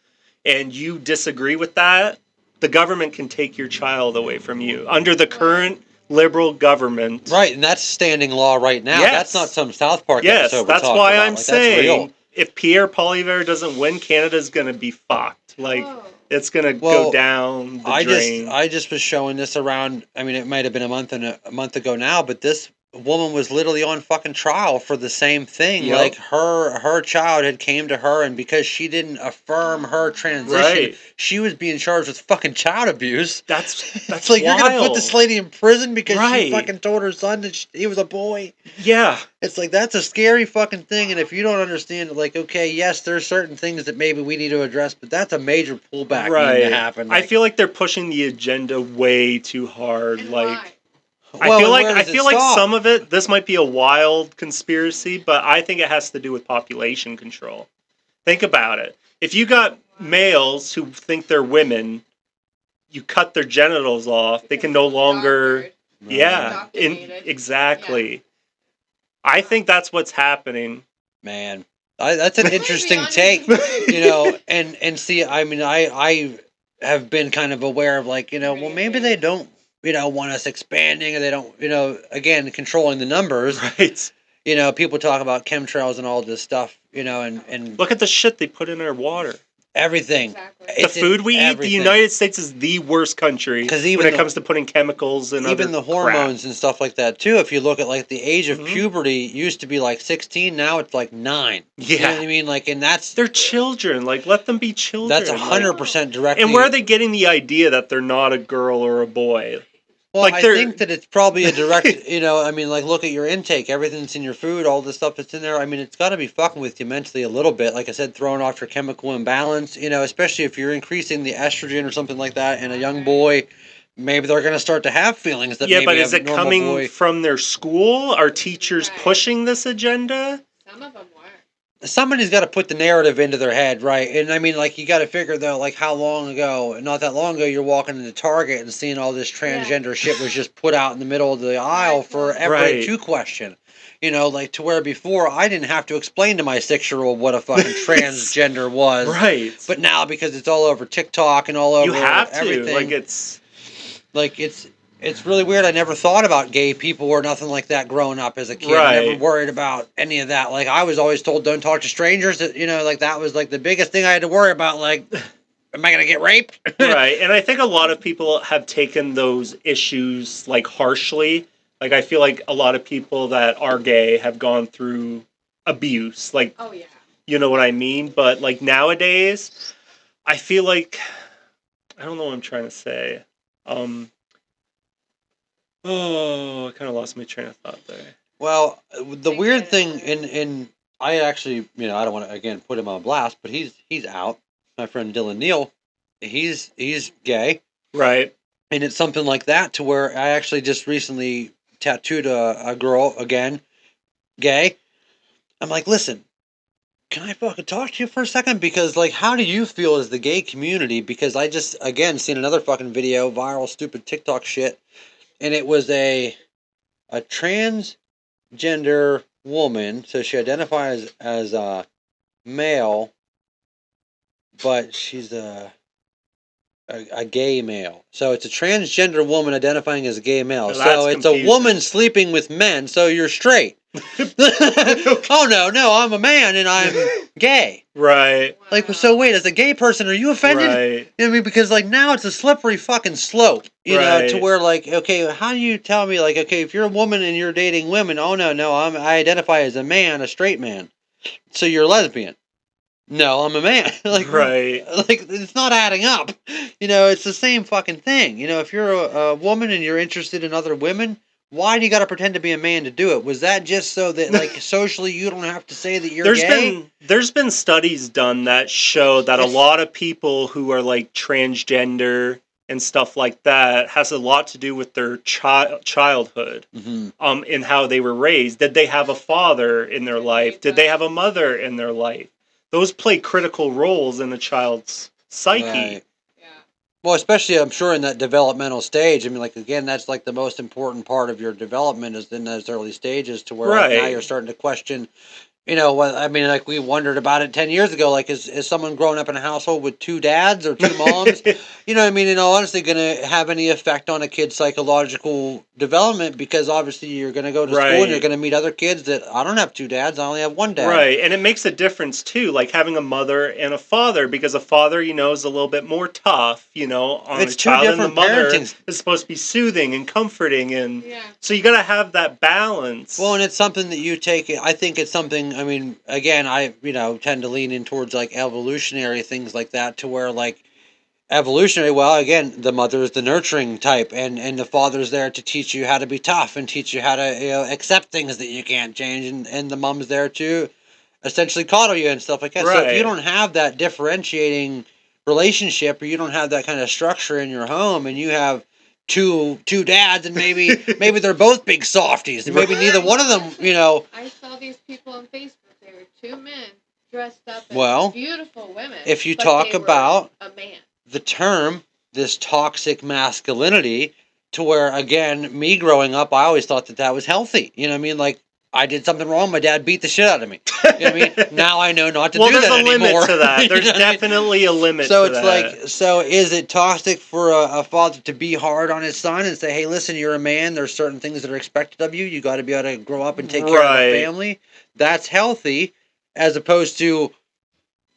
and you disagree with that, the government can take your child away from you under the current liberal government. Right, and that's standing law right now. Yes. That's not some South Park episode. Yes, that's why I'm like, saying if Pierre Poilievre doesn't win, Canada's going to be fucked. Like, it's going to go down the drain. I just was showing this around. I mean, it might have been a month ago now, but this woman was literally on fucking trial for the same thing. Yep. Like her child had came to her, and because she didn't affirm her transition, she was being charged with fucking child abuse. That's like, wild. You're gonna put this lady in prison because she fucking told her son that he was a boy. Yeah, it's like, that's a scary fucking thing. And if you don't understand, like, okay, yes, there's certain things that maybe we need to address, but that's a major pullback needing to happen. Like, I feel like they're pushing the agenda way too hard. Like. Well, I feel like some of it, this might be a wild conspiracy, but I think it has to do with population control. Think about it. If you got males who think they're women, you cut their genitals off, they can no longer... Exactly. Yeah. I think that's what's happening. Man, that's an interesting take, and see, I mean, I have been kind of aware of, like, well, maybe they don't, want us expanding, or they don't, again, controlling the numbers. Right. People talk about chemtrails and all this stuff, and look at the shit they put in our water. everything. Exactly. The It's in food we eat, the everything. United States is the worst country 'Cause when even it the- comes to putting chemicals and even other the hormones and stuff like that too. If you look at like the age of Mhm. puberty used to be like 16, now it's like 9. Yeah. You know what I mean? Like, and They're children. Like, let them be children. that's Like, 100% directly. and where are they getting the idea that they're not a girl or a boy? Well, like, I they're- think that it's probably a direct, you know, I mean, like, look at your intake, everything that's in your food, all the stuff that's in there. I mean, it's got to be fucking with you mentally a little bit. Like I said, throwing off your chemical imbalance, you know, especially if you're increasing the estrogen or something like that in a young boy. Maybe they're going to start to have feelings that Yeah, maybe but a is it normal coming boy. from their school? Are teachers Right. pushing this agenda? Some of them were. Somebody's got to put the narrative into their head, right? And I mean, like, you got to figure though, like, how long ago? Not that long ago, you're walking into Target and seeing all this transgender shit was just put out in the middle of the aisle for everybody Right. to question. You know, like to where before I didn't have to explain to my 6-year-old what a fucking transgender was, Right. but now because it's all over TikTok and all over You have to. everything, Like, it's... it's really weird. I never thought about gay people or nothing like that growing up as a kid. Right. I never worried about any of that. Like, I was always told, don't talk to strangers. You know, like, that was, like, the biggest thing I had to worry about. Like, am I going to get raped? Right. And I think a lot of people have taken those issues, like, harshly. Like, I feel like a lot of people that are gay have gone through abuse. Like, Oh, yeah. you know what I mean? But, like, nowadays, I feel like... I don't know what I'm trying to say. I kind of lost my train of thought there. Well, the weird thing, in I actually, you know, I don't want to, again, put him on blast, but he's out. My friend Dylan Neal, he's gay. Right. And it's something like that to where I actually just recently tattooed a girl, again, gay. I'm like, listen, can I fucking talk to you for a second? Because, like, how do you feel as the gay community? Because I just, again, seen another fucking video, viral, stupid TikTok shit, and it was a transgender woman, so she identifies as a male, but she's a gay male. So it's a transgender woman identifying as a gay male. Now So that's it's a confusing. woman sleeping with men, so you're straight. Oh, no, I'm a man and I'm gay. Right. Like, so wait, as a gay person, are you offended? Right. You know what I mean? Because, like, now it's a slippery fucking slope, you know, to Right. where, like, okay, how do you tell me, like, okay, if you're a woman and you're dating women, oh, no, I identify as a man, a straight man. So you're a lesbian. No, I'm a man. Like, Right. like, it's not adding up. You know, it's the same fucking thing. You know, if you're a woman and you're interested in other women, why do you got to pretend to be a man to do it? Was that just so that, like, socially you don't have to say that you're gay? There's been studies done that show that a lot of people who are like transgender and stuff like that has a lot to do with their childhood, Mm-hmm. in how they were raised. Did they have a father in their life? Did they have a mother in their life? Those play critical roles in a child's psyche. Right. Well, especially, I'm sure, in that developmental stage. I mean, like, again, that's, like, the most important part of your development is in those early stages to where, like, now Right. you're starting to question, you know, what I mean, like, we wondered about it 10 years ago. Like, is someone growing up in a household with 2 dads or 2 moms, you know what I mean, in all honesty, going to have any effect on a kid's psychological development? Because obviously you're going to go to school and you're Right. going to meet other kids that, I don't have 2 dads, I only have 1 dad. Right, and it makes a difference too, like having a mother and a father, because a father, you know, is a little bit more tough, you know, on It's a 2 child, and the different mother parenting. is supposed to be soothing and comforting, and Yeah. so you got to have that balance. Well, and it's something that you take. I think it's something. I mean, again, I tend to lean in towards like evolutionary things like that, to where like evolutionary. Well, again, the mother is the nurturing type, and the father's there to teach you how to be tough and teach you how to accept things that you can't change, and the mom's there to essentially coddle you and stuff like that. So if you Right. don't have that differentiating relationship, or you don't have that kind of structure in your home, and you have two dads, and maybe they're both big softies, and maybe neither one of them, I saw these people on Facebook. They were 2 men dressed up as Well, beautiful women. if you but talk they were about a man. the term, this toxic masculinity, to where, again, me growing up, I always thought that was healthy. You know what I mean? Like, I did something wrong, my dad beat the shit out of me. You know what I mean? Now I know not to do that there's a anymore. limit to that. You There's know what I mean? definitely a limit So to it's that. like, so is it toxic for a father to be hard on his son and say, hey, listen, you're a man, there's certain things that are expected of you, you got to be able to grow up and take care of the Right. family? That's healthy, as opposed to,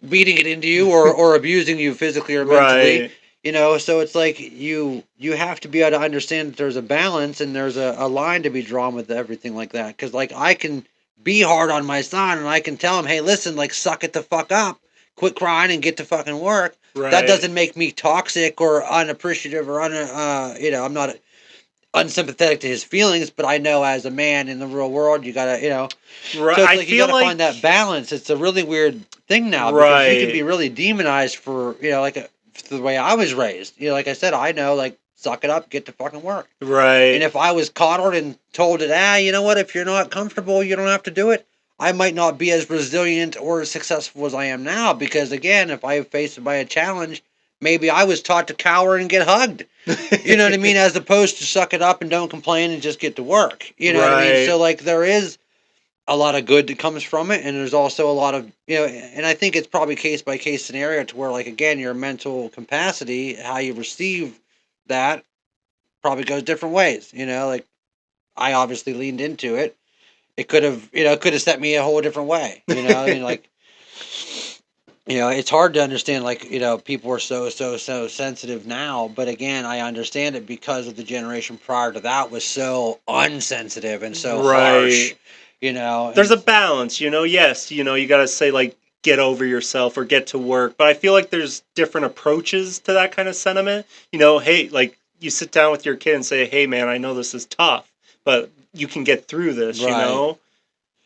beating it into you or abusing you physically or mentally. Right. So it's like you have to be able to understand that there's a balance and there's a line to be drawn with everything like that. Because like I can be hard on my son and I can tell him, hey, listen, like suck it the fuck up, quit crying and get to fucking work. Right. That doesn't make me toxic or unappreciative or I'm not unsympathetic to his feelings, but I know as a man in the real world, you gotta, Right. So it's I like you feel gotta find that balance. It's a really weird thing now because you can Right. be really demonized for, the way I was raised. Like I said, I know, like, suck it up, get to fucking work. Right. And if I was coddled and told that, you know what, if you're not comfortable, you don't have to do it, I might not be as resilient or as successful as I am now because, again, if I faced by a challenge, maybe I was taught to cower and get hugged. You know what I mean? As opposed to suck it up and don't complain and just get to work. You know what I mean? Right. So, like, there is a lot of good that comes from it, and there's also a lot of, and I think it's probably case by case scenario to where, like, again, your mental capacity, how you receive that probably goes different ways. Like, I obviously leaned into it. It could have, set me a whole different way. I mean, like, it's hard to understand, like, people are so sensitive now, but again, I understand it because of the generation prior to that was so unsensitive and so harsh, There's a balance, yes, you gotta say, like, get over yourself or get to work, but I feel like there's different approaches to that kind of sentiment. Hey, like, you sit down with your kid and say, hey man, I know this is tough, but you can get through this, Right.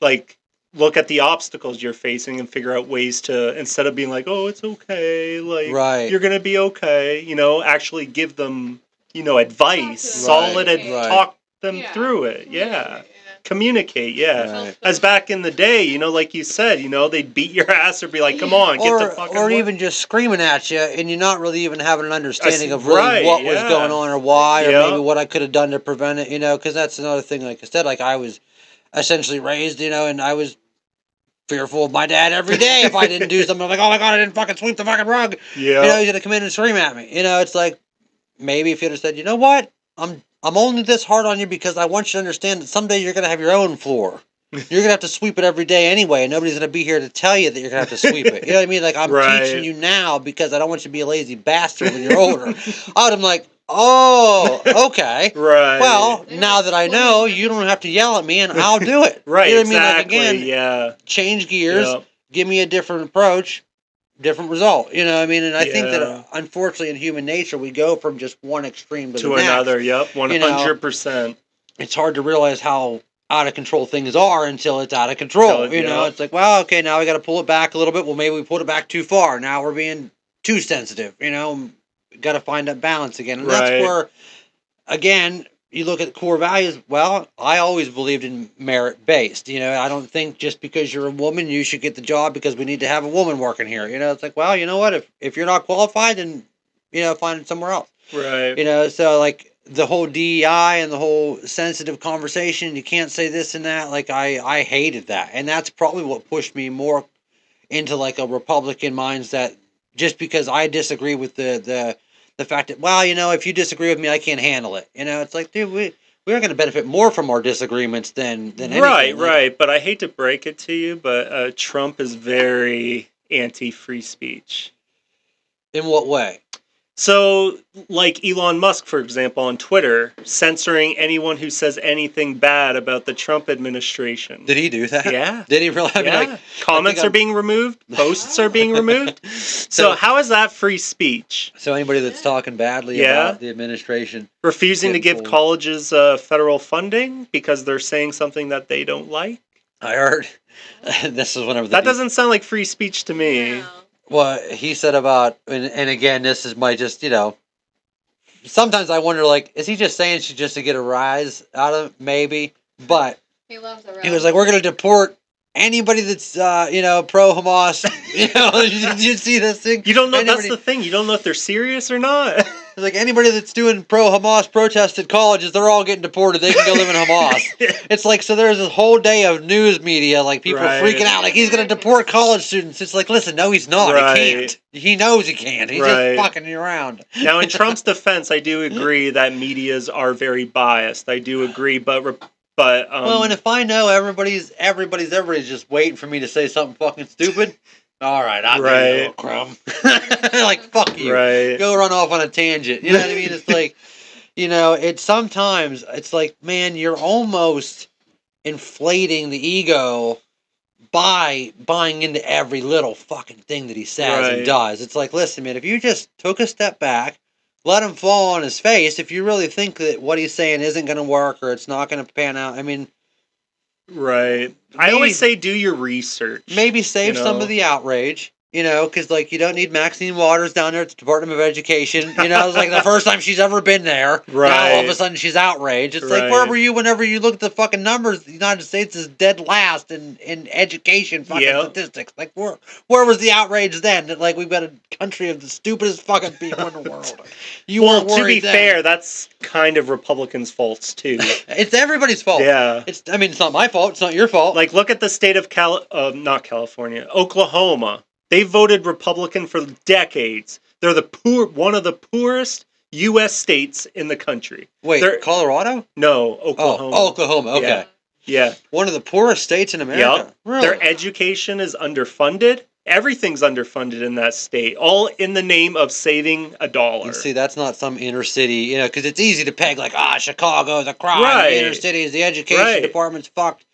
like, look at the obstacles you're facing and figure out ways to, instead of being like, oh, it's okay, like, Right. you're gonna be okay, actually give them, advice, solid, Right. talk them through it. Communicate, Right. As back in the day, like you said, they'd beat your ass or be like, come on, get to fucking or work. even just screaming at you, and you're not really even having an understanding of Right, really what was yeah. going on or why, or Yeah. maybe what I could have done to prevent it. Because that's another thing. Like I said, like I was essentially raised, and I was fearful of my dad every day if I didn't do something. I'm like, oh my god, I didn't fucking sweep the fucking rug. Yeah. He's gonna come in and scream at me. It's like maybe if you'd have said, you know what, I'm only this hard on you because I want you to understand that someday you're gonna have your own floor. You're gonna have to sweep it every day anyway, and nobody's gonna be here to tell you that you're gonna have to sweep it. You know what I mean? Like I'm Right. teaching you now because I don't want you to be a lazy bastard when you're older. I would have been like, oh, okay. Right. Well, now that I know, you don't have to yell at me, and I'll do it. Right, You know what exactly, I mean? Like again, yeah. change gears, Yep. give me a different approach, different result. You know what I mean? And I think Yeah. that unfortunately in human nature we go from just one extreme to the another. next. Yep, 100%. It's hard to realize how out of control things are until it's out of control. It's like, well, okay, now we got to pull it back a little bit. Well, maybe we pulled it back too far. Now we're being too sensitive. Got to find that balance again, and that's where, again, you look at core values. Well, I always believed in merit based. I don't think just because you're a woman you should get the job because we need to have a woman working here. It's like, well, you know what? If you're not qualified, then find it somewhere else. Right. So like the whole DEI and the whole sensitive conversation, you can't say this and that. Like I hated that, and that's probably what pushed me more into like a Republican mindset. Just because I disagree with the fact that, well, if you disagree with me, I can't handle it. It's like, dude, we're going to benefit more from our disagreements than anything. Right, like, right. But I hate to break it to you, but Trump is very anti-free speech. In what way? So, like Elon Musk, for example, on Twitter, censoring anyone who says anything bad about the Trump administration. Did he do that? Yeah. Did he really? Yeah. Comments are being removed. Posts are being removed. So how is that free speech? So anybody that's talking badly about the administration. Refusing to give colleges federal funding because they're saying something that they don't like? I heard. This is one of the... That doesn't sound like free speech to me. No. Well, he said about, and again, this is my just, sometimes I wonder, like, is he just saying she's just to get a rise out of, maybe, but He loves a rise. He was like, we're going to deport anybody that's, pro-Hamas. Did you see this thing? You don't know, that's the thing, you don't know if they're serious or not. It's like anybody that's doing pro-Hamas protest at colleges, they're all getting deported. They can go live in Hamas. It's like, so there's this whole day of news media, like people freaking out, like he's going to deport college students. It's like, listen, no, he's not. He can't. He knows he can't. He's just fucking you around. Now, in Trump's defense, I do agree that medias are very biased. I do agree, but well, and if I know everybody's just waiting for me to say something fucking stupid, All right, I'll give you a Right. little crumb. Like, fuck you. Right. Go run off on a tangent. You know what I mean? It's like, it's sometimes, it's like, man, you're almost inflating the ego by buying into every little fucking thing that he says and Right. does. It's like, listen, man, if you just took a step back, let him fall on his face, if you really think that what he's saying isn't going to work or it's not going to pan out, I mean, Right. I always say do your research. maybe save some of the outrage, because, like, you don't need Maxine Waters down there at the Department of Education. It's like the first time she's ever been there. Right. Now all of a sudden she's outraged. It's like, where were you whenever you look at the fucking numbers? The United States is dead last in education fucking statistics. Like, where was the outrage then? That, like, we've got a country of the stupidest fucking people in the world. Well, to be fair, that's kind of Republicans' faults too. It's everybody's fault. Yeah. It's not my fault. It's not your fault. Like, look at the state of not California, Oklahoma. They voted Republican for decades. They're one of the poorest U.S. states in the country. Wait, Colorado? No, Oklahoma. Oh, Oklahoma. Okay. Yeah. One of the poorest states in America. Yep. Really? Their education is underfunded. Everything's underfunded in that state, all in the name of saving $1. And see, that's not some inner city, because it's easy to peg, like, Chicago, the crime, the inner cities, the education department's fucked.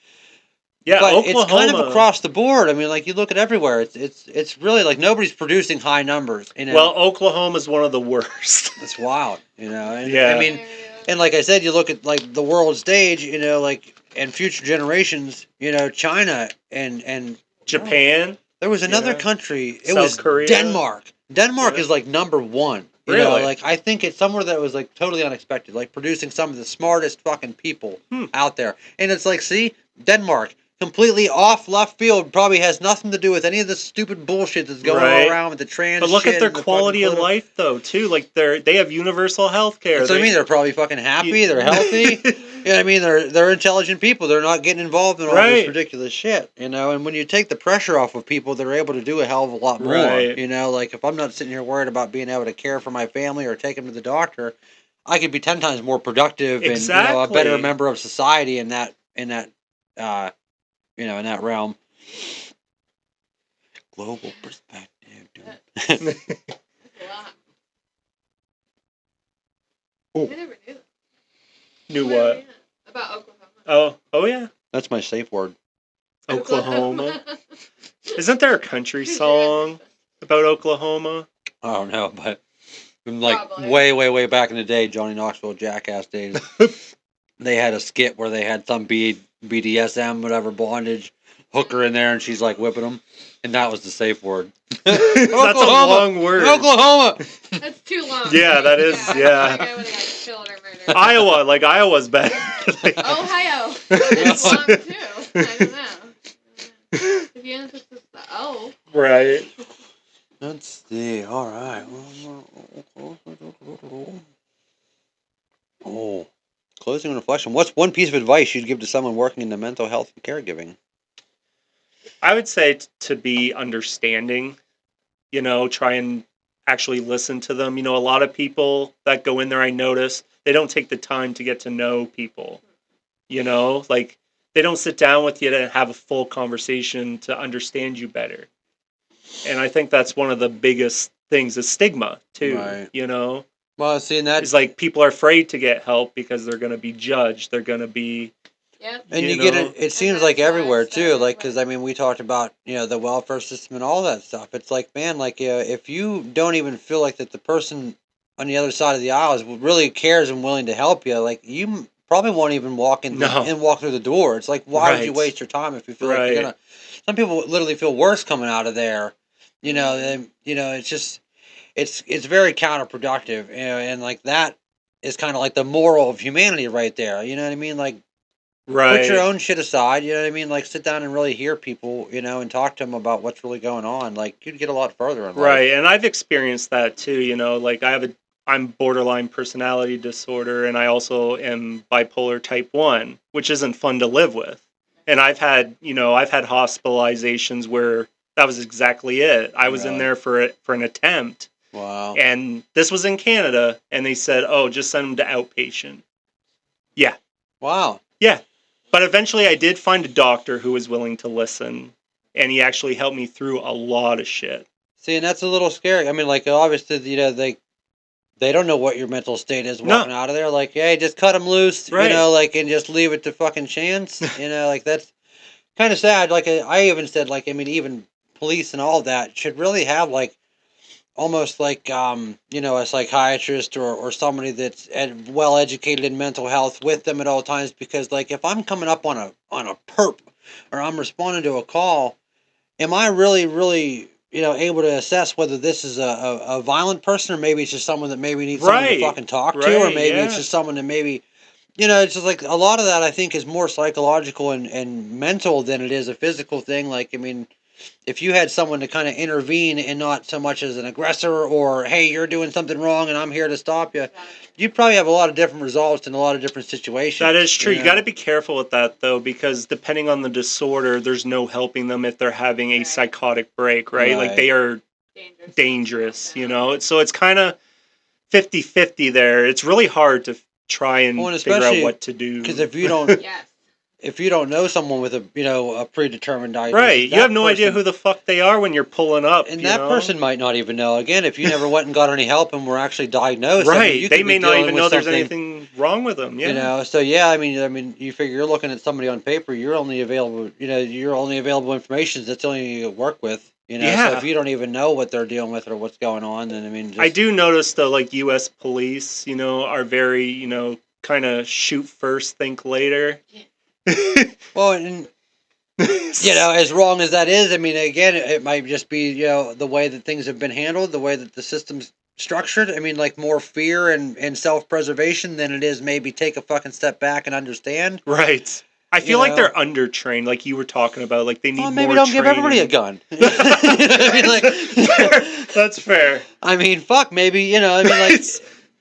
Yeah, but Oklahoma, it's kind of across the board. I mean, like, you look at everywhere. It's really like nobody's producing high numbers. Well, Oklahoma's one of the worst. It's wild, And, yeah. I mean, and like I said, you look at, like, the world stage, like, and future generations, China and Japan. There was another country. It South was Korea. Denmark. Denmark is like number one. Really? Like, I think it's somewhere that was like totally unexpected, like producing some of the smartest fucking people out there. And it's like, see, Denmark, completely off left field, probably has nothing to do with any of the stupid bullshit that's going around with the trans. But look shit at their and the quality of life, though, too. Like they have universal health care. That's what I mean. They're probably fucking happy. They're healthy. I mean, they're intelligent people. They're not getting involved in all this ridiculous shit. And when you take the pressure off of people, they're able to do a hell of a lot more. Like, if I'm not sitting here worried about being able to care for my family or take them to the doctor, I could be 10 times more productive and a better member of society in that in that realm. Global perspective, dude. That's a lot. Oh. I never knew that. Knew what? About Oklahoma. Oh yeah. That's my safe word. Oklahoma. Isn't there a country song about Oklahoma? I don't know, but like way back in the day, Johnny Knoxville Jackass days, they had a skit where they had some BDSM, whatever, bondage hooker in there, and she's like whipping them, and that was the safe word. That's a long word. Oklahoma. That's too long. Yeah, that is. Yeah. Like I would have got killed or murdered. Iowa's better. Ohio. It's long too. I don't know. If you emphasis the O. Right. Let's see. All right. Oh, closing reflection. What's one piece of advice you'd give to someone working in the mental health and caregiving? I would say to be understanding. Try and actually listen to them. A lot of people that go in there, I notice, they don't take the time to get to know people. Like, they don't sit down with you to have a full conversation to understand you better. And I think that's one of the biggest things is stigma, too. Right. Well, seeing that is like people are afraid to get help because they're going to be judged. They're going to be. Yep. And you get it. It seems like everywhere too. Like, because I mean, we talked about the welfare system and all that stuff. It's like, man, like if you don't even feel like that the person on the other side of the aisle is really cares and willing to help you, like you probably won't even walk in and walk through the door. It's like, why would you waste your time if you feel like you're gonna? Some people literally feel worse coming out of there. It's just it's very counterproductive. And like that is kind of like the moral of humanity right there. You know what I mean? Like. Put your own shit aside, you know what I mean? Like, sit down and really hear people, and talk to them about what's really going on. Like, you'd get a lot further in life. Right, and I've experienced that too, like I'm borderline personality disorder, and I also am bipolar type 1, which isn't fun to live with. And I've had hospitalizations where that was exactly it. I was in there for an attempt. Wow. And this was in Canada, and they said, "Oh, just send them to outpatient." Yeah. Wow. Yeah. But eventually I did find a doctor who was willing to listen and he actually helped me through a lot of shit. See, and that's a little scary. I mean, like, obviously, they don't know what your mental state is No. walking out of there. Like, hey, just cut them loose, Right. like, and just leave it to fucking chance. Like, that's kind of sad. Like, I even said, like, I mean, even police and all that should really have, like, almost like, a psychiatrist or somebody that's well educated in mental health with them at all times. Because, like, if I'm coming up on a perp or I'm responding to a call, am I really, really, able to assess whether this is a violent person or maybe it's just someone that maybe needs someone to Right. fucking talk to, or Right, maybe it's yeah. just someone that maybe, it's just like a lot of that I think is more psychological and mental than it is a physical thing. Like, I mean, if you had someone to kind of intervene and not so much as an aggressor or, hey, you're doing something wrong and I'm here to stop you, you'd probably have a lot of different results in a lot of different situations. That is true. You know? got to be careful with that, though, because depending on the disorder, there's no helping them if they're having a psychotic break, right? Like, they are dangerous, So it's kind of 50-50 there. It's really hard to try and figure out what to do. Because if you don't... If you don't know someone with a predetermined diagnosis, right, you have no idea who the fuck they are when you're pulling up, and that person might not even know. Again, if you never went and got any help and were actually diagnosed, right? I mean, you they could may be not dealing even with know there's something, anything wrong with them. Yeah, So yeah, I mean, you figure you're looking at somebody on paper. You're only available, your only available information is that's only you work with. So if you don't even know what they're dealing with or what's going on, then I mean, I do notice though, like U.S. police, are very, kind of shoot first, think later. Well, and as wrong as that is, I mean, again, it might just be the way that things have been handled, the way that the system's structured. I mean, like more fear and self-preservation than it is maybe take a fucking step back and understand. Right. I feel like they're undertrained, like you were talking about. Like they need maybe more don't training. give everybody a gun. That's fair. I mean, fuck. Maybe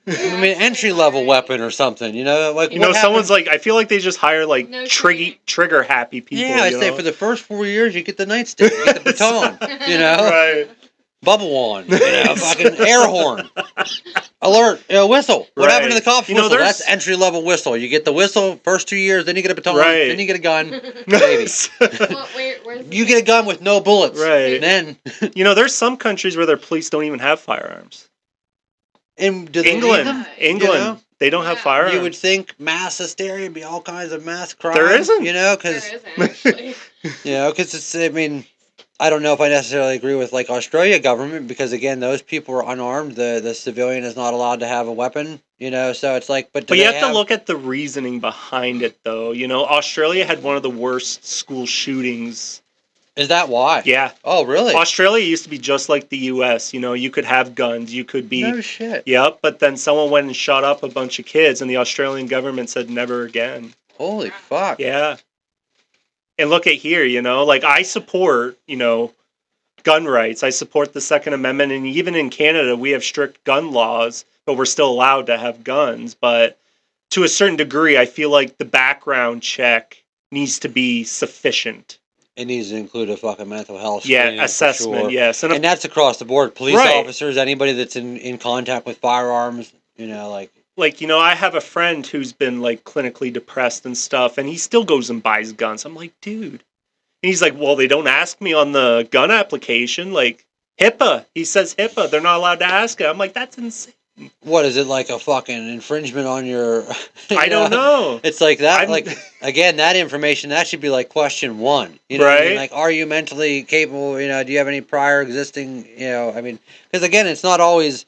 entry level weapon or something. Someone's like, I feel like they just hire like trigger happy people. Yeah, I say for the first 4 years you get the nightstick, you get the baton, right. Bubble wand, fucking air horn, alert, whistle. What happened to the cops' whistle? That's entry level whistle. You get the whistle first 2 years, then you get a baton, then you get a gun, baby. You get a gun with no bullets, right? Then there's some countries where their police don't even have firearms. And do they England, need them? England, they don't have firearms. You would think mass hysteria would be all kinds of mass crime. There isn't, because because it's. I mean, I don't know if I necessarily agree with like Australia government because again, those people are unarmed. The civilian is not allowed to have a weapon. So it's like, but you have to look at the reasoning behind it, though. Australia had one of the worst school shootings. Is that why? Yeah. Oh, really? Australia used to be just like the U.S. You could have guns. You could be... No shit. Yep, but then someone went and shot up a bunch of kids, and the Australian government said never again. Holy fuck. Yeah. And look at here, like, I support, gun rights. I support the Second Amendment, and even in Canada, we have strict gun laws, but we're still allowed to have guns. But to a certain degree, I feel like the background check needs to be sufficient. It needs to include a fucking mental health screening, assessment, sure. Yes. And that's across the board. Police officers, anybody that's in contact with firearms, I have a friend who's been, like, clinically depressed and stuff, and he still goes and buys guns. I'm like, dude. And he's like, well, they don't ask me on the gun application. Like, HIPAA. He says HIPAA. They're not allowed to ask it. I'm like, that's insane. What is it, like a fucking infringement on your... I don't know. It's like that, again, that information, that should be like question 1. Right. What I mean? Like, are you mentally capable, do you have any prior existing, because again, it's not always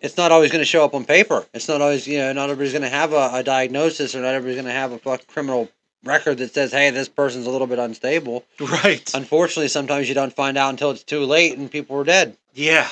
going to show up on paper. It's not always, not everybody's going to have a diagnosis or not everybody's going to have a fucking criminal record that says, hey, this person's a little bit unstable. Right. Unfortunately, sometimes you don't find out until it's too late and people are dead. Yeah.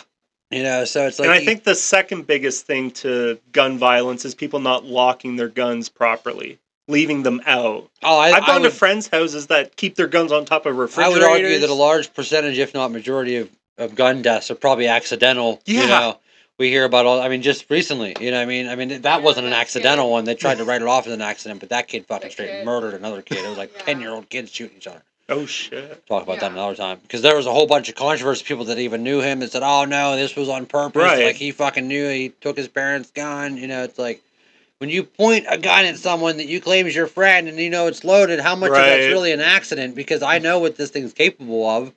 So it's like... And I think the second biggest thing to gun violence is people not locking their guns properly, leaving them out. I've gone to friends' houses that keep their guns on top of refrigerators. I would argue that a large percentage, if not majority, of gun deaths are probably accidental. Yeah. We hear about just recently, I mean, that wasn't an accidental one. They tried to write it off as an accident, but that kid fucking straight murdered another kid. It was like 10-year-old kids shooting each other. Oh, shit. Talk about that another time. Because there was a whole bunch of controversy, people that even knew him and said, oh, no, this was on purpose. Right. Like, he fucking knew he took his parents' gun. It's like, when you point a gun at someone that you claim is your friend and you know it's loaded, how much of that's Right. really an accident? Because I know what this thing's capable of.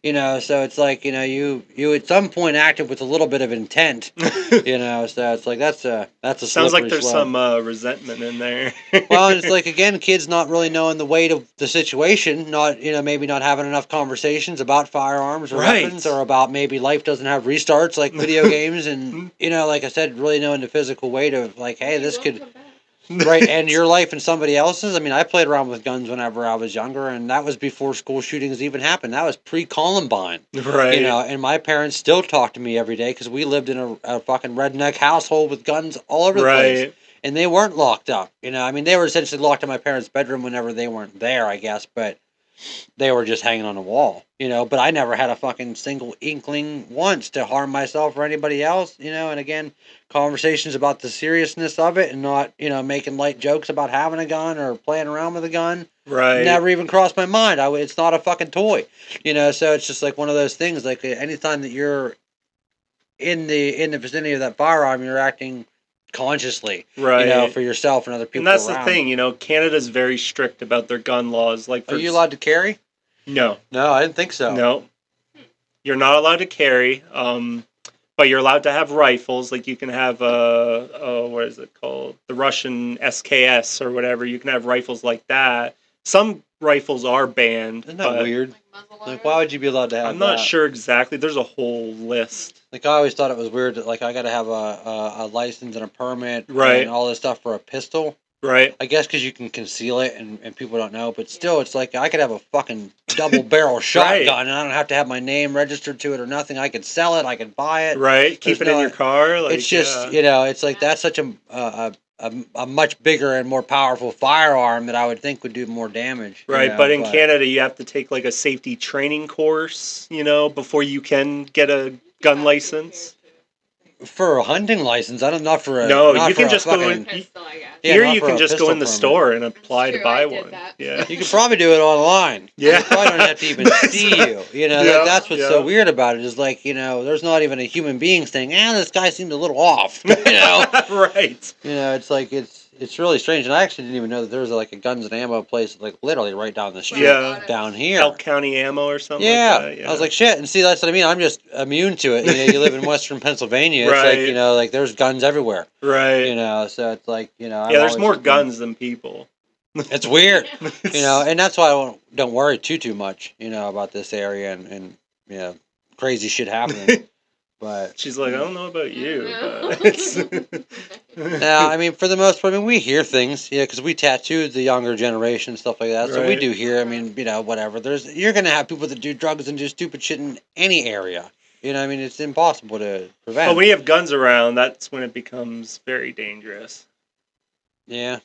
So it's like, you at some point acted with a little bit of intent, so it's like that's a Sounds like slippery there's slope. some resentment in there. Well, and it's like, again, kids not really knowing the weight of the situation, not, maybe not having enough conversations about firearms or Right. weapons, or about maybe life doesn't have restarts like video games, and like I said, really knowing the physical weight of like, hey, this could. Right, and your life and somebody else's. I mean, I played around with guns whenever I was younger, and that was before school shootings even happened. That was pre-Columbine. Right. And my parents still talk to me every day because we lived in a fucking redneck household with guns all over the place. Right. And they weren't locked up. I mean, they were essentially locked in my parents' bedroom whenever they weren't there, I guess, but they were just hanging on the wall, but I never had a fucking single inkling once to harm myself or anybody else, and again, conversations about the seriousness of it and not, making light jokes about having a gun or playing around with a gun. Right. Never even crossed my mind. It's not a fucking toy, so it's just like one of those things, like anytime that you're in the vicinity of that firearm, you're acting consciously, Right. for yourself and other people And that's around. the thing, Canada's very strict about their gun laws. Like, Are you allowed to carry? No. No, I didn't think so. No. You're not allowed to carry, but you're allowed to have rifles. Like, you can have, what is it called? The Russian SKS or whatever. You can have rifles like that. Some rifles are banned. Isn't that weird? Like, why would you be allowed to have I'm not that? sure exactly. There's a whole list. Like, I always thought it was weird that, like, I got to have a license and a permit Right. and all this stuff for a pistol. Right. I guess because you can conceal it and people don't know. But still, it's like I could have a fucking double-barrel shotgun and I don't have to have my name registered to it or nothing. I could sell it. I could buy it. Right. Keep it in your car. Like, It's just, it's like that's such a much bigger and more powerful firearm that I would think would do more damage. Right, but in Canada, you have to take like a safety training course, before you can get a gun license. For a hunting license, I don't know for a. No, not you for can a just fucking, go in. Pistol, I guess. Yeah, Here, not you for can a just go pistol in the permit. store and apply That's to true, buy I did one. that. Yeah, You could probably do it online. Yeah. You probably don't have to even see you. Yeah, That's what's so weird about it is like, there's not even a human being saying, this guy seems a little off. Right. It's like it's really strange. And I actually didn't even know that there was like a guns and ammo place like literally right down the street down here. Elk County Ammo or something Yeah. like that. Yeah. I was like, shit. And see, that's what I mean. I'm just immune to it. You live in Western Pennsylvania. It's Right. like, like there's guns everywhere. Right. So it's like, Yeah, there's more guns than people. It's weird. And that's why I don't worry too much, about this area and crazy shit happening. But She's like, I don't know about you. No. But it's now, I mean, for the most part, we hear things, because we tattooed the younger generation and stuff like that. So we Right. do hear. I mean, whatever. You're gonna have people that do drugs and do stupid shit in any area. It's impossible to prevent. But when you have guns around, that's when it becomes very dangerous. Yeah,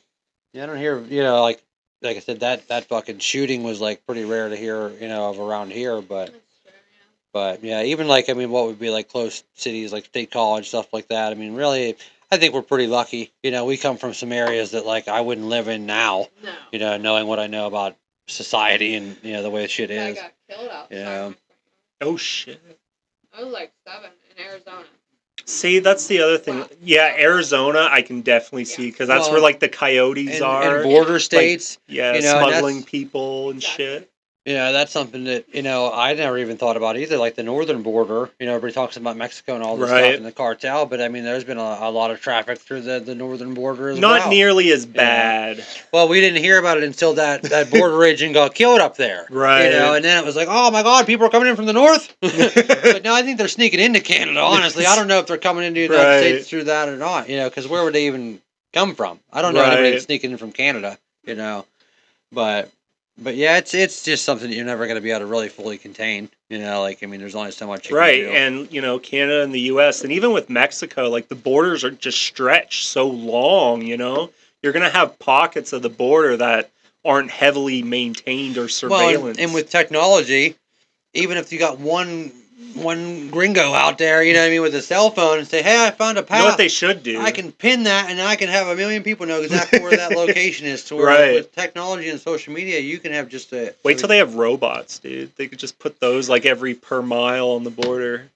I don't hear. Like I said, that fucking shooting was like pretty rare to hear. Of around here, but. But yeah, even like what would be like close cities like State College, stuff like that. I mean, really, I think we're pretty lucky. We come from some areas that like I wouldn't live in now. No. Knowing what I know about society and the way shit I is. got killed outside. Yeah. Oh shit. I was like 7 in Arizona. See, that's the other thing. Wow. Yeah, Arizona, I can definitely see because that's Well, where like the coyotes are. And border states. Yeah, and smuggling that's- people and shit. That's something that I never even thought about either. Like the northern border, everybody talks about Mexico and all this Right. stuff and the cartel, but I mean, there's been a lot of traffic through the northern border as Not well. nearly as bad. Well, we didn't hear about it until that border agent got killed up there. Right. And then it was like, oh my God, people are coming in from the north. But no, I think they're sneaking into Canada, honestly. I don't know if they're coming into the United States through that or not, because where would they even come from? I don't know anybody sneaking in from Canada, But yeah, it's just something that you're never going to be able to really fully contain. There's only so much you can do. And Canada and the U.S. and even with Mexico, like the borders are just stretched so long. You're gonna have pockets of the border that aren't heavily maintained or surveillance. Well, and with technology, even if you got one gringo out there, with a cell phone and say, hey, I found a path. You know what they should do? I can pin that and I can have 1 million people know exactly where that location is. To where with technology and social media, you can have just a... Wait till they have robots, dude. They could just put those like every per mile on the border.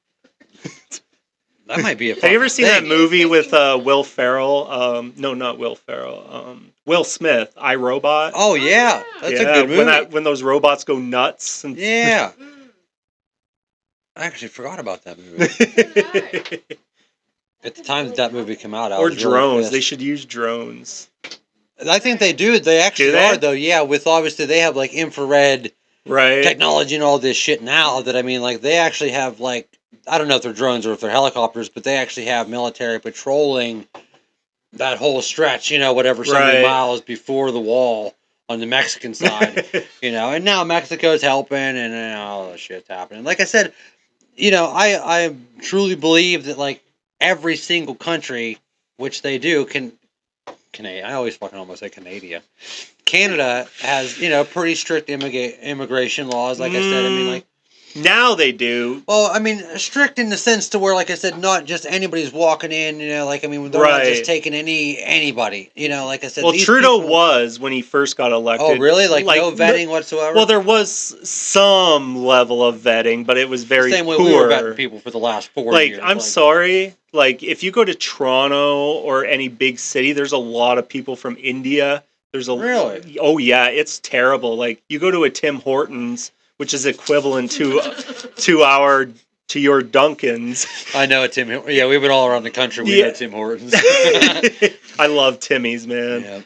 That might be a Have you ever fucking seen that thing. movie with Will Ferrell? No, not Will Ferrell. Will Smith, I, Robot. Oh yeah, that's a good movie. When those robots go nuts. And Yeah, Mm. I actually forgot about that movie. At the time that movie came out, I or was really drones. pissed. They should use drones. I think they do. They actually Do they? are though. Yeah, with obviously they have like infrared Right. technology and all this shit now. That I mean, like they actually have like I don't know if they're drones or if they're helicopters, but they actually have military patrolling that whole stretch. You know, whatever so many Right. miles before the wall on the Mexican side. You know, and now Mexico's helping, and all the shit's happening. Like I said, you know, I truly believe that like every single country, which they do, I always fucking almost say Canada. Canada has, you know, pretty strict immigration laws. Like I said, I mean, like, now they do. well, I mean, strict in the sense to where, like I said, not just anybody's walking in. You know, like I mean, they're not just Right. taking anybody. You know, like I said, Well, these Trudeau people, was when he first got elected. Oh, really? Like no vetting whatsoever. Well, there was some level of vetting, but it was very the same way poor. we were vetting people for the last 4 years. I'm sorry. Like, if you go to Toronto or any big city, there's a lot of people from India. There's a Really? Oh yeah, it's terrible. Like, you go to a Tim Hortons, which is equivalent to your Dunkin's. I know a Tim. Yeah, we've been all around the country. We know Tim Hortons. I love Timmy's, man. Yeah.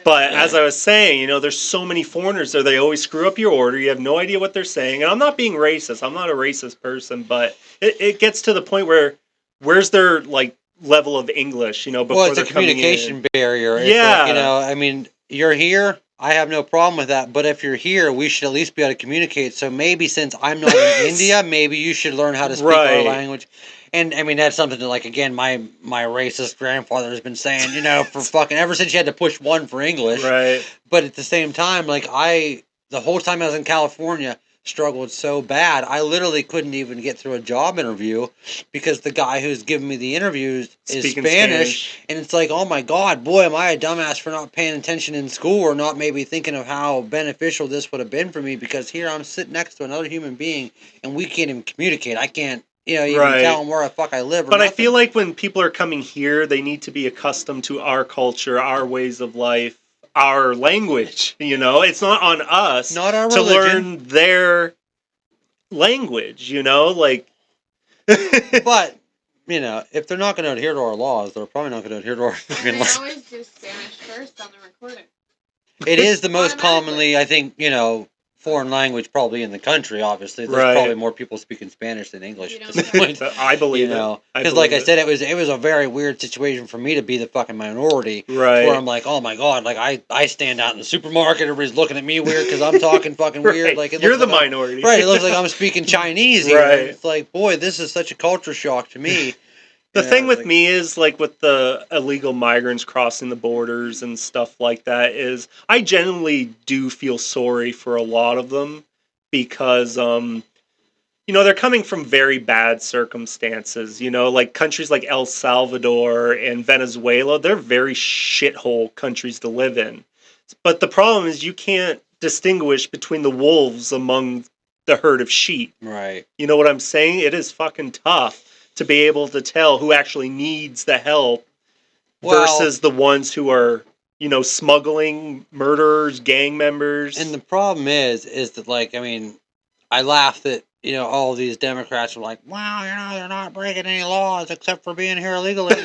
But as I was saying, you know, there's so many foreigners there. They always screw up your order. You have no idea what they're saying. And I'm not being racist. I'm not a racist person. But it gets to the point where where's their, like, level of English, you know, before Well, it's they're a communication barrier. It's Yeah. like, you know, I mean, you're here. I have no problem with that. But if you're here, we should at least be able to communicate. So maybe since I'm not in India, maybe you should learn how to speak our language. And I mean, that's something that, like, again, my racist grandfather has been saying, you know, for fucking ever since you had to push one for English. Right. But at the same time, like, the whole time I was in California, struggled so bad. I literally couldn't even get through a job interview because the guy who's giving me the interviews is Spanish. And it's like, oh my God, boy, am I a dumbass for not paying attention in school or not maybe thinking of how beneficial this would have been for me, because here I'm sitting next to another human being and we can't even communicate. I can't, you know, even tell them where the fuck I live. But I feel like when people are coming here, they need to be accustomed to our culture, our ways of life, our language. You know, it's not on us Not our to religion. learn their language, you know, like. But, you know, if they're not going to adhere to our laws, they're probably not going to adhere to our fucking laws. They always do Spanish first on the recording. It is the most commonly, I think, you know, foreign language probably in the country, obviously. There's probably more people speaking Spanish than English at this point. I believe it. Because like I said, it was a very weird situation for me to be the fucking minority. Right. Where I'm like, oh my God, like I stand out in the supermarket, everybody's looking at me weird because I'm talking fucking weird. Like You're the minority. Right, it looks like I'm speaking Chinese here. Right. It's like, boy, this is such a culture shock to me. The thing with me is, like, with the illegal migrants crossing the borders and stuff like that, is I genuinely do feel sorry for a lot of them because, you know, they're coming from very bad circumstances. You know, like countries like El Salvador and Venezuela, they're very shithole countries to live in. But the problem is you can't distinguish between the wolves among the herd of sheep. Right. You know what I'm saying? It is fucking tough to be able to tell who actually needs the help versus the ones who are, you know, smuggling, murderers, gang members. And the problem is that, like, I mean, I laugh that, you know, all these Democrats are like, wow, you know, they're not breaking any laws except for being here illegally.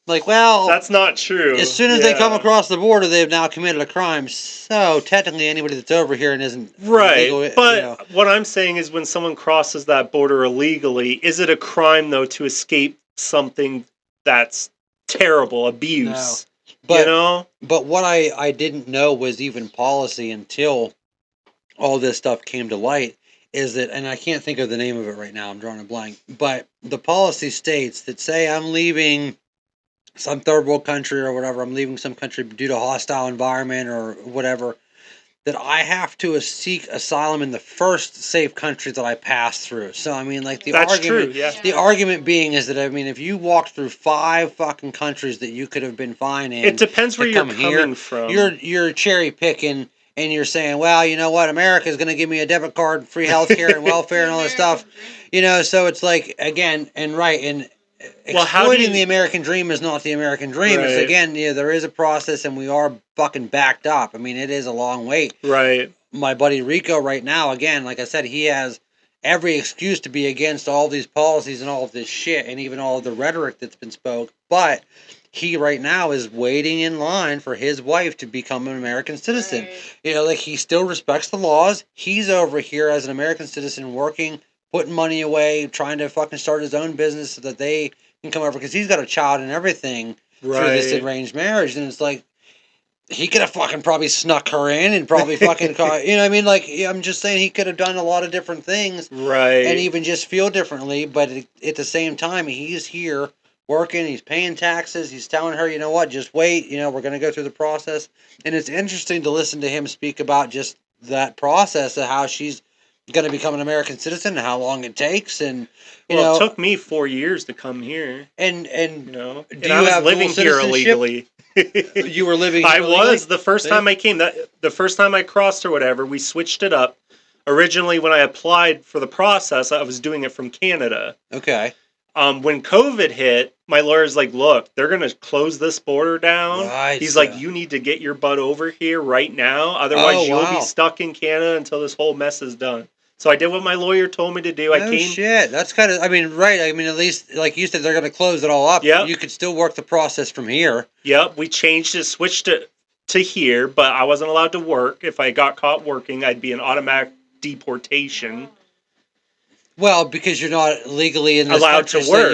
Like, well, that's not true. As soon as they come across the border, they've now committed a crime. So technically, anybody that's over here and isn't legal, but you know. What I'm saying is, when someone crosses that border illegally, is it a crime though to escape something that's terrible, abuse? No. But, you know. But what I didn't know was even policy until all this stuff came to light. Is that, and I can't think of the name of it right now. I'm drawing a blank. But the policy states that, say I'm leaving some third world country or whatever, I'm leaving some country due to hostile environment or whatever, that I have to seek asylum in the first safe country that I pass through. So, I mean, like, the argument being is that, I mean, if you walked through 5 fucking countries that you could have been fine in. It depends where you're coming from. You're cherry picking and you're saying, well, you know what, America's going to give me a debit card, free healthcare and welfare and all this stuff. You know, so it's like, again, and right, and Well, how do exploiting you- the American dream is not the American dream. It's Right. again, there is a process, and we are fucking backed up. I mean, it is a long wait. Right. My buddy Rico, right now, again, like I said, he has every excuse to be against all these policies and all of this shit, and even all of the rhetoric that's been spoke. But he right now is waiting in line for his wife to become an American citizen. Right. Like he still respects the laws. He's over here as an American citizen working, putting money away, trying to fucking start his own business so that they can come over because he's got a child and everything through this Right. arranged marriage. And it's like, he could have fucking probably snuck her in and probably fucking, you know what I mean? Like, I'm just saying he could have done a lot of different things Right. and even just feel differently. But at the same time, he's here working, he's paying taxes, he's telling her, you know what, just wait, we're going to go through the process. And it's interesting to listen to him speak about just that process of how she's going to become an American citizen and how long it takes. And, Well, it took me 4 years to come here. and Do do and you I was have living dual here citizenship? illegally. You were living I illegally? was the first See? time I came. The first time I crossed or whatever, we switched it up. Originally, when I applied for the process, I was doing it from Canada. Okay. When COVID hit, my lawyer's like, "Look, they're gonna close this border down." Right, He's so- like, "You need to get your butt over here right now, otherwise Oh, you'll wow. be stuck in Canada until this whole mess is done." So I did what my lawyer told me to do. I Oh, came. shit. That's kind of, I mean, right. I mean, at least, like you said, they're going to close it all up. Yep. You could still work the process from here. Yep, we changed it, switched it to here, but I wasn't allowed to work. If I got caught working, I'd be an automatic deportation. Well, because you're not legally in this Allowed to country, so work.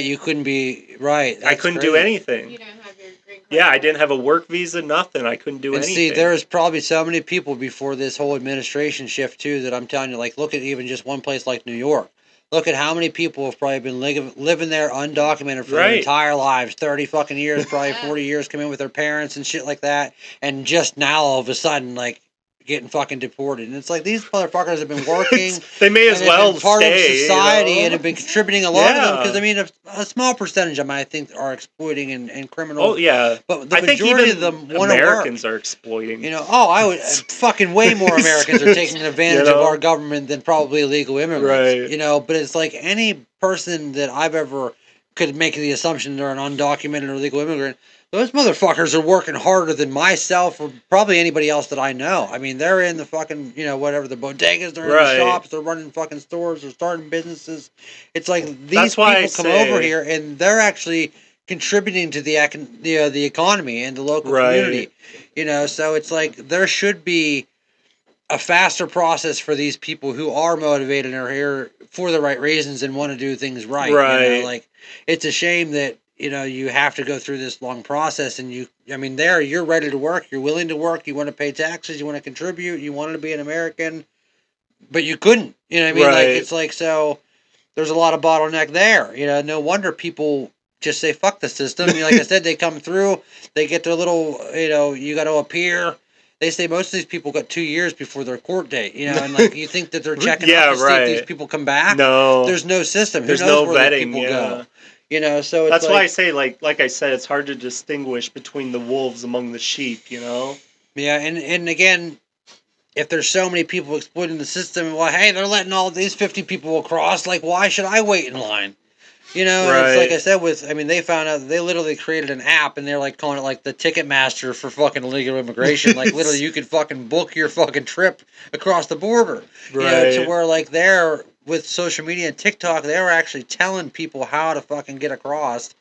you couldn't be, right. I That's couldn't do crazy. anything. You don't have your green card. Yeah, I didn't have a work visa, nothing. I couldn't do And anything. see, there's probably so many people before this whole administration shift, too, that I'm telling you, like, look at even just one place like New York. Look at how many people have probably been living there undocumented for their Right. entire lives, 30 fucking years, probably 40 years, come in with their parents and shit like that, and just now all of a sudden, like, getting fucking deported. And it's like, these motherfuckers have been working. They may as and have well been part stay, of society you know? and have been contributing a lot of them Yeah. because I mean a small percentage of them I think are exploiting and criminal. Oh yeah, but the I think majority even of them want to work. Americans are exploiting. I would fucking way more Americans are taking advantage of our government than probably illegal immigrants. Right. But it's like any person that I've ever could make the assumption they're an undocumented or illegal immigrant. Those motherfuckers are working harder than myself or probably anybody else that I know. I mean, they're in the fucking, whatever, the bodegas, they're in the shops, they're running fucking stores, they're starting businesses. It's like these people come over here and they're actually contributing to the economy and the local community. So it's like there should be a faster process for these people who are motivated and are here for the right reasons and want to do things right. Right. It's a shame that you have to go through this long process and you're ready to work, you're willing to work, you want to pay taxes, you want to contribute, you wanted to be an American, but you couldn't, Like, it's like, so there's a lot of bottleneck there, no wonder people just say, fuck the system. Like I said, they come through, they get their little, you got to appear. They say most of these people got 2 years before their court date, and like you think that they're checking out to see if these people come back. No. There's no system. There's Who knows no where vetting, these people go? So it's that's why I say, like I said, it's hard to distinguish between the wolves among the sheep. Yeah, and again, if there's so many people exploiting the system, well, hey, they're letting all these 50 people across. Like, why should I wait in line? And it's like I said, they found out they literally created an app and they're like calling it like the Ticketmaster for fucking illegal immigration. Like literally, you could fucking book your fucking trip across the border. To where like they're with social media and TikTok, they were actually telling people how to fucking get across.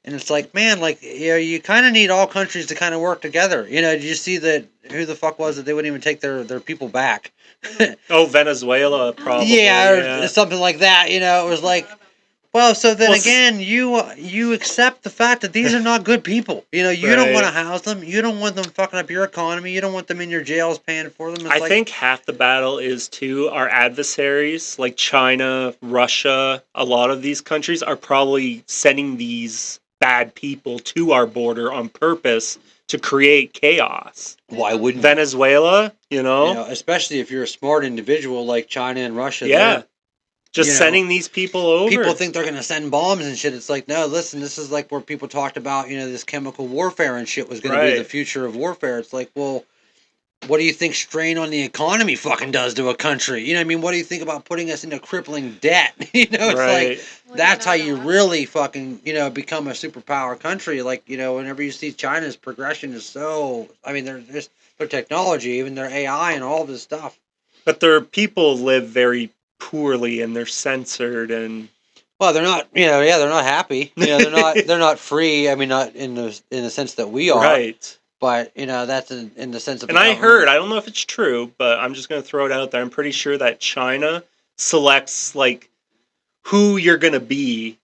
And it's like, man, like, you kind of need all countries to kind of work together. Did you see that? Who the fuck was it? They wouldn't even take their people back. Venezuela, probably. Yeah, or something like that. It was like, well, so then again, you accept the fact that these are not good people. You don't want to house them. You don't want them fucking up your economy. You don't want them in your jails paying for them. I think half the battle is, too, our adversaries, like China, Russia, a lot of these countries are probably sending these bad people to our border on purpose to create chaos. Why wouldn't Venezuela, especially if you're a smart individual like China and Russia. Yeah. Just sending these people over. People think they're going to send bombs and shit. It's like, no, listen, this is like where people talked about, this chemical warfare and shit was going to be the future of warfare. It's like, well, what do you think strain on the economy fucking does to a country? You know what I mean? What do you think about putting us into crippling debt? You know, it's like, Right. that's how you really fucking, become a superpower country. Like, whenever you see China's progression is so, I mean, their technology, even their AI and all this stuff. But their people live very poorly and they're censored and Well, they're not, they're not happy. They're not free. I mean, not in the sense that we are. right. But that's in the sense of. And I heard, I don't know if it's true, but I'm just going to throw it out there. I'm pretty sure that China selects like who you're going to be.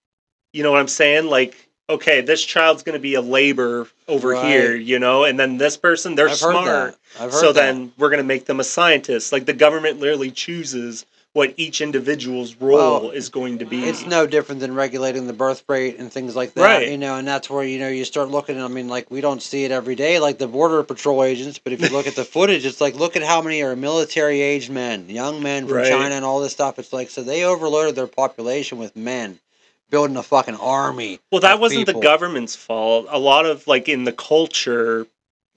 You know what I'm saying? Like, okay, this child's going to be a labor over here, and then this person, they're smart. I've heard so that. Then we're going to make them a scientist. Like the government literally chooses what each individual's role is going to be. It's no different than regulating the birth rate and things like that, right. And that's where, you start looking, I mean, like, we don't see it every day, like the Border Patrol agents, but if you look at the footage, it's like, look at how many are military-aged men, young men from China and all this stuff. It's like, so they overloaded their population with men, building a fucking army. Well, that wasn't the government's fault. A lot of, like, in the culture,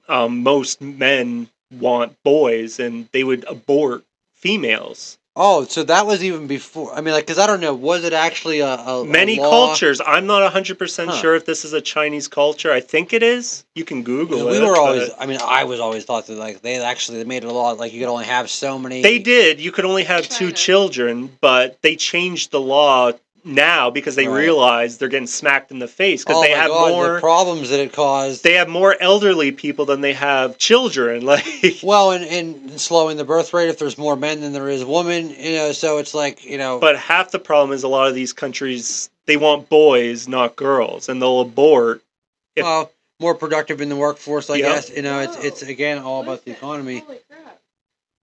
most men want boys, and they would abort females. Oh, so that was even before. I mean, like, because I don't know, was it actually a many law? Cultures? I'm not 100% sure if this is a Chinese culture. I think it is. You can Google it. We were always. I mean, I was always thought that like they made it a law like you could only have so many. They did. You could only have 2 children, but they changed the law now because they realize they're getting smacked in the face because they have more the problems that it caused. They have more elderly people than they have children. Like, well, and slowing the birth rate if there's more men than there is women, so it's like, But half the problem is a lot of these countries, they want boys, not girls, and they'll abort. Well, more productive in the workforce, I guess. It's again all about the economy. Holy crap!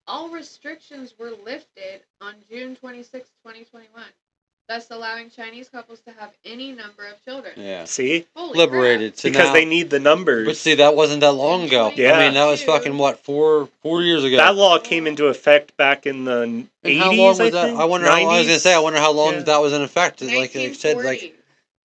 All restrictions were lifted on June 26, 2021. Thus allowing Chinese couples to have any number of children. Yeah. See? Holy liberated. crap. So because now, they need the numbers. But see, that wasn't that long ago. Yeah. I mean, that was fucking, what, 4 years ago? That law came into effect back in the 80s, how long was I that? think? I wonder how, I was going to say, I wonder how long that was in effect. Like I said, 1940.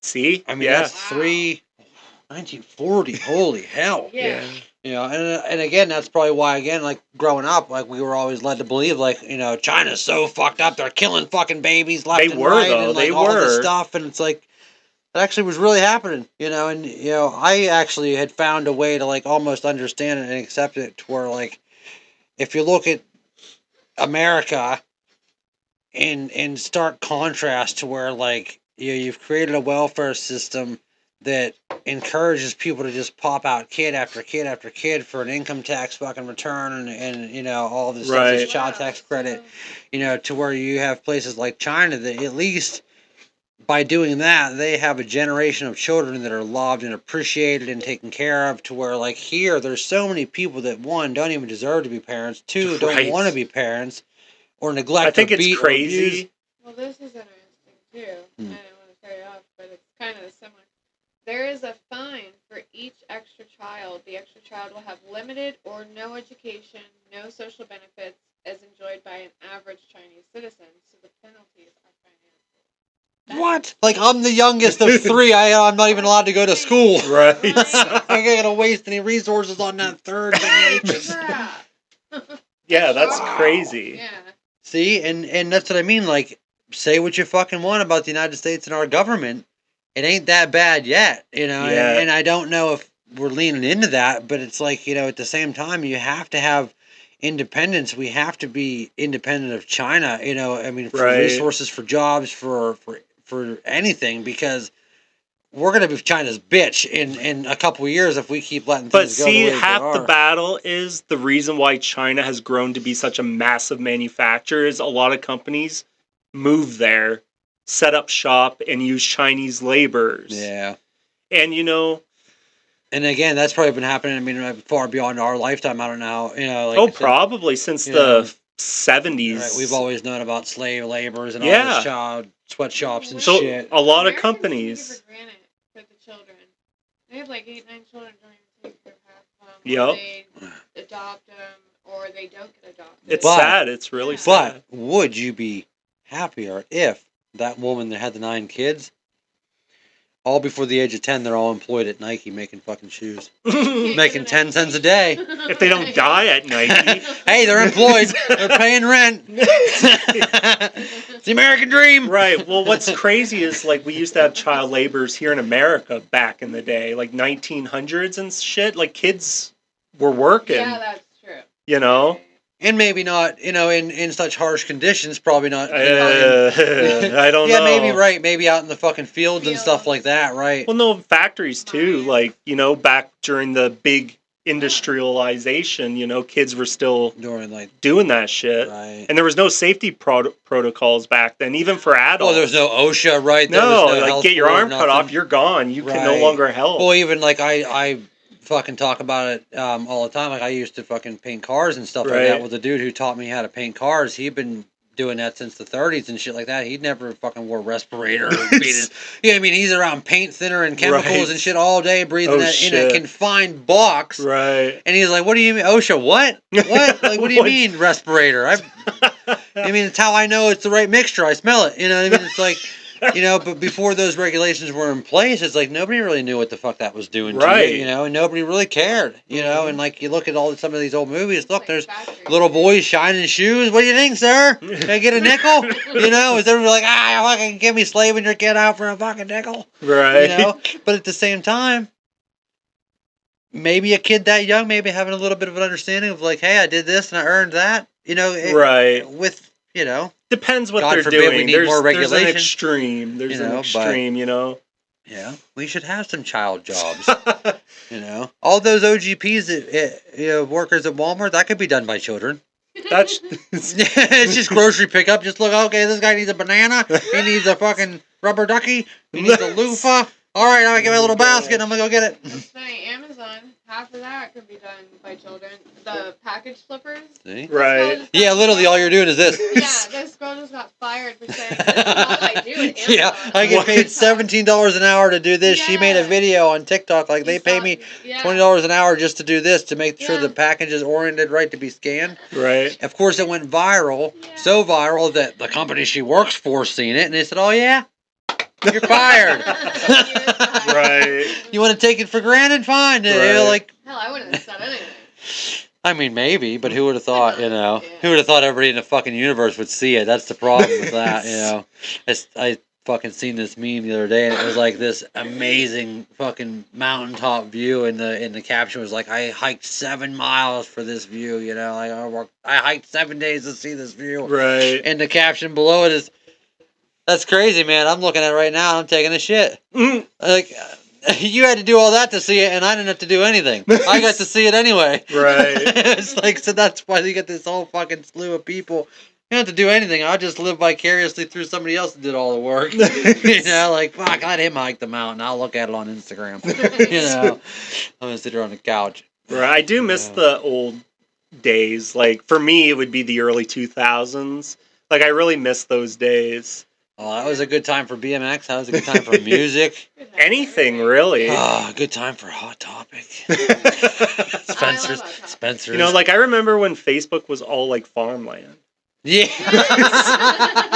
See? I mean, that's 1940. Holy hell. Yeah. And again, that's probably why, again, like, growing up, like, we were always led to believe, like, China's so fucked up, they're killing fucking babies left and right. Though. And, like, all this stuff, and it's like, it actually was really happening, and, I actually had found a way to, like, almost understand it and accept it to where, like, if you look at America in stark contrast to where, like, you've created a welfare system that encourages people to just pop out kid after kid after kid for an income tax fucking return and all this stuff, this child tax credit, to where you have places like China that at least by doing that they have a generation of children that are loved and appreciated and taken care of, to where like here there's so many people that, one, don't even deserve to be parents, two, don't want to be parents or neglect. I think it's crazy. Well, this is interesting too. I didn't want to cut you off, but it's kind of similar. There is a fine for each extra child. The extra child will have limited or no education, no social benefits as enjoyed by an average Chinese citizen, so the penalties are financial. What? Like, I'm the youngest of 3. I'm not even allowed to go to school. Right. I'm not gonna waste any resources on that third generation. Yeah, that's crazy. Yeah. See, and that's what I mean. Like, say what you fucking want about the United States and our government. It ain't that bad yet, and I don't know if we're leaning into that, but it's like, at the same time, you have to have independence. We have to be independent of China, I mean, for resources, for jobs, for anything, because we're going to be China's bitch in a couple of years if we keep letting things go the way But see, half they are. the battle is the reason why China has grown to be such a massive manufacturer is a lot of companies move there, set up shop, and use Chinese laborers. Yeah. And, and again, that's probably been happening, I mean, far beyond our lifetime. I don't know, like probably since the 70s. Right, we've always known about slave laborers and all this child sweatshops and so shit. A lot of companies. Take it for granted for the children. They have like 8, 9 children, don't even take care of half of them. Yep. They adopt them, or they don't get adopted. It's sad. It's really sad. But would you be happier if that woman that had the 9 kids all before the age of 10, they're all employed at Nike making fucking shoes. Can't Making get 10 an cents a day. If they don't die at Nike. Hey, they're employed. They're paying rent. It's the American dream. Right. Well, what's crazy is like we used to have child laborers here in America back in the day, like 1900s and shit. Like kids were working. Yeah, that's true. You know. And maybe not, in such harsh conditions, probably not. I don't know. Yeah, maybe right. Maybe out in the fucking fields and stuff like that, right? Well, no, factories too. Like, back during the big industrialization, kids were still doing that shit. Right. And there was no safety protocols back then, even for adults. Well, there was no OSHA, right? There No, was like get your arm cut off, you're gone. You can no longer help. Well, even like I fucking talk about it all the time. Like I used to fucking paint cars and stuff like that with the dude who taught me how to paint cars. He'd been doing that since the 30s and shit like that. He'd never fucking wore a respirator. He's around paint thinner and chemicals and shit all day, breathing that in a confined box. Right. And he's like, "What do you mean, OSHA? What? What? Like, what do you mean respirator? It's how I know it's the right mixture. I smell it. You know what I mean? It's like." But before those regulations were in place, it's like nobody really knew what the fuck that was doing to you, and nobody really cared, and like you look at some of these old movies, look, there's little boys shining shoes. What do you think, sir? Can I get a nickel? Is everybody like, fucking give me slaving your kid out for a fucking nickel? Right. But at the same time, maybe a kid that young, maybe having a little bit of an understanding of like, hey, I did this and I earned that, with, depends what God they're forbid doing. we need more regulation. There's an extreme. There's an extreme, Yeah, we should have some child jobs. All those OGPs, workers at Walmart, that could be done by children. That's it's just grocery pickup. Just look, okay, this guy needs a banana. He needs a fucking rubber ducky. He needs a loofah. All right, I'm gonna get my little basket. And I'm gonna go get it. That's funny. Amazon, half of that could be done by children. The package flippers. See? Right. Yeah, literally, all you're doing is this. Yeah, this girl just got fired for saying this is all I do at Amazon. Yeah, I get paid $17 an hour to do this. She made a video on TikTok, like they pay me $20 an hour just to do this, to make sure the package is oriented right to be scanned. Right. Of course, it went viral, so viral that the company she works for seen it, and they said, "Oh yeah, you're fired." Right. You want to take it for granted? Fine. Right. Hell, I wouldn't have said anything. I mean, maybe, but who would have thought? Who would have thought everybody in the fucking universe would see it? That's the problem with that. I fucking seen this meme the other day, and it was like this amazing fucking mountaintop view, and the caption was like, "I hiked 7 miles for this view." I hiked 7 days to see this view. Right. And the caption below it is, "That's crazy, man. I'm looking at it right now. And I'm taking a shit." Like, you had to do all that to see it, and I didn't have to do anything. I got to see it anyway. Right. It's like, so that's why you get this whole fucking slew of people. You don't have to do anything. I just live vicariously through somebody else that did all the work. Like, fuck, let him hike the mountain. I'll look at it on Instagram. I'm gonna sit here on the couch. Right. I do miss the old days. Like, for me, it would be the early 2000s. Like, I really miss those days. Oh, that was a good time for BMX. That was a good time for music. Anything, really. Oh, good time for Hot Topic. Spencer's. Like, I remember when Facebook was all, like, farmland. Yeah.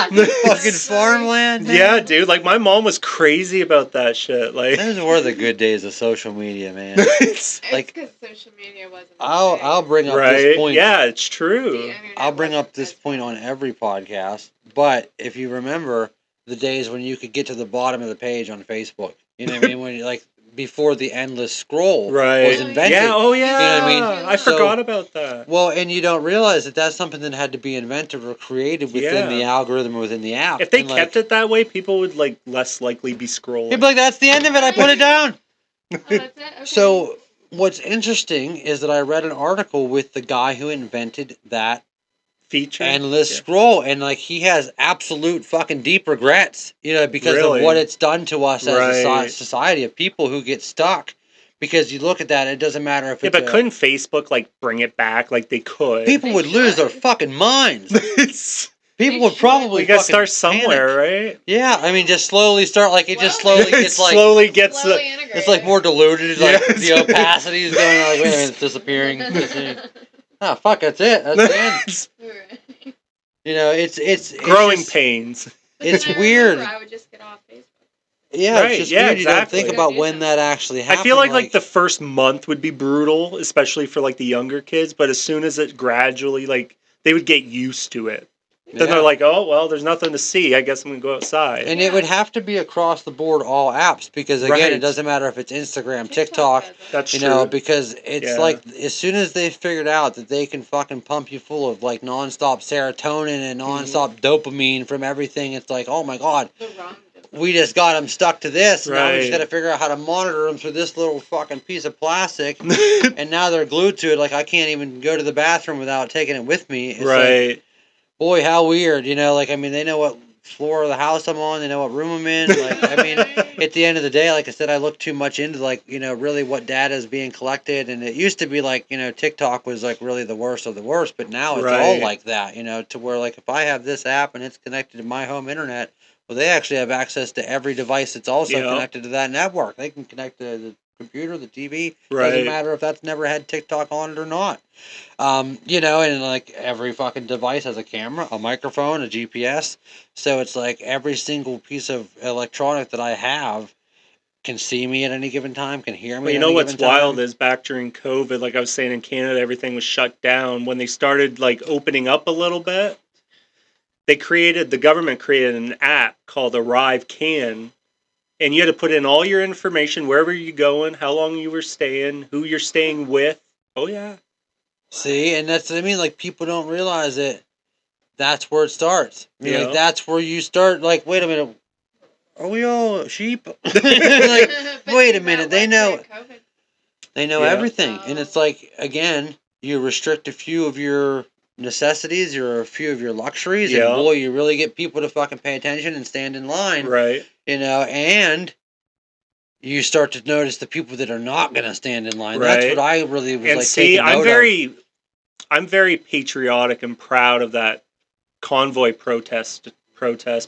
Fucking farmland, man. Yeah, dude. Like, my mom was crazy about that shit. Like, those were the good days of social media, man. It's because social media wasn't. I'll bring up this point. Yeah, it's true. I'll bring up this point on every podcast. But if you remember the days when you could get to the bottom of the page on Facebook, you know what I mean? When you before the endless scroll was invented. Yeah, oh yeah. You know what I mean? I forgot about that. Well, and you don't realize that that's something that had to be invented or created within the algorithm within the app. If they kept it that way, people would less likely be scrolling. You'd be like, "That's the end of it. I put it down." Oh, that's it? Okay. So what's interesting is that I read an article with the guy who invented that feature endless scroll, and he has absolute fucking deep regrets, because of what it's done to us as a society of people who get stuck. Because you look at that, it doesn't matter if it's but couldn't Facebook bring it back? Like, they could. People would lose their fucking minds. People would probably. You gotta start somewhere, right? Yeah, I mean, just slowly start. It just slowly gets slowly gets it's more diluted. The opacity is going wait a minute, it's disappearing. Oh, fuck, that's it. That's the end. It's growing pains. It's weird. I would just get off Facebook. Yeah, it's Right, just yeah, weird. You don't think exactly. about when that actually I happened. feel like the first month would be brutal, especially for like the younger kids, but as soon as it gradually like they would get used to it. Then they're Yeah. like, "Oh, well, there's nothing to see. I guess I'm going to go outside." And it would have to be across the board all apps because again, it Right. doesn't matter if it's Instagram, TikTok, does it. That's you know, true. because it's Yeah. like as soon as they figured out that they can fucking pump you full of like nonstop serotonin and nonstop dopamine from everything, it's like, oh my god, The wrong dopamine. we just got them stuck to this. And now we just Right. got to figure out how to monitor them through this little fucking piece of plastic. And now they're glued to it. Like I can't even go to the bathroom without taking it with me. It's like, Right. boy, how weird, you know? Like I mean, they know what floor of the house I'm on. They know what room I'm in. Like I mean, at the end of the day, like I said, I look too much into like you know really what data is being collected. And it used to be like you know TikTok was like really the worst of the worst, but now it's all Right. like that. You know, to where like if I have this app and it's connected to my home internet. Well, they actually have access to every device that's also Yep. connected to that network. They can connect to the computer, the TV. Right. Doesn't matter if that's never had TikTok on it or not. You know, and like every fucking device has a camera, a microphone, a GPS. So it's like every single piece of electronic that I have can see me at any given time, can hear me Well, you at know any what's given time. wild is back during COVID, like I was saying in Canada, everything was shut down. When they started like opening up a little bit, the government created an app called Arrive Can, and you had to put in all your information, wherever you're going, how long you were staying, who you're staying with. Oh yeah. See, and that's what I mean. Like people don't realize it. That's where it starts. I mean, like Yeah. that's where you start. Like, wait a minute, are we all sheep? like, But wait a see, minute, that they was know. during COVID. They know Yeah. everything. And it's like, again, you restrict a few of your necessities or a few of your luxuries, and Yeah. boy, you really get people to fucking pay attention and stand in line, Right. you know, and you start to notice the people that are not going to stand in line. Right. That's what I really was And like see, taking note of. I'm very patriotic and proud of that convoy protest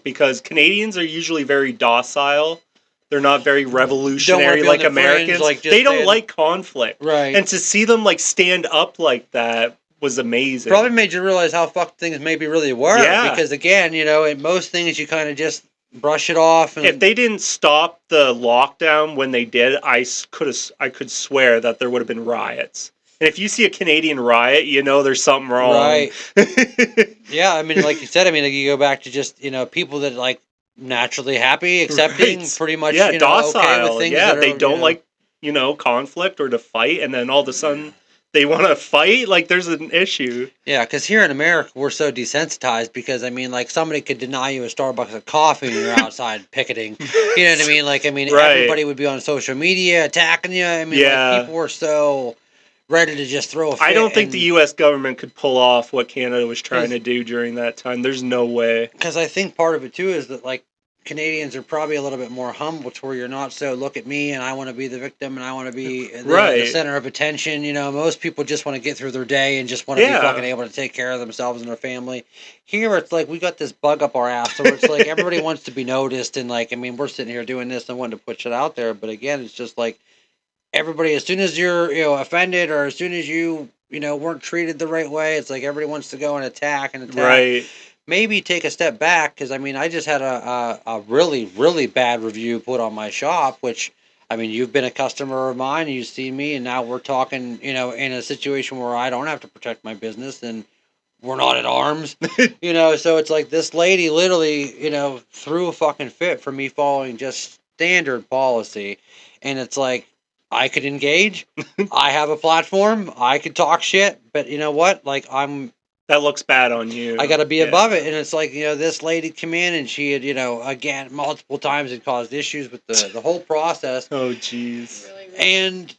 because Canadians are usually very docile. They're not very Don't want revolutionary to be on like the fringe, Americans. like just They don't saying, like conflict. right. And to see them like stand up like that was amazing. Probably made you realize how fucked things maybe really were. Yeah. Because again, you know, in most things you kind of just brush it off. And If they didn't stop the lockdown when they did, I could swear that there would have been riots. And if you see a Canadian riot, you know there's something wrong. Right. Yeah, I mean, like you said, I mean, like you go back to just you know people that like naturally happy, accepting, Right. pretty much, Yeah, you know, docile. okay with things. Yeah, that are, they don't you know, like conflict or to fight, and then all of a sudden they want to fight. Like there's an issue. Yeah, because here in America we're so desensitized because I mean, like somebody could deny you a Starbucks of coffee when you're outside picketing. You know what I mean? Like I mean, Right. everybody would be on social media attacking you. I mean, Yeah. like people were so ready to just throw a fit. I don't think and, the U.S. government could pull off what Canada was trying to do during that time. There's no way. Because I think part of it too is that like Canadians are probably a little bit more humble to where you're not so look at me and I want to be the victim and I want to be the Right. center of attention. You know, most people just want to get through their day and just want to be fucking able to take care of themselves and their family. Here it's like we got this bug up our ass, so it's like everybody wants to be noticed and like I mean we're sitting here doing this and wanting to put shit out there, but again it's just like everybody as soon as you're offended or as soon as you weren't treated the right way, it's like everybody wants to go and attack. Right. Maybe take a step back because I mean I just had a really really bad review put on my shop, which I mean you've been a customer of mine, you've seen me, and now we're talking in a situation where I don't have to protect my business and we're not at arms, so it's like this lady literally threw a fucking fit for me following just standard policy, and it's like I could engage, I have a platform, I could talk shit, but you know what, like that looks bad on you. I got to be above it. And it's like, this lady come in and she had, again, multiple times had caused issues with the whole process. Oh, jeez. Really, And,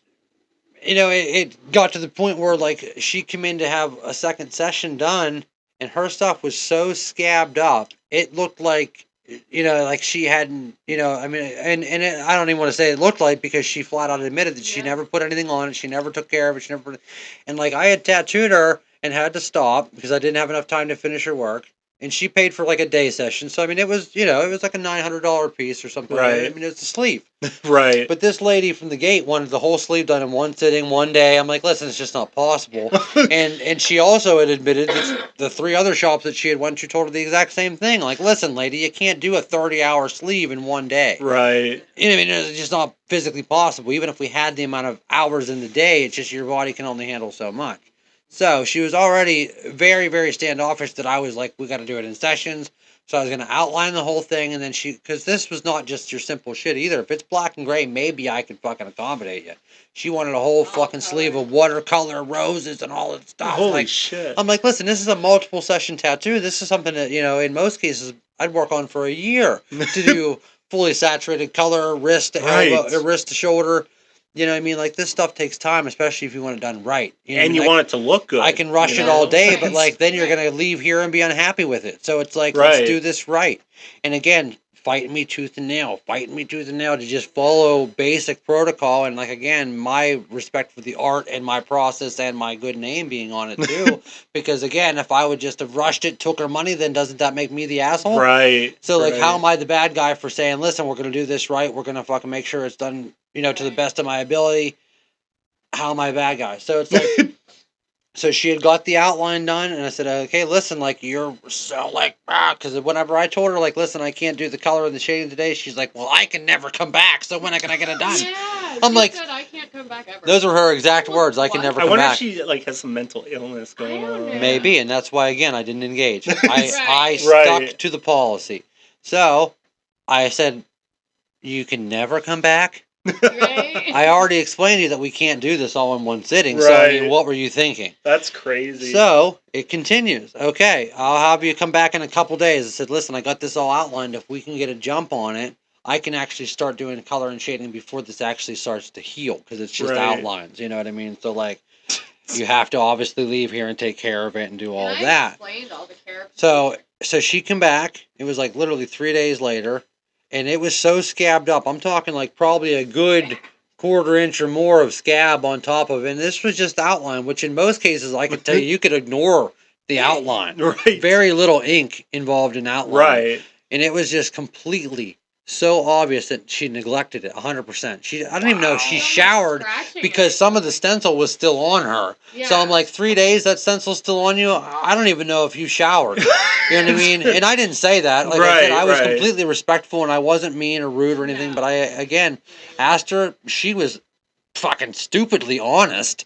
it got to the point where, like, she came in to have a second session done and her stuff was so scabbed up. It looked like, like she hadn't, I mean, I don't even want to say it looked like because she flat out admitted that she never put anything on it. She never took care of it. And like, I had tattooed her and had to stop because I didn't have enough time to finish her work. and she paid for like a day session. So I mean, it was it was like a $900 piece or something. Right. I mean, it's a sleeve. Right. But this lady from the gate wanted the whole sleeve done in one sitting, one day. I'm like, listen, it's just not possible. and she also had admitted that the 3 other shops that she had went to told her the exact same thing. Like, listen, lady, you can't do a 30-hour sleeve in one day. Right. You know, I mean, it's just not physically possible. Even if we had the amount of hours in the day, it's just your body can only handle so much. So she was already very, very standoffish that I was like, we got to do it in sessions. So I was going to outline the whole thing, and then because this was not just your simple shit either. If it's black and gray, maybe I could fucking accommodate you. She wanted a whole fucking sleeve of watercolor roses and all that stuff. Holy shit. I'm like, listen, this is a multiple session tattoo. This is something that, in most cases, I'd work on for a year to do fully saturated color, wrist to elbow, wrist to shoulder. You know what I mean? Like, this stuff takes time, especially if you want it done right. And you want it to look good. I can rush it all day, but, like, then you're going to leave here and be unhappy with it. So it's like, let's do this right. And again, fighting me tooth and nail to just follow basic protocol. And, like, again, my respect for the art and my process and my good name being on it, too. Because, again, if I would just have rushed it, took her money, then doesn't that make me the asshole? Right. So, like, how am I the bad guy for saying, listen, we're going to do this right. We're going to fucking make sure it's done, to the best of my ability. How am I a bad guy? So it's like, so she had got the outline done, and I said, okay, listen, like, you're so, like, because whenever I told her, like, listen, I can't do the color and the shading today, she's like, well, I can never come back, so when can I get it done? Yeah, I'm like, said, I can't come back ever. Those were her exact words, I can never come back. I wonder if she, like, has some mental illness going on. Maybe, and that's why, again, I didn't engage. I stuck to the policy. So, I said, you can never come back? Right. I already explained to you that we can't do this all in one sitting. So, I mean, what were you thinking? That's crazy. So, it continues. Okay, I'll have you come back in a couple days. I said, listen, I got this all outlined. If we can get a jump on it, I can actually start doing color and shading before this actually starts to heal. Because it's just outlines, you know what I mean? So, like, you have to obviously leave here and take care of it and do all of that. I explained all the care. So she came back. It was like literally 3 days later. And it was so scabbed up. I'm talking like probably a good quarter inch or more of scab on top of it. And this was just outline, which in most cases I could tell you could ignore the outline. Right. Very little ink involved in outline. Right. And it was just completely so obvious that she neglected it 100%. I don't even know if she showered because some of the stencil was still on her. Yeah. So I'm like, 3 days, that stencil's still on you? I don't even know if you showered. You know what I mean? And I didn't say that. Like I said, I was completely respectful and I wasn't mean or rude or anything. But I, again, asked her. She was fucking stupidly honest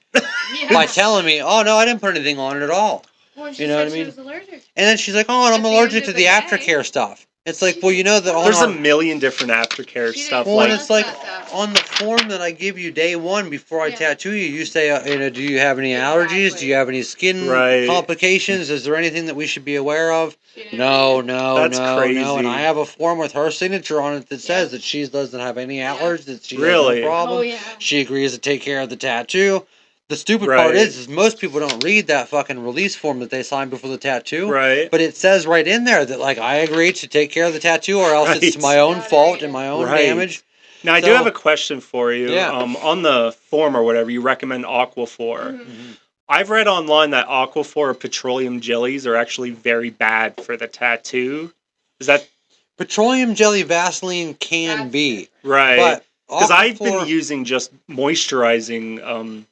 by telling me, oh, no, I didn't put anything on it at all. Well, she said she was allergic. And then she's like, oh, and I'm allergic to the aftercare stuff. It's like, well, you know that there's a million different aftercare stuff. Well, it's like on the form that I give you day one before I tattoo you, you say, do you have any allergies? Do you have any skin complications? Is there anything that we should be aware of? No, That's crazy. And I have a form with her signature on it that says that she doesn't have any allergies, that she has no problem. Oh, yeah. She agrees to take care of the tattoo. The stupid part is most people don't read that fucking release form that they sign before the tattoo. Right. But it says right in there that, like, I agree to take care of the tattoo or else it's my own fault and my own damage. Now, I do have a question for you. Yeah. On the form or whatever, you recommend Aquaphor. Mm-hmm. I've read online that Aquaphor or petroleum jellies are actually very bad for the tattoo. Is that... Petroleum jelly Vaseline can be. Right. But because I've been using just moisturizing...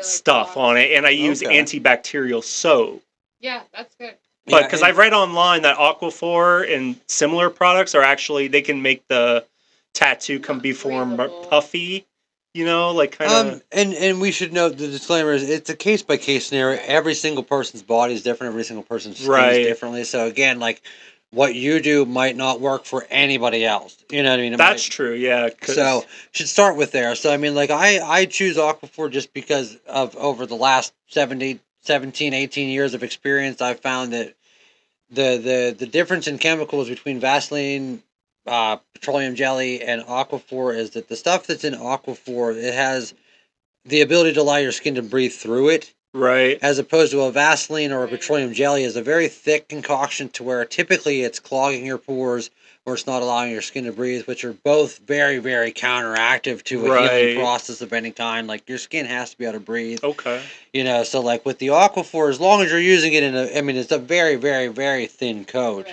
stuff on it, and I use antibacterial soap. Yeah, that's good. But because I've read online that Aquaphor and similar products are actually, they can make the tattoo become puffy, like kind of. And we should note the disclaimer is it's a case by case scenario. Every single person's body is different. Every single person's skin is differently. So again, like, what you do might not work for anybody else. You know what I mean? That's true, yeah. So, should start with there. So, I mean, like, I choose Aquaphor just because of over the last 17, 18 years of experience, I've found that the difference in chemicals between Vaseline, petroleum jelly, and Aquaphor is that the stuff that's in Aquaphor, it has the ability to allow your skin to breathe through it. Right. As opposed to a Vaseline or a petroleum jelly is a very thick concoction to where typically it's clogging your pores or it's not allowing your skin to breathe, which are both very, very counteractive to a healing process of any kind. Like your skin has to be able to breathe. Okay. You know, so like with the Aquaphor, as long as you're using it I mean, it's a very, very, very thin coat.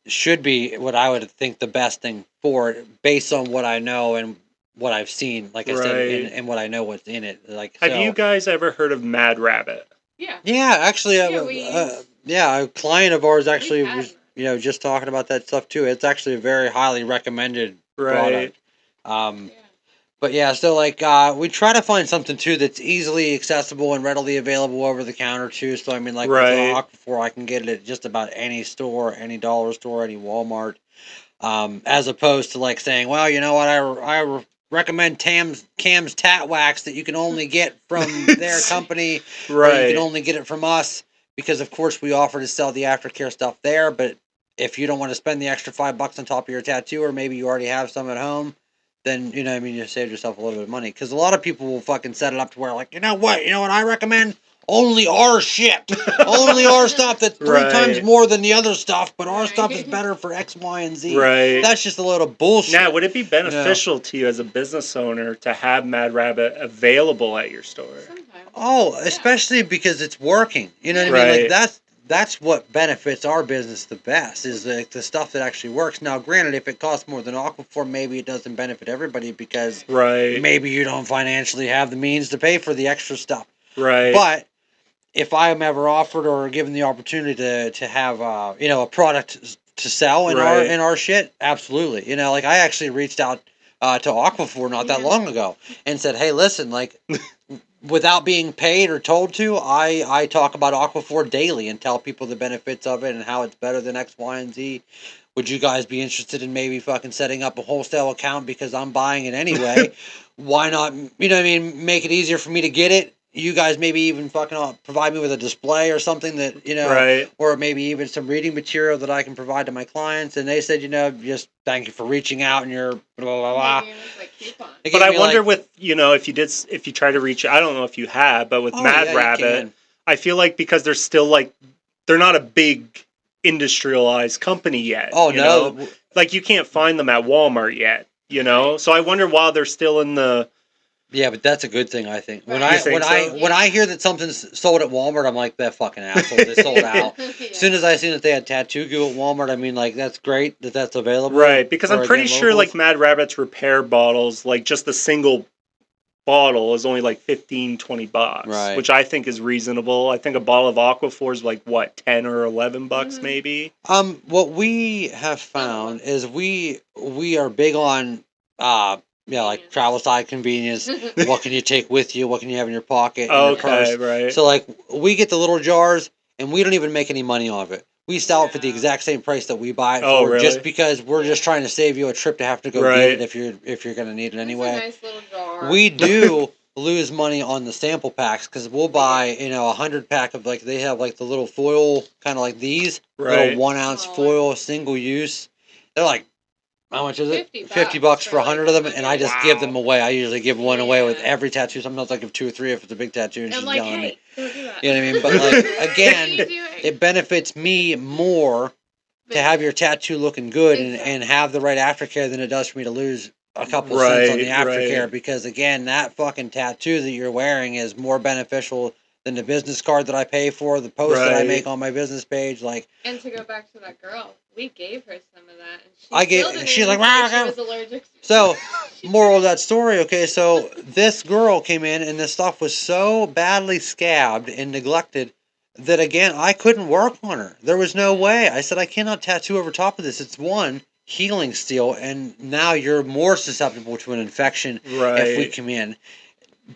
Should be what I would think the best thing for it based on what I know and what I've seen, like I said, and what I know what's in it. Like, have you guys ever heard of Mad Rabbit? Yeah. Yeah, actually, a client of ours actually was, just talking about that stuff too. It's actually a very highly recommended product. But yeah, so like we try to find something too that's easily accessible and readily available over the counter too. So I mean, like with Aquaphor, I can get it at just about any store, any dollar store, any Walmart. As opposed to like saying, well, you know what, I recommend Cam's Tat Wax that you can only get from their company, or you can only get it from us, because of course we offer to sell the aftercare stuff there. But if you don't want to spend the extra $5 on top of your tattoo, or maybe you already have some at home, then you saved yourself a little bit of money. Because a lot of people will fucking set it up to where like, you know what I recommend. Only our shit. Only our stuff that's 3 times more than the other stuff, but our stuff is better for X, Y, and Z. Right. That's just a load of bullshit. Now, would it be beneficial to you as a business owner to have Mad Rabbit available at your store? Sometimes. Oh, especially because it's working. You know what I mean? Like that's what benefits our business the best, is the stuff that actually works. Now, granted, if it costs more than Aquaphor, maybe it doesn't benefit everybody because maybe you don't financially have the means to pay for the extra stuff. Right. But if I'm ever offered or given the opportunity to have a product to sell in our shit, absolutely. Like I actually reached out to Aquaphor not that long ago and said, hey, listen, like without being paid or told to, I talk about Aquaphor daily and tell people the benefits of it and how it's better than X, Y, and Z. Would you guys be interested in maybe fucking setting up a wholesale account because I'm buying it anyway? Why not, make it easier for me to get it? You guys maybe even fucking provide me with a display or something that, or maybe even some reading material that I can provide to my clients. And they said, just thank you for reaching out and your blah, blah, blah. But I wonder if you try to reach, I don't know if you have, but with Mad Rabbit, I feel like because they're still like, they're not a big industrialized company yet. Oh, no. Like you can't find them at Walmart yet, So I wonder while they're still in the... Yeah, but that's a good thing, I think. When I hear that something's sold at Walmart, I'm like, that fucking asshole. They sold out. As soon as I seen that they had tattoo goo at Walmart, that's great that that's available. Right, because I'm pretty sure like Mad Rabbit's repair bottles, like just the single bottle is only like $15-$20, which I think is reasonable. I think a bottle of Aquaphor is like what, $10 or $11 maybe. What we have found is we are big on like travel side convenience. What can you take with you? What can you have in your pocket? In your purse? Right. So like we get the little jars and we don't even make any money off it. We sell it for the exact same price that we buy it for, just because we're just trying to save you a trip to have to go get it if you're going to need it anyway. It's a nice little jar. We do lose money on the sample packs because we'll buy 100 pack of, like, they have like the little foil, kind of like these little 1 ounce foil single use. They're like, how much is it? $50 for 100 of them, and I just give them away. I usually give one away with every tattoo. Sometimes I give 2 or 3 if it's a big tattoo, and she's yelling at me. Don't do that. You know what I mean? But like again, it benefits me more to have your tattoo looking good and have the right aftercare than it does for me to lose a couple cents on the aftercare, because again, that fucking tattoo that you're wearing is more beneficial than the business card that I pay for, the post that I make on my business page. Like, and to go back to that girl, we gave her some of that, and she's like, she was allergic. So, moral of that story, okay, so this girl came in and this stuff was so badly scabbed and neglected that, again, I couldn't work on her. There was no way. I said, I cannot tattoo over top of this. It's one, healing steel, and now you're more susceptible to an infection if we come in.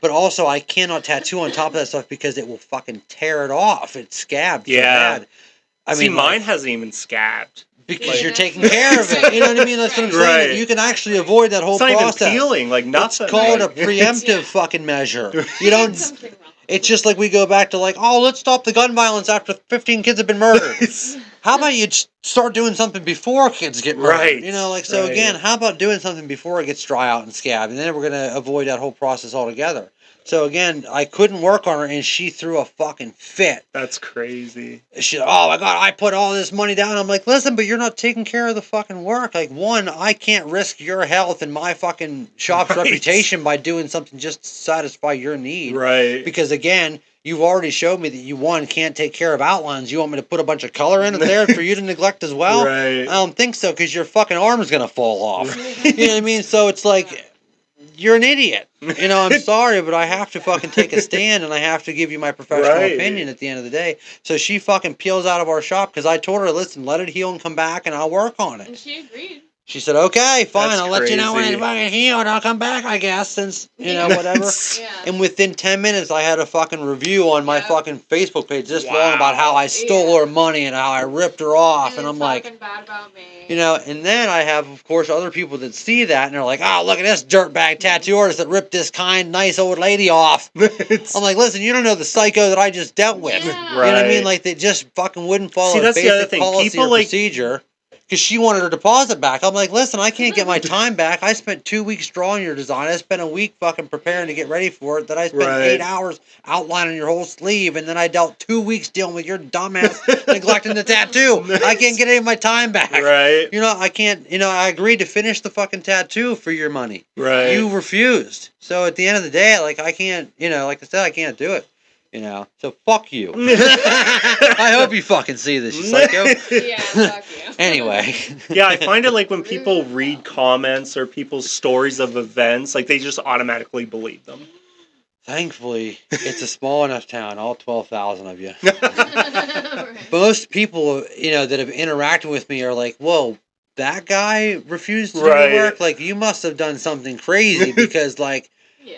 But also, I cannot tattoo on top of that stuff because it will fucking tear it off. It's scabbed so bad. I mean, mine hasn't even scabbed. Because you're taking care of it. You know what I mean? That's what I'm saying. You can actually avoid that whole process. It's not even peeling, like nothing. It's called a preemptive fucking measure. You don't... It's just like we go back to like, oh, let's stop the gun violence after 15 kids have been murdered. How about you start doing something before kids get murdered? Again, how about doing something before it gets dry out and scabbed? And then we're going to avoid that whole process altogether. So again, I couldn't work on her, and she threw a fucking fit. That's crazy. She's like, oh my God, I put all this money down. I'm like, listen, but you're not taking care of the fucking work. Like, one, I can't risk your health and my fucking shop's reputation by doing something just to satisfy your need. Right. Because again, you've already showed me that you, one, can't take care of outlines. You want me to put a bunch of color in it there for you to neglect as well? Right. I don't think so, because your fucking arm's going to fall off. You know what I mean? So it's like, you're an idiot. You know, I'm sorry, but I have to fucking take a stand, and I have to give you my professional opinion at the end of the day. So she fucking peels out of our shop, because I told her, listen, let it heal and come back, and I'll work on it. And she agreed. She said, okay, fine, That's I'll let you know when crazy. it's fucking healed. I'll come back, I guess, since, you know, whatever. Yeah. And within 10 minutes, I had a fucking review on my fucking Facebook page this Wow. long about how I stole her money and how I ripped her off. And I'm like, talking bad about me. you know, and then I have, of course, other people that see that and they're like, oh, look at this dirtbag tattoo artist that ripped this kind, nice old lady off. I'm like, listen, you don't know the psycho that I just dealt with. Yeah. You know what I mean? Like, they just fucking wouldn't follow See, that's the other basic thing. policy People or like- procedure. Because she wanted her deposit back. I'm like, listen, I can't get my time back. I spent 2 weeks drawing your design. I spent a week fucking preparing to get ready for it. Then I spent 8 hours outlining your whole sleeve. And then I dealt 2 weeks dealing with your dumbass neglecting the tattoo. I can't get any of my time back. Right. You know, I can't, you know, I agreed to finish the fucking tattoo for your money. Right. You refused. So at the end of the day, like, I can't, you know, like I said, I can't do it. You know, so fuck you. I hope you fucking see this, you psycho. Yeah, fuck you. Anyway. Yeah, I find it like when people read comments or people's stories of events, like they just automatically believe them. Thankfully, it's a small enough town, all 12,000 of you. Right. Most people, you know, that have interacted with me are like, whoa, that guy refused to do Right. the work? Like, you must have done something crazy because, like, Yeah.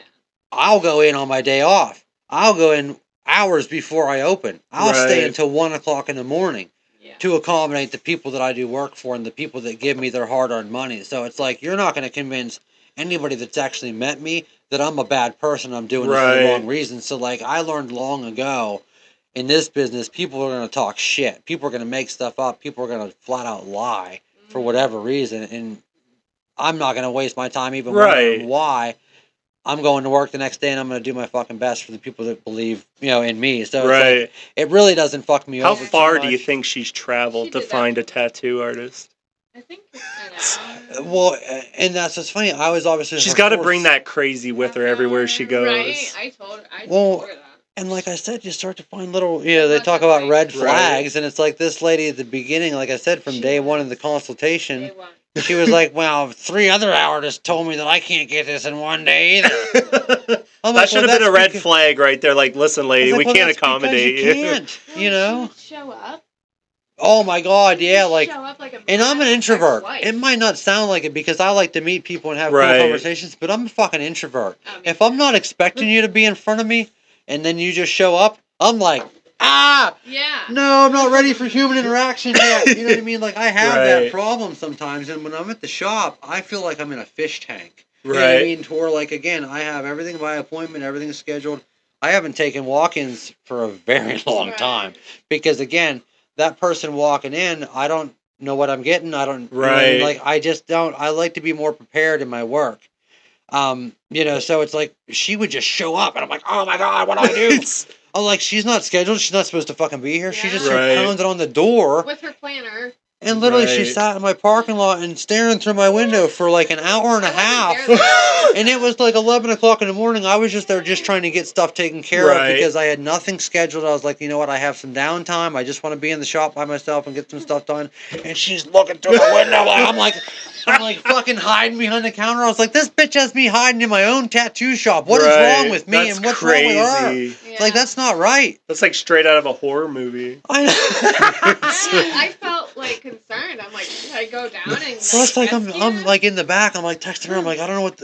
I'll go in on my day off. I'll go in hours before I open. I'll stay Right. until 1 o'clock in the morning Yeah. to accommodate the people that I do work for and the people that give me their hard-earned money. So it's like, you're not going to convince anybody that's actually met me that I'm a bad person. I'm doing this for the Right. wrong reason. So, like, I learned long ago in this business, people are going to talk shit. People are going to make stuff up. People are going to flat out lie for whatever reason. And I'm not going to waste my time even wondering why. I'm going to work the next day and I'm going to do my fucking best for the people that believe, you know, in me. So it's like, it really doesn't fuck me How over. far too do you much. think she's traveled She to did find a that. tattoo artist? I think it's an hour. Well, and that's what's funny. I was obviously She's her got to fourth- bring that crazy with her everywhere she goes. Right? I told Well, her that. And like I said, you start to find little, you know, they talk about red flags, and it's like this lady at the beginning, like I said, from day one of the consultation, Day one. she was like, well, 3 other artists told me that I can't get this in one day either. I'm That like, should have been a red flag right there. Like, listen, lady, we can't accommodate you. Can't, you know? She would show up. Oh my God, yeah, like, Show up like a and I'm an mad introvert. ex-wife. It might not sound like it because I like to meet people and have Right. cool conversations, but I'm a fucking introvert. Oh, me If I'm not expecting you to be in front of me, and then you just show up, I'm like, Yeah. no, I'm not ready for human interaction yet. You know what I mean? Like, I have that Right. problem sometimes, and when I'm at the shop, I feel like I'm in a fish tank. You know what I Right. mean? To where, like, again, I have everything by appointment, everything's scheduled. I haven't taken walk-ins for a very long Right. time because, again, that person walking in, I don't know what I'm getting. I don't. You know what I mean? Right. Like, I just don't. I like to be more prepared in my work. You know, so it's like she would just show up, and I'm like, oh my God, what do I do? I'm like, she's not scheduled. She's not supposed to fucking be here. She just Right. pounded on the door. With her planner. And literally, she Right. sat in my parking lot and staring through my window for like an hour and a half. And it was like 11 o'clock in the morning. I was just there just trying to get stuff taken care of Right. because I had nothing scheduled. I was like, you know what? I have some downtime. I just want to be in the shop by myself and get some stuff done. And she's looking through the window. I'm like fucking hiding behind the counter. I was like, this bitch has me hiding in my own tattoo shop. What is wrong with me That's and what's wrong with her? crazy. It's like, that's not right. That's like straight out of a horror movie. I know. I felt like concerned. I'm like, should I go down and Plus, like, I'm rescue like in the back. I'm like texting her. I'm like, I don't know what,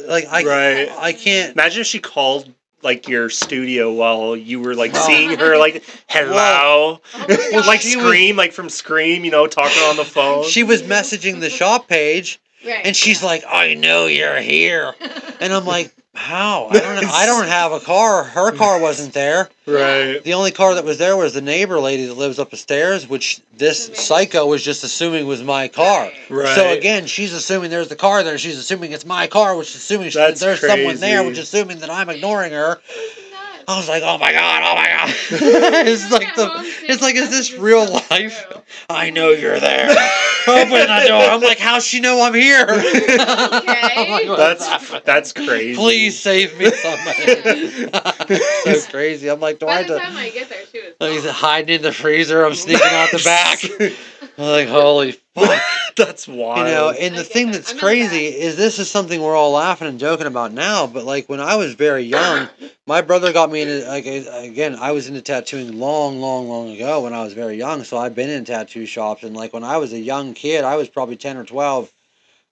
Right. I can't. Imagine if she called like your studio while you were like seeing her, like, hello, Oh my God. like she was- Scream, like from Scream, you know, talking on the phone. She was messaging the shop page, Right. and she's like, I know you're here. And I'm like, How? I don't have a car. Her car wasn't there. Right. The only car that was there was the neighbor lady that lives up the stairs, which this psycho was just assuming was my car. Right. So again, she's assuming there's the car there. She's assuming it's my car, which is assuming That's there's someone there, crazy. which is assuming that I'm ignoring her. Nuts. I was like, oh my god. It's like, is this real life? I know you're there. Open the door. I'm like, how's she know I'm here? Okay. That's crazy. Please save me, somebody. So crazy. I'm like, By the time I get there, she was He's gone. hiding in the freezer. I'm sneaking out the back. I'm like, holy fuck. That's wild. You know, and I the get thing that. that's I'm in the crazy is this is something we're all laughing and joking about now, but like when I was very young, my brother got me into, like, again, I was into tattooing long ago when I was very young, so I've been in tattoo shops, and like when I was a young kid, I was probably 10 or 12,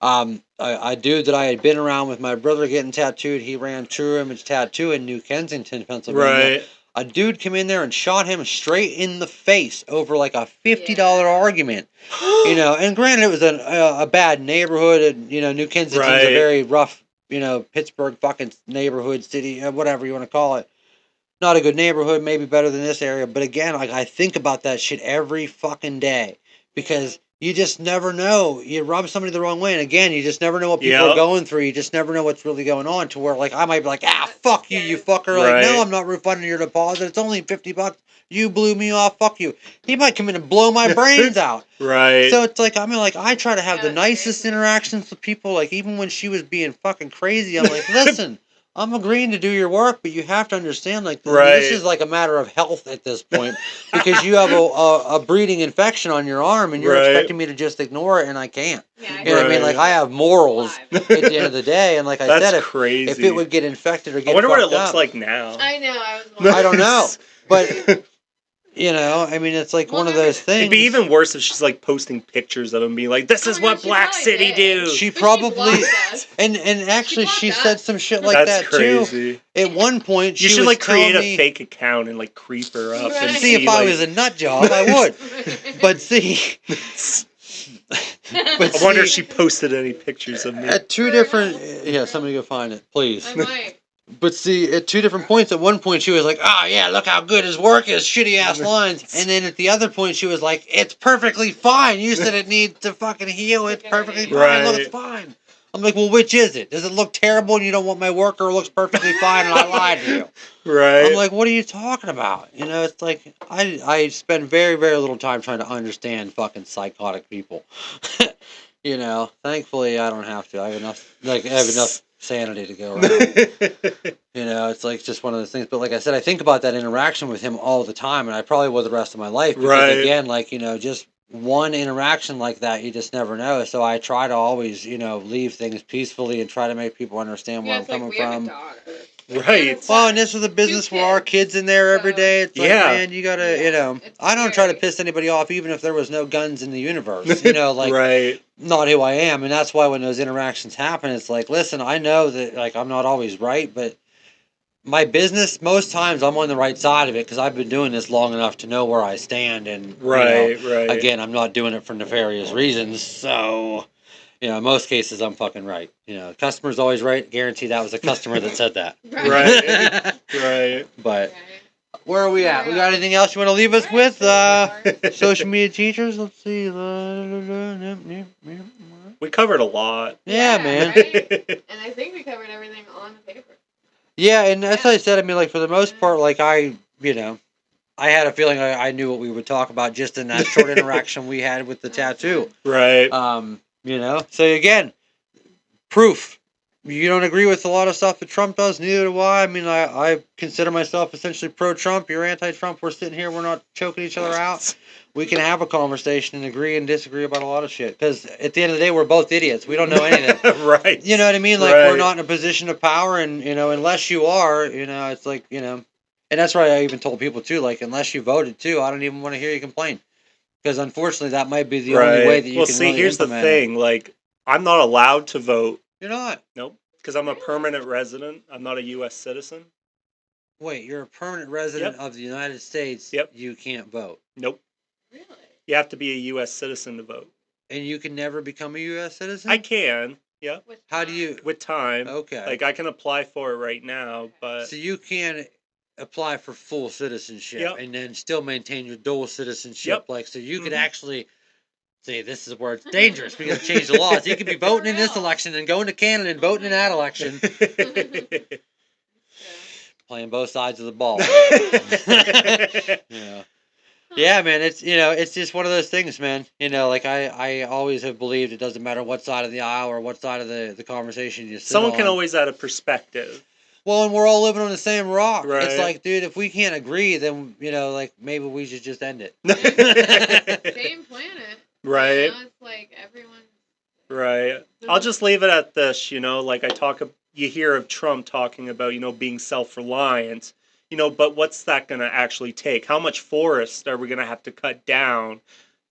a dude that I had been around with my brother getting tattooed, he ran True Image Tattoo in New Kensington, Pennsylvania. Right. A dude came in there and shot him straight in the face over like a $50 argument. You know, and granted, it was a bad neighborhood, and you know, New Kensington's a Right. very rough, you know, Pittsburgh fucking neighborhood, city, whatever you want to call it. Not a good neighborhood, maybe better than this area, but again, like I think about that shit every fucking day because you just never know. You rub somebody the wrong way, and again, you just never know what people are Yep. going through. You just never know what's really going on. To where like I might be like, fuck you, you fucker. Like, no, Right. I'm not refunding your deposit. It's only $50. You blew me off. Fuck you. He might come in and blow my brains out. Right. So it's like, I mean, like, I try to have Yeah, the that's nicest crazy. interactions with people. Like, even when she was being fucking crazy, I'm like, listen, I'm agreeing to do your work, but you have to understand, like, I mean, this Right. is like a matter of health at this point because you have a breeding infection on your arm and you're Right. expecting me to just ignore it, and I can't. Yeah, You know what I mean? Like, I have morals at the end of the day, and like I That's said, crazy. if it would get infected or get I wonder what it fucked looks up, like now. I know. I was wondering. I don't know. But, you know, I mean, it's like Well, one of those things. It'd be even worse if she's like posting pictures of him, being like, "This is Oh, yeah, what she Black probably City did. do." She But probably blocked us. and actually she blocked said us. some shit like That's that too. crazy. At one point, You she should was like create telling a me, fake account and like creep her up and Right. see if I like, was a nut job, I would. But see, I wonder if she posted any pictures of me. at two For different, real. yeah, somebody go find it, please. I might. But see, at two different points, at one point she was like, "Oh yeah, look how good his work is, shitty ass lines," and then at the other point she was like, "It's perfectly fine. You said it needs to fucking heal. It's perfectly fine. Look, it's fine." I'm like, "Well, which is it? Does it look terrible and you don't want my work, or it looks perfectly fine and I lied to you?" Right. I'm like, "What are you talking about?" You know, it's like I spend very little time trying to understand fucking psychotic people. You know, thankfully I don't have to. I have enough sanity to go around. You know, it's like just one of those things. But like I said, I think about that interaction with him all the time, and I probably will the rest of my life. Because Right. again, like, you know, just one interaction like that, you just never know. So I try to always, you know, leave things peacefully and try to make people understand where Yeah, I'm it's like coming we have a from. daughter. Right. Well, and this is a business where our kids in there every day. It's like, Yeah. man, you gotta, you know, it's I don't try to scary. piss anybody off, even if there was no guns in the universe. You know, like, right. not who I am, and that's why when those interactions happen, it's like, listen, I know that like I'm not always right, but my business, most times I'm on the right side of it because I've been doing this long enough to know where I stand, and you know, Right. again, I'm not doing it for nefarious reasons, so you know, in most cases I'm fucking right. You know, customer's always right. Guarantee that was a customer that said that. Right. Right. But Okay. where are we at? We got anything else you want to leave us with? Social media teachers. Let's see. We covered a lot. Yeah, man. Right? And I think we covered everything on the paper. Yeah, and that's what I said. I mean, like, for the most part, like, you know, I had a feeling I knew what we would talk about just in that short interaction we had with the tattoo. Right. You know, so again, proof. You don't agree with a lot of stuff that Trump does, neither do I. I mean, I consider myself essentially pro-Trump. You're anti-Trump. We're sitting here. We're not choking each other out. We can have a conversation and agree and disagree about a lot of shit. Because at the end of the day, we're both idiots. We don't know anything. Right. You know what I mean? Like, Right. we're not in a position of power, and, you know, unless you are, you know, it's like, you know. And that's why I even told people, too, like, unless you voted, too, I don't even want to hear you complain. Because, unfortunately, that might be the only way that you can really here's the implement it. thing. Like, I'm not allowed to vote. You're not. Nope. Because I'm a permanent resident. I'm not a U.S. citizen. Wait, you're a permanent resident of the United States. Yep. You can't vote. Nope. Really? You have to be a U.S. citizen to vote. And you can never become a U.S. citizen? I can. Yeah. With How do time. you? With time. Okay. Like, I can apply for it right now, but... So you can apply for full citizenship Yep. and then still maintain your dual citizenship. Yep. Like, so you could Mhm. actually see, this is where it's dangerous because it changed the laws. You could be voting in this election and going to Canada and voting in that election, Yeah. playing both sides of the ball. Yeah. Yeah, man, it's it's just one of those things, man. Like I always have believed it doesn't matter what side of the aisle or what side of the conversation you sit Someone on. can always add a perspective. Well, and we're all living on the same rock. It's Right. like, dude, if we can't agree, then like maybe we should just end it. Same planet. Right. It's like everyone. Right. I'll just leave it at this, like you hear of Trump talking about, being self-reliant, but what's that going to actually take? How much forest are we going to have to cut down?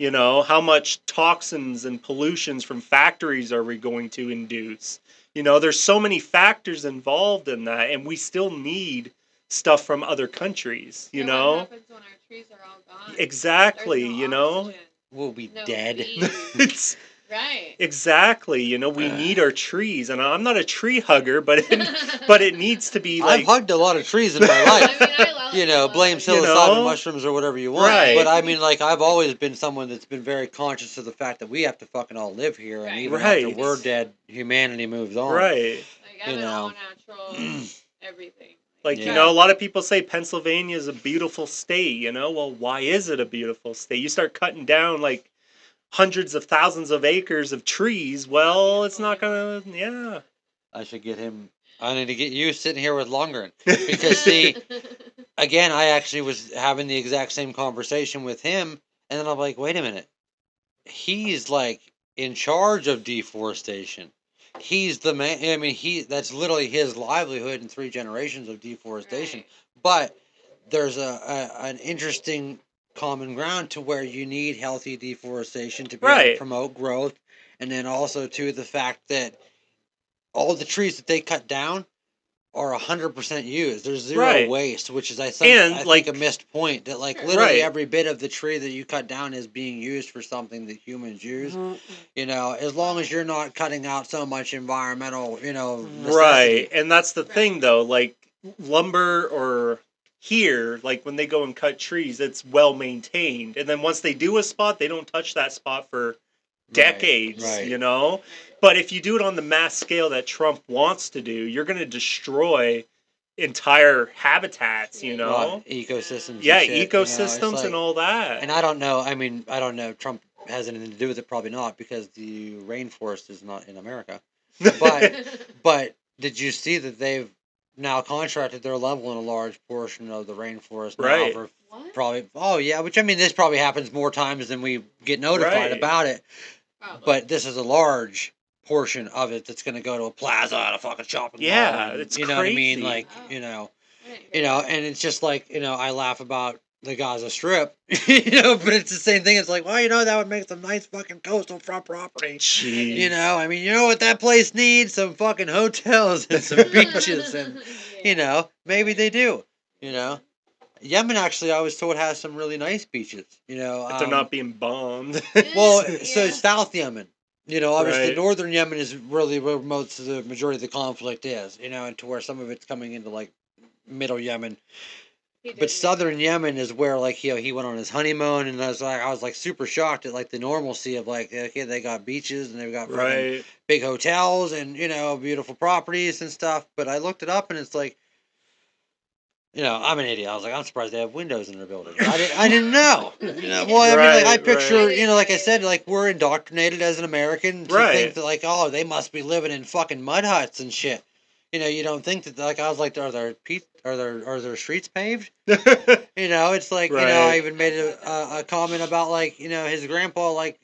How much toxins and pollutions from factories are we going to induce? There's so many factors involved in that, and we still need stuff from other countries, What happens when our trees are all gone? Exactly, There's no oxygen, we'll be no dead. leaves. Right. Exactly. We need our trees, and I'm not a tree hugger, but it needs to be like... I've hugged a lot of trees in my life. I mean, I love Blame it. psilocybin mushrooms or whatever you want. Right. But I mean, like, I've always been someone that's been very conscious of the fact that we have to fucking all live here, and even after Right. we're dead, humanity moves on. Right. Like, I'm an all-natural everything. Like, Yeah. a lot of people say Pennsylvania is a beautiful state, Well, why is it a beautiful state? You start cutting down, like, hundreds of thousands of acres of trees, well, it's not gonna... Yeah. I should get him... I need to get you sitting here with Lundgren. Because, see, again, I actually was having the exact same conversation with him, and then I'm like, wait a minute. He's, like, in charge of deforestation. He's the man. I mean, that's literally his livelihood in 3 generations of deforestation. Right. But there's an interesting common ground to where you need healthy deforestation to be able to promote growth, and then also to the fact that all the trees that they cut down are 100% used. There's zero waste, which is I think a missed point. That like literally every bit of the tree that you cut down is being used for something that humans use. As long as you're not cutting out so much environmental, necessity. Right, and that's the thing though. Like lumber or here, like when they go and cut trees, it's well maintained, and then once they do a spot, they don't touch that spot for decades. Right. But if you do it on the mass scale that Trump wants to do, you're going to destroy entire habitats, Right. Ecosystems. Yeah, and shit, ecosystems and all that. And I don't know. I mean, I don't know. Trump has anything to do with it. Probably not, because the rainforest is not in America. But did you see that they've now contracted their level in a large portion of the rainforest now for probably... Oh yeah, which I mean, this probably happens more times than we get notified about it. But this is a large portion of it that's going to go to a plaza at a fucking shopping mall. And, It's you know crazy. what I mean? Like, and it's just like, I laugh about the Gaza Strip, but it's the same thing. It's like, well, that would make some nice fucking coastal front property. Jeez. I mean, what that place needs? Some fucking hotels and some beaches and, maybe they do, Yemen actually, I was told, has some really nice beaches, But they're not being bombed. Well, so South Yemen, obviously Right. Northern Yemen is really where most of the majority of the conflict is, and to where some of it's coming into like Middle Yemen. But Southern Yemen is where like he went on his honeymoon, and I was like super shocked at like the normalcy of like, okay, they got beaches and they've got big hotels and beautiful properties and stuff. But I looked it up and it's like, I'm an idiot. I was like, I'm surprised they have windows in their building. I didn't know. Well, I mean, like I picture, like I said, like we're indoctrinated as an American to think that like, oh, they must be living in fucking mud huts and shit. You don't think that, like, I was like, are there streets paved? It's like, I even made a comment about like, his grandpa like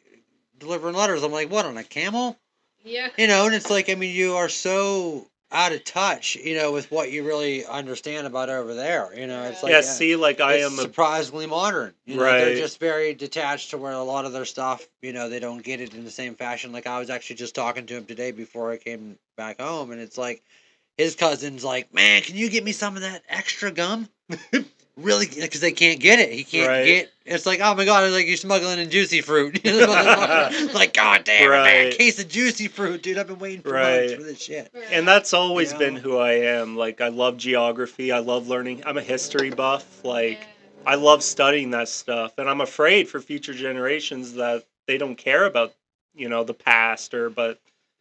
delivering letters. I'm like, what, on a camel? Yeah. And it's like, I mean, you are so out of touch, with what you really understand about over there. It's like, I am am surprisingly modern. They're just very detached to where a lot of their stuff, they don't get it in the same fashion. Like I was actually just talking to him today before I came back home, and it's like his cousin's like, man, can you get me some of that extra gum? really, because they can't get it. He can't Right. get. It's like, oh my god, it's like you're smuggling in juicy fruit. It's like, god damn it, man, Right. case of juicy fruit, dude. I've been waiting for months for this shit. And that's always You know? been who I am. Like, I love geography. I love learning. I'm a history buff. Like, I love studying that stuff. And I'm afraid for future generations that they don't care about, the past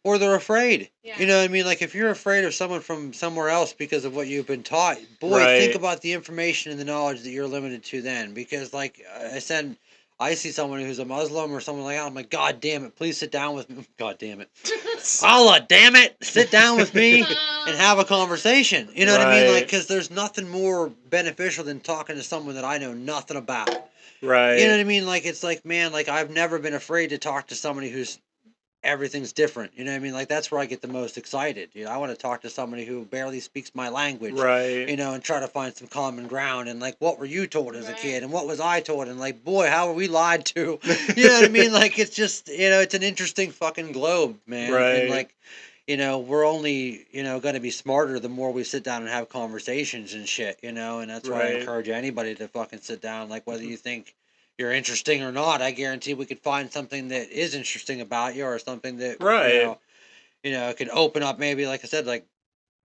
Or they're afraid. Yeah. You know what I mean? Like, if you're afraid of someone from somewhere else because of what you've been taught, boy, Right. think about the information and the knowledge that you're limited to then. Because, like I said, I see someone who's a Muslim or someone like that, I'm like, God damn it, please sit down with me. God damn it. Allah, damn it, sit down with me and have a conversation. You know what I mean? Like, Right. because there's nothing more beneficial than talking to someone that I know nothing about. Right. You know what I mean? Like, it's like, man, like, I've never been afraid to talk to somebody who's everything's different. You know what I mean? Like, that's where I get the most excited. You know, I want to talk to somebody who barely speaks my language. Right. You know, and try to find some common ground. And like, what were you told as a Right. kid? And what was I told? And like, boy, how were we lied to? You know what I mean? Like, it's just, it's an interesting fucking globe, man. Right. And like, we're only, going to be smarter the more we sit down and have conversations and shit, and that's why I Right. encourage anybody to fucking sit down. Like, whether you think you're interesting or not, I guarantee we could find something that is interesting about you, or something that, Right. could open up. Maybe, like I said, like,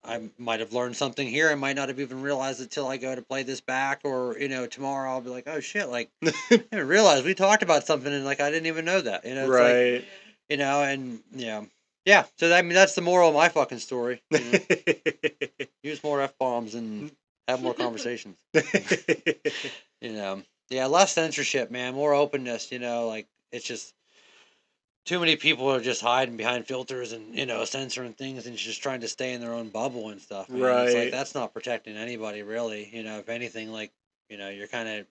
I might have learned something here. I might not have even realized it till I go to play this back, or, tomorrow I'll be like, oh shit, like, I didn't realize we talked about something and like I didn't even know that. It's like, Right. and yeah. So I mean, that's the moral of my fucking story. Use more F-bombs and have more conversations. Yeah, less censorship, man. More openness. Like, it's just too many people are just hiding behind filters and censoring things and just trying to stay in their own bubble and stuff. Man. It's like Right. that's not protecting anybody really. If anything, like you're kind of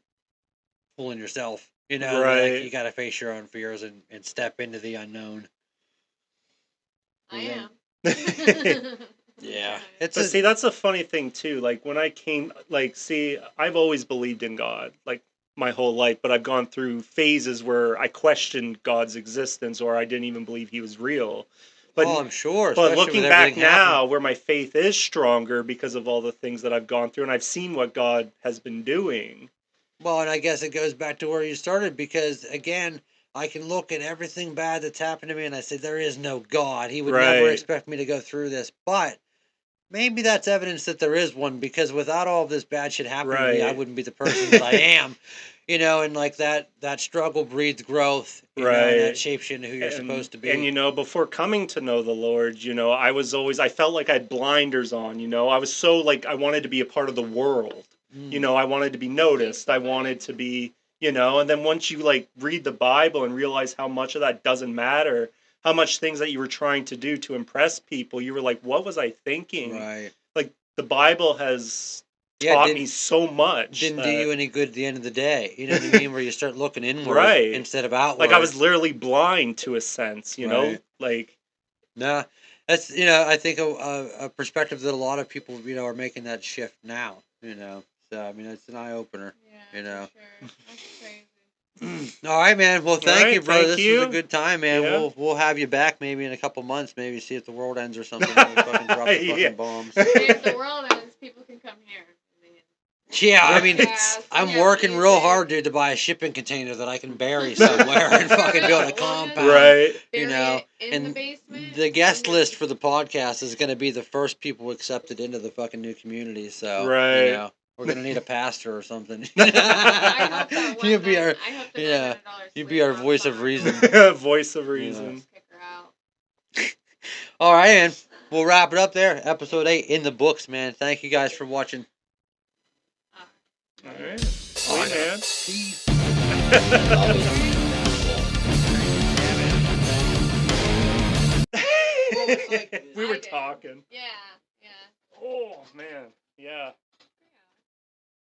fooling yourself. Like, Right. you got to face your own fears and step into the unknown. I am. Yeah, But see, that's a funny thing too. Like, when I came, like, see, I've always believed in God, like, my whole life, but I've gone through phases where I questioned God's existence, or I didn't even believe he was real. But I'm sure. But especially looking with back everything happening. now, where my faith is stronger because of all the things that I've gone through, and I've seen what God has been doing. Well, and I guess it goes back to where you started, because again, I can look at everything bad that's happened to me and I say, there is no God. He would never Right. expect me to go through this. But maybe that's evidence that there is one, because without all of this bad shit happening to me, I Right. wouldn't be the person that I am. And like that struggle breeds growth, and that Right. shapes you into who you're supposed to be. And before coming to know the Lord, I felt like I had blinders on. I was so, like, I wanted to be a part of the world. I wanted to be noticed. I wanted to be, and then once you, like, read the Bible and realize how much of that doesn't matter, how much things that you were trying to do to impress people, you were like, what was I thinking? Right. Like, the Bible has taught me so much. Didn't do you any good at the end of the day. You know what I mean? Where you start looking inward Right. instead of outward. Like, I was literally blind to a sense, Right. Like, no, that's I think a perspective that a lot of people are making that shift now. So I mean, it's an eye opener. Yeah, for sure. That's crazy. All right, man. Well, thank right, you, brother. thank This you. was a good time, man. Yeah. We'll have you back maybe in a couple months. Maybe see if the world ends or something. We'll fucking drop the fucking Yeah. bombs. If the world ends, people can come here. Yeah, I mean, Yeah, I'm yeah, working you real do. hard, dude, to buy a shipping container that I can bury somewhere and fucking build a We'll compound. just Right. bury it in and the basement. the guest and list for the podcast is going to be the first people accepted into the fucking new community. So, Right. we're going to need a pastor or something. I hope that one You'll be night- our, I hope the yeah, $900 you'll be our sleep voice on of time. reason. Voice of reason. Just kick her out. All right, man. We'll wrap it up there. Episode 8 in the books, man. Thank you guys for watching. All right. Sweet, man. Peace. We were I did. talking. Yeah, yeah. Oh, man. Yeah.